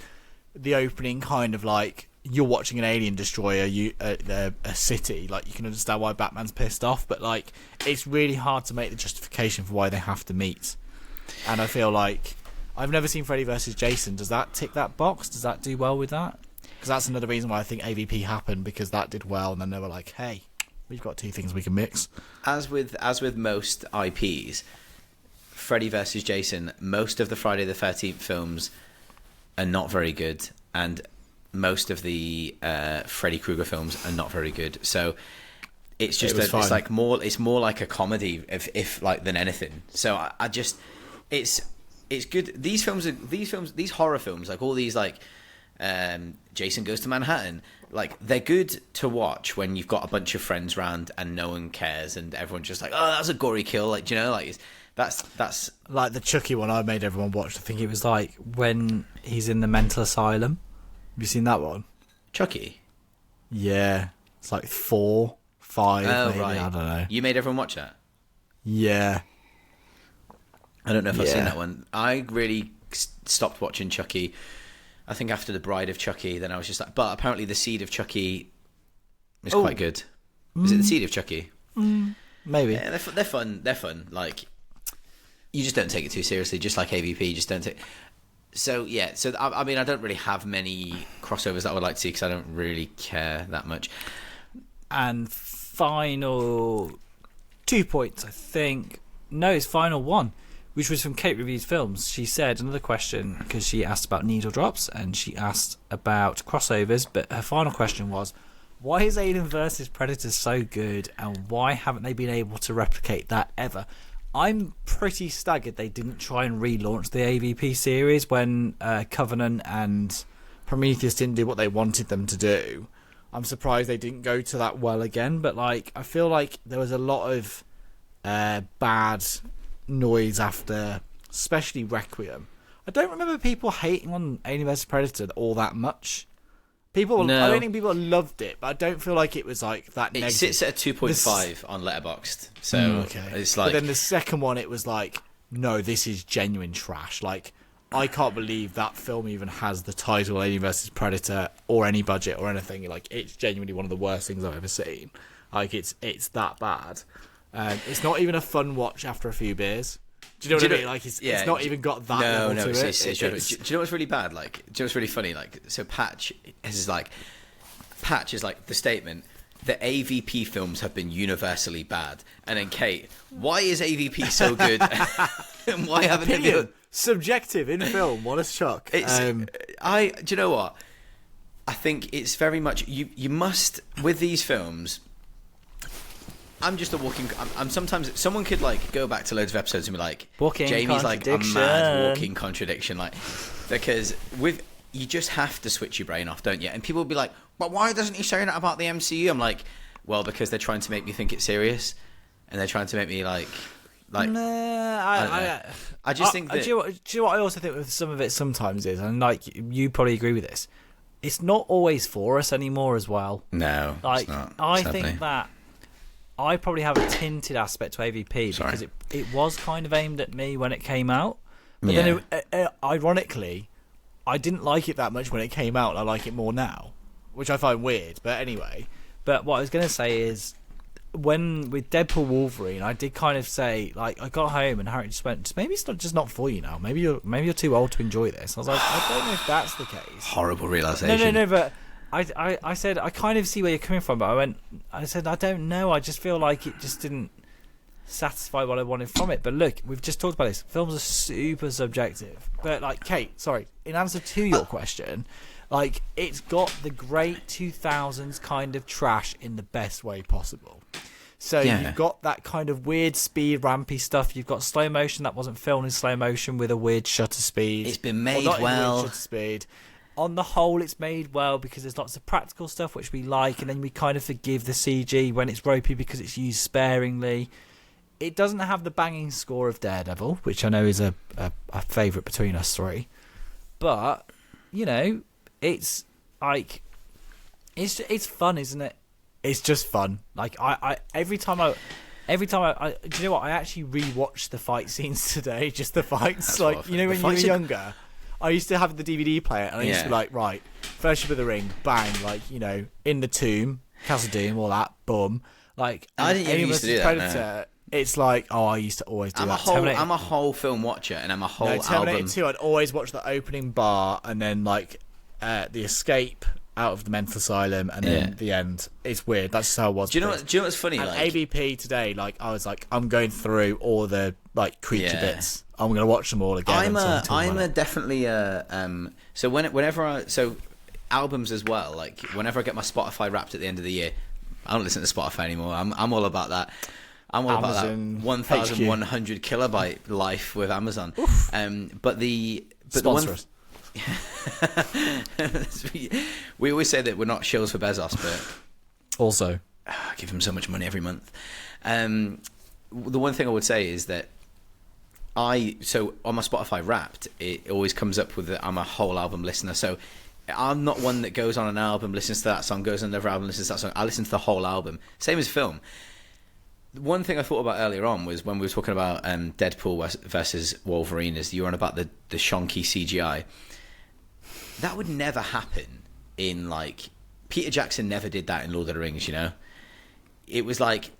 The opening kind of like, you're watching an alien destroy a city. Like, you can understand why Batman's pissed off, but like, it's really hard to make the justification for why they have to meet. And I feel like I've never seen Freddy vs. Jason. Does that tick that box? Does that do well with that? Because that's another reason why I think AVP happened, because that did well, and then they were like, hey, we've got two things we can mix. As with most IPs, Freddy vs. Jason, most of the Friday the 13th films are not very good, and most of the Freddy Krueger films are not very good. So it's just it's more like a comedy if like than anything. So I just it's good. These horror films, like all these like Jason Goes to Manhattan, like they're good to watch when you've got a bunch of friends around and no one cares and everyone's just like, oh, that's a gory kill, like, you know, like that's like the Chucky one I made everyone watch. I think it was like when he's in the mental asylum. Have you seen that one? Chucky? Yeah, it's like 4, 5. Maybe. Right. I don't know. You made everyone watch that? Yeah. I don't know if I've seen that one. I really stopped watching Chucky, I think after The Bride of Chucky. Then I was just like, but apparently The Seed of Chucky is quite good. Is it The Seed of Chucky? Maybe. Yeah, they're fun. They're fun. Like, you just don't take it too seriously, just like AVP. Just don't take. So yeah. So I mean, I don't really have many crossovers that I would like to see because I don't really care that much. And final 2 points, I think. No, it's final 1, which was from Kate Reviews Films. She said another question because she asked about needle drops and she asked about crossovers, but her final question was, why is Alien vs Predator so good and why haven't they been able to replicate that ever? I'm pretty staggered they didn't try and relaunch the AVP series when Covenant and Prometheus didn't do what they wanted them to do. I'm surprised they didn't go to that well again, but like, I feel like there was a lot of bad noise after, especially Requiem. I don't remember people hating on Alien vs Predator all that much. I don't think people loved it, but I don't feel like it was like that negative. It sits at a 2.5 on Letterboxd, so it's like. But then the second one, it was like, no, this is genuine trash. Like, I can't believe that film even has the title Alien vs Predator or any budget or anything. Like, it's genuinely one of the worst things I've ever seen. Like, it's that bad. It's not even a fun watch after a few beers. Do you know what I mean? Like, it's not even got that level to it. Do you know what's really bad? Like, do you know what's really funny? Like, so Patch is like the statement that AVP films have been universally bad, and then Kate, why is AVP so good? And why haven't they been subjective in film? What a shock! Do you know what? I think it's very much you must with these films. I'm just a walking. I'm sometimes someone could like go back to loads of episodes and be like, Jamie's like a mad walking contradiction, like, because you just have to switch your brain off, don't you? And people will be like, but why doesn't he say that about the MCU? I'm like, well, because they're trying to make me think it's serious, and they're trying to make me like. I just think that. Do you know what I also think with some of it sometimes is, and like you probably agree with this, it's not always for us anymore as well. No, like it's not, I sadly. think that. I probably have a tinted aspect to AVP because it was kind of aimed at me when it came out. But then, ironically, I didn't like it that much when it came out. And I like it more now, which I find weird. But anyway, what I was going to say is, when with Deadpool Wolverine, I did kind of say, like, I got home and Harry just went, maybe it's not for you now. Maybe you're too old to enjoy this. I was like, I don't know if that's the case. Horrible realization. No, but. I said I kind of see where you're coming from, but I said I don't know. I just feel like it just didn't satisfy what I wanted from it. But look, we've just talked about this. Films are super subjective. But like, Kate, sorry, in answer to your question, like, it's got the great 2000s kind of trash in the best way possible. So you've got that kind of weird speed rampy stuff. You've got slow motion that wasn't filmed in slow motion with a weird shutter speed. It's been made well. Shutter speed. On the whole, it's made well because there's lots of practical stuff which we like, and then we kind of forgive the CG when it's ropey because it's used sparingly. It doesn't have the banging score of Daredevil, which I know is a favourite between us three. But, you know, it's like it's fun, isn't it? It's just fun. Like every time I do you know what? I actually rewatched the fight scenes today, just the fights. That's like, you know, when you were younger. I used to have the DVD player, and I used to be like, right, Fellowship of the Ring, bang, like, you know, In the Tomb, Castle Doom, all that, boom. Like, I didn't even used to do that. Predator, No. It's like, I used to always do that. I'm a whole film watcher, and I'm a whole Terminator album. 2, I'd always watch the opening bar, and then, like, the escape out of the mental asylum, and then the end. It's weird. That's just how it was. Do you know what's funny? And like ABP today, like, I was like, I'm going through all the, like, creature bits. I'm going to watch them all again. I'm definitely so whenever albums as well. Like whenever I get my Spotify Wrapped at the end of the year, I don't listen to Spotify anymore. I'm all about that. I'm all Amazon, about that 1,100 kilobyte life with Amazon. But the Sponsor us. We always say that we're not shills for Bezos, but Also, I give him so much money every month. The one thing I would say is that so on my Spotify Wrapped, it always comes up with that I'm a whole album listener. So I'm not one that goes on an album, listens to that song, goes on another album, listens to that song. I listen to the whole album. Same as film. One thing I thought about earlier on was when we were talking about Deadpool versus Wolverine, is you were on about the shonky CGI. That would never happen in, like, Peter Jackson never did that in Lord of the Rings, you know? It was like,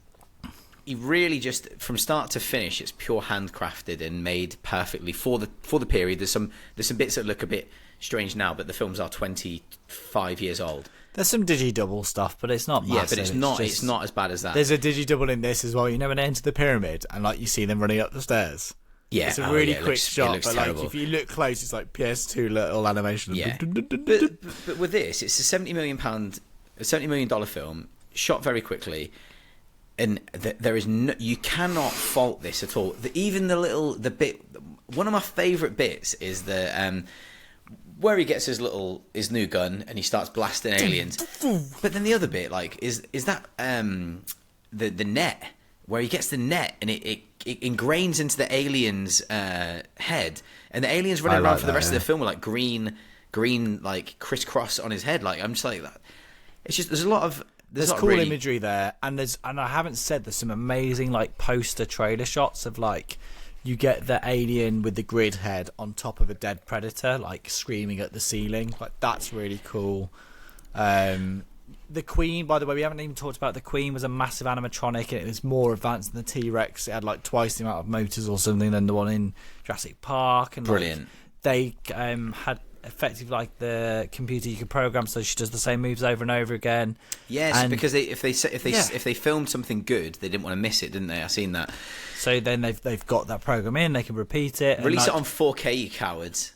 he really just, from start to finish, it's pure handcrafted and made perfectly for the period. There's some bits that look a bit strange now, but the films are 25 years old. there's some digi-double stuff, but it's not massive. Yeah, but it's not as bad as that. There's a digi-double in this as well. You know when they enter the pyramid and, like, you see them running up the stairs? Yeah, it's a really quick it shot, looks but terrible. like if you look close, it's like PS2 little animation. Yeah, but with this, it's a $70 million film shot very quickly, and there is no, you cannot fault this at all. Even the bit, one of my favourite bits is the where he gets his new gun and he starts blasting aliens. But then the other bit, like, is that the net, where he gets the net and it ingrains into the alien's head, and the alien's running around for the rest of the film with like green like crisscross on his head. Like, I'm just like that. It's just there's a lot of cool imagery there, and I haven't said there's some amazing like poster trailer shots of like you get the alien with the grid head on top of a dead predator like screaming at the ceiling. Like, that's really cool. The Queen, by the way, we haven't even talked about the Queen, was a massive animatronic, and it was more advanced than the T-Rex. It had like twice the amount of motors or something than the one in Jurassic Park. And brilliant. Like, they had effectively like the computer you could program so she does the same moves over and over again. Yes, and because if they filmed something good, they didn't want to miss it, didn't they? I've seen that. So then they've got that program in, they can repeat it. Release it on 4K, you cowards.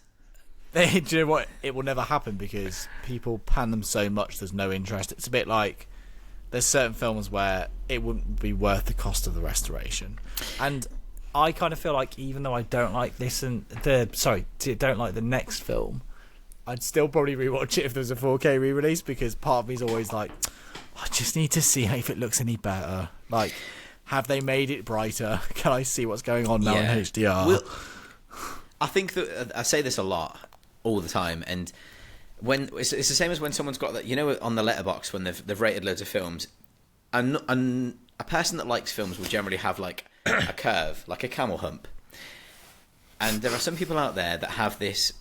Do you know what? It will never happen because people pan them so much there's no interest. It's a bit like there's certain films where it wouldn't be worth the cost of the restoration. And I kind of feel like even though I don't like this don't like the next film, I'd still probably rewatch it if there was a 4K re-release, because part of me's always like, I just need to see if it looks any better. Like, have they made it brighter? Can I see what's going on now in HDR? Well, I think that I say this a lot, all the time, and when it's the same as when someone's got that, you know, on the letterbox when they've rated loads of films, and a person that likes films will generally have like a curve, like a camel hump, and there are some people out there that have this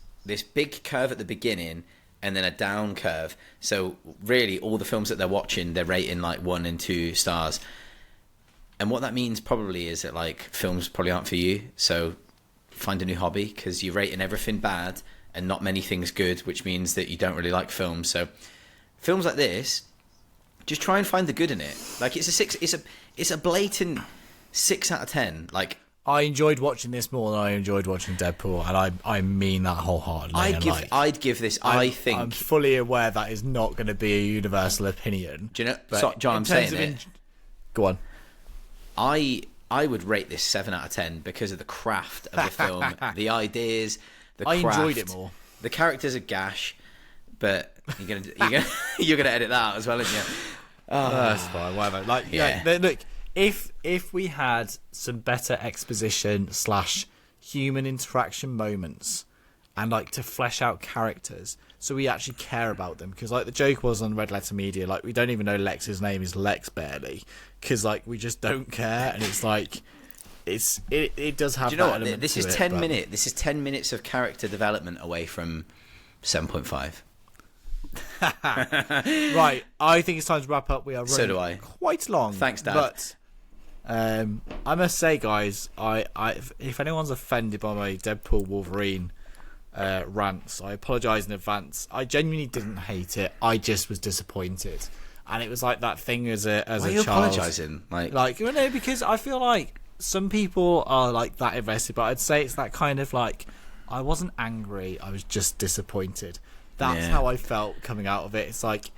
big curve at the beginning and then a down curve. So really, all the films that they're watching, they're rating like 1 and 2 stars, and what that means probably is that like films probably aren't for you. So find a new hobby, because you're rating everything bad and not many things good, which means that you don't really like films. So films like this, just try and find the good in it. Like, it's a blatant 6 out of 10. Like, I enjoyed watching this more than I enjoyed watching Deadpool, and I mean that wholeheartedly. I'd give this. I'm fully aware that is not going to be a universal opinion. Do you know, John? I'm saying it. Go on. I would rate this 7 out of 10 because of the craft of the film, the ideas. I enjoyed it more. The characters are gash, but you're gonna edit that out as well, aren't you? Oh, that's fine. Whatever. Like, yeah. Look, if we had some better exposition / human interaction moments, and like to flesh out characters, so we actually care about them, because like the joke was on Red Letter Media, like we don't even know Lex's name is Lex barely, because like we just don't care, and it's like. It does have. Do you know that what? This is 10 minutes. This is 10 minutes of character development away from 7.5. Right, I think it's time to wrap up. We are running So do I. quite long. Thanks, Dad. But I must say, guys, if anyone's offended by my Deadpool Wolverine rants, I apologise in advance. I genuinely didn't hate it. I just was disappointed, and it was like that thing as a Why are child. you apologising? Like, you know, because I feel like some people are like that invested, but I'd say it's that kind of like, I wasn't angry, I was just disappointed. That's how I felt coming out of it. It's like,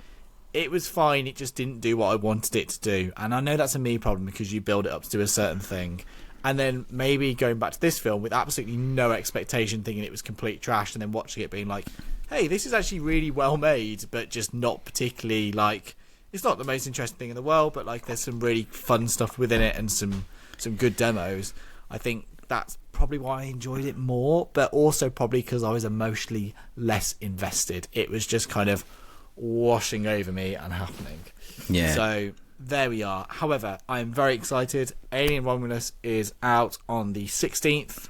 it was fine, it just didn't do what I wanted it to do. And I know that's a me problem because you build it up to do a certain thing. And then maybe going back to this film with absolutely no expectation, thinking it was complete trash, and then watching it being like, hey, this is actually really well made, but just not particularly like, it's not the most interesting thing in the world, but like there's some really fun stuff within it and some good demos. I think that's probably why I enjoyed it more, but also probably because I was emotionally less invested. It was just kind of washing over me and happening. Yeah. So there we are. However, I am very excited. Alien Romulus is out on the 16th.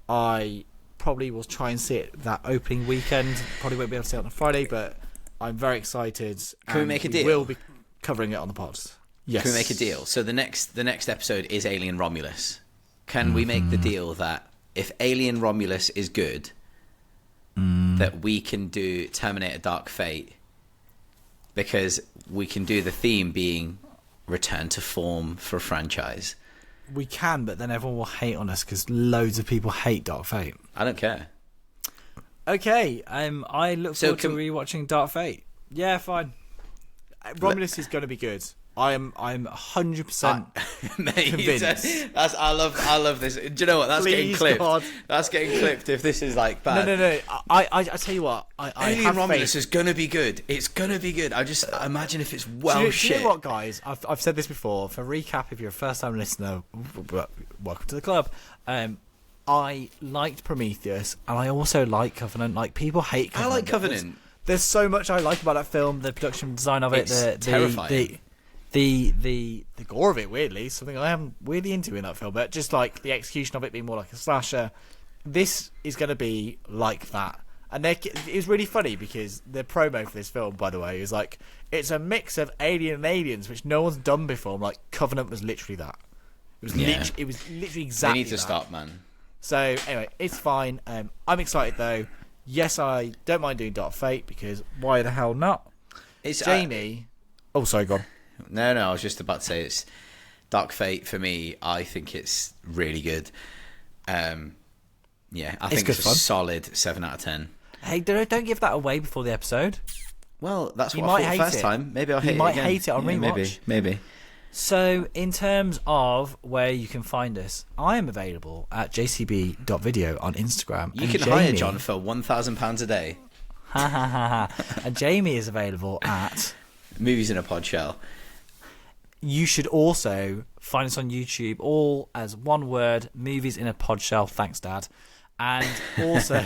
I probably will try and see it that opening weekend. Probably won't be able to see it on a Friday, but I'm very excited. Can we make a deal? We'll be covering it on the pod. Yes. Can we make a deal? So the next episode is Alien Romulus. Can we make the deal that if Alien Romulus is good, that we can do Terminator Dark Fate, because we can do the theme being return to form for a franchise? We can, but then everyone will hate on us because loads of people hate Dark Fate. I don't care. Okay, I look forward to rewatching Dark Fate. Yeah, fine. Romulus is going to be good. I'm 100% convinced. I love this. Do you know what? That's getting clipped. God. That's getting clipped if this is like bad. No. I tell you what. I Alien have Romulus faith. is gonna be good. It's gonna be good. I just imagine if it's Do shit. you know what, guys? I've said this before. For recap, if you're a first-time listener, welcome to the club. I liked Prometheus, and I also like Covenant. Like, people hate Covenant. I like Covenant. There's so much I like about that film. The production design of it. It's terrifying. The gore of it, weirdly, something I am weirdly into in that film, but just like the execution of it being more like a slasher. This is going to be like that. And it was really funny because the promo for this film, by the way, is like, it's a mix of Alien and Aliens, which no one's done before. I'm like, Covenant was literally that. It was literally exactly They need to that. stop, man. So anyway, it's fine. I'm excited though. Yes, I don't mind doing Dark Fate because why the hell not? It's Jamie. Oh, sorry, go on. No, I was just about to say it's Dark Fate for me. I think it's really good. I think good it's a fun. solid 7 out of 10. Hey, don't give that away before the episode. Well, that's You what might I thought hate first it. time. Maybe I'll hate it might again. hate it on rewatch. Maybe. So, in terms of where you can find us, I am available at jcb.video on Instagram. You and can hire Jamie- John for £1,000 a day. And Jamie is available at... MoviesinaPODshell. You should also find us on YouTube, all as one word, Movies in a Pod Shell. Thanks, Dad. And also,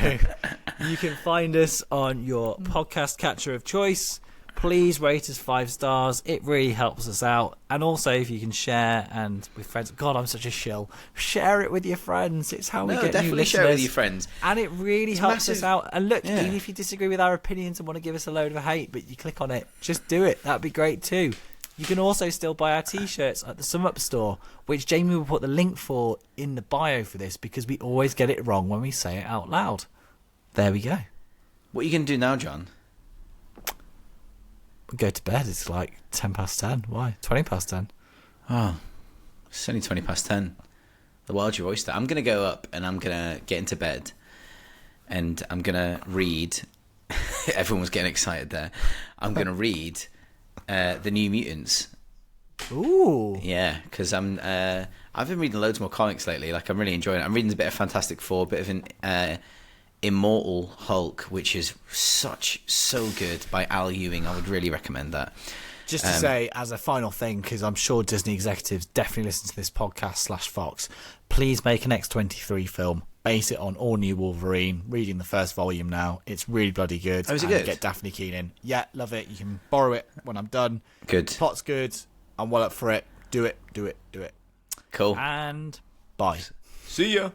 you can find us on your podcast catcher of choice. Please rate us 5 stars. It really helps us out. And also, if you can share and with friends. God, I'm such a shill. Share it with your friends. It's how we get new definitely listeners. share it with your friends. And it really helps us massive. out. And look, Yeah. even if you disagree with our opinions and want to give us a load of hate, but you click on it, just do it. That'd be great too. You can also still buy our t-shirts at the Sum Up store, which Jamie will put the link for in the bio for this because we always get it wrong when we say it out loud. There we go. What are you going to do now, John? We go to bed. It's like 10 past 10. Why? 20 past 10. Oh, it's only 20 past 10. The world's your oyster. I'm going to go up and I'm going to get into bed and I'm going to read. Everyone was getting excited there. I'm going to read the New Mutants. Ooh. Yeah, because I've been reading loads more comics lately. Like, I'm really enjoying it. I'm reading a bit of Fantastic Four, a bit of an Immortal Hulk, which is so good, by Al Ewing. I would really recommend that. Just to say, as a final thing, because I'm sure Disney executives definitely listen to this podcast /Fox, please make an X-23 film. Base it on all new Wolverine. Reading the first volume now. It's really bloody good. Oh, is it And good? Get Daphne Keane in. Yeah, love it. You can borrow it when I'm done. Good. Plot's good. I'm well up for it. Do it. Cool. And bye. See ya.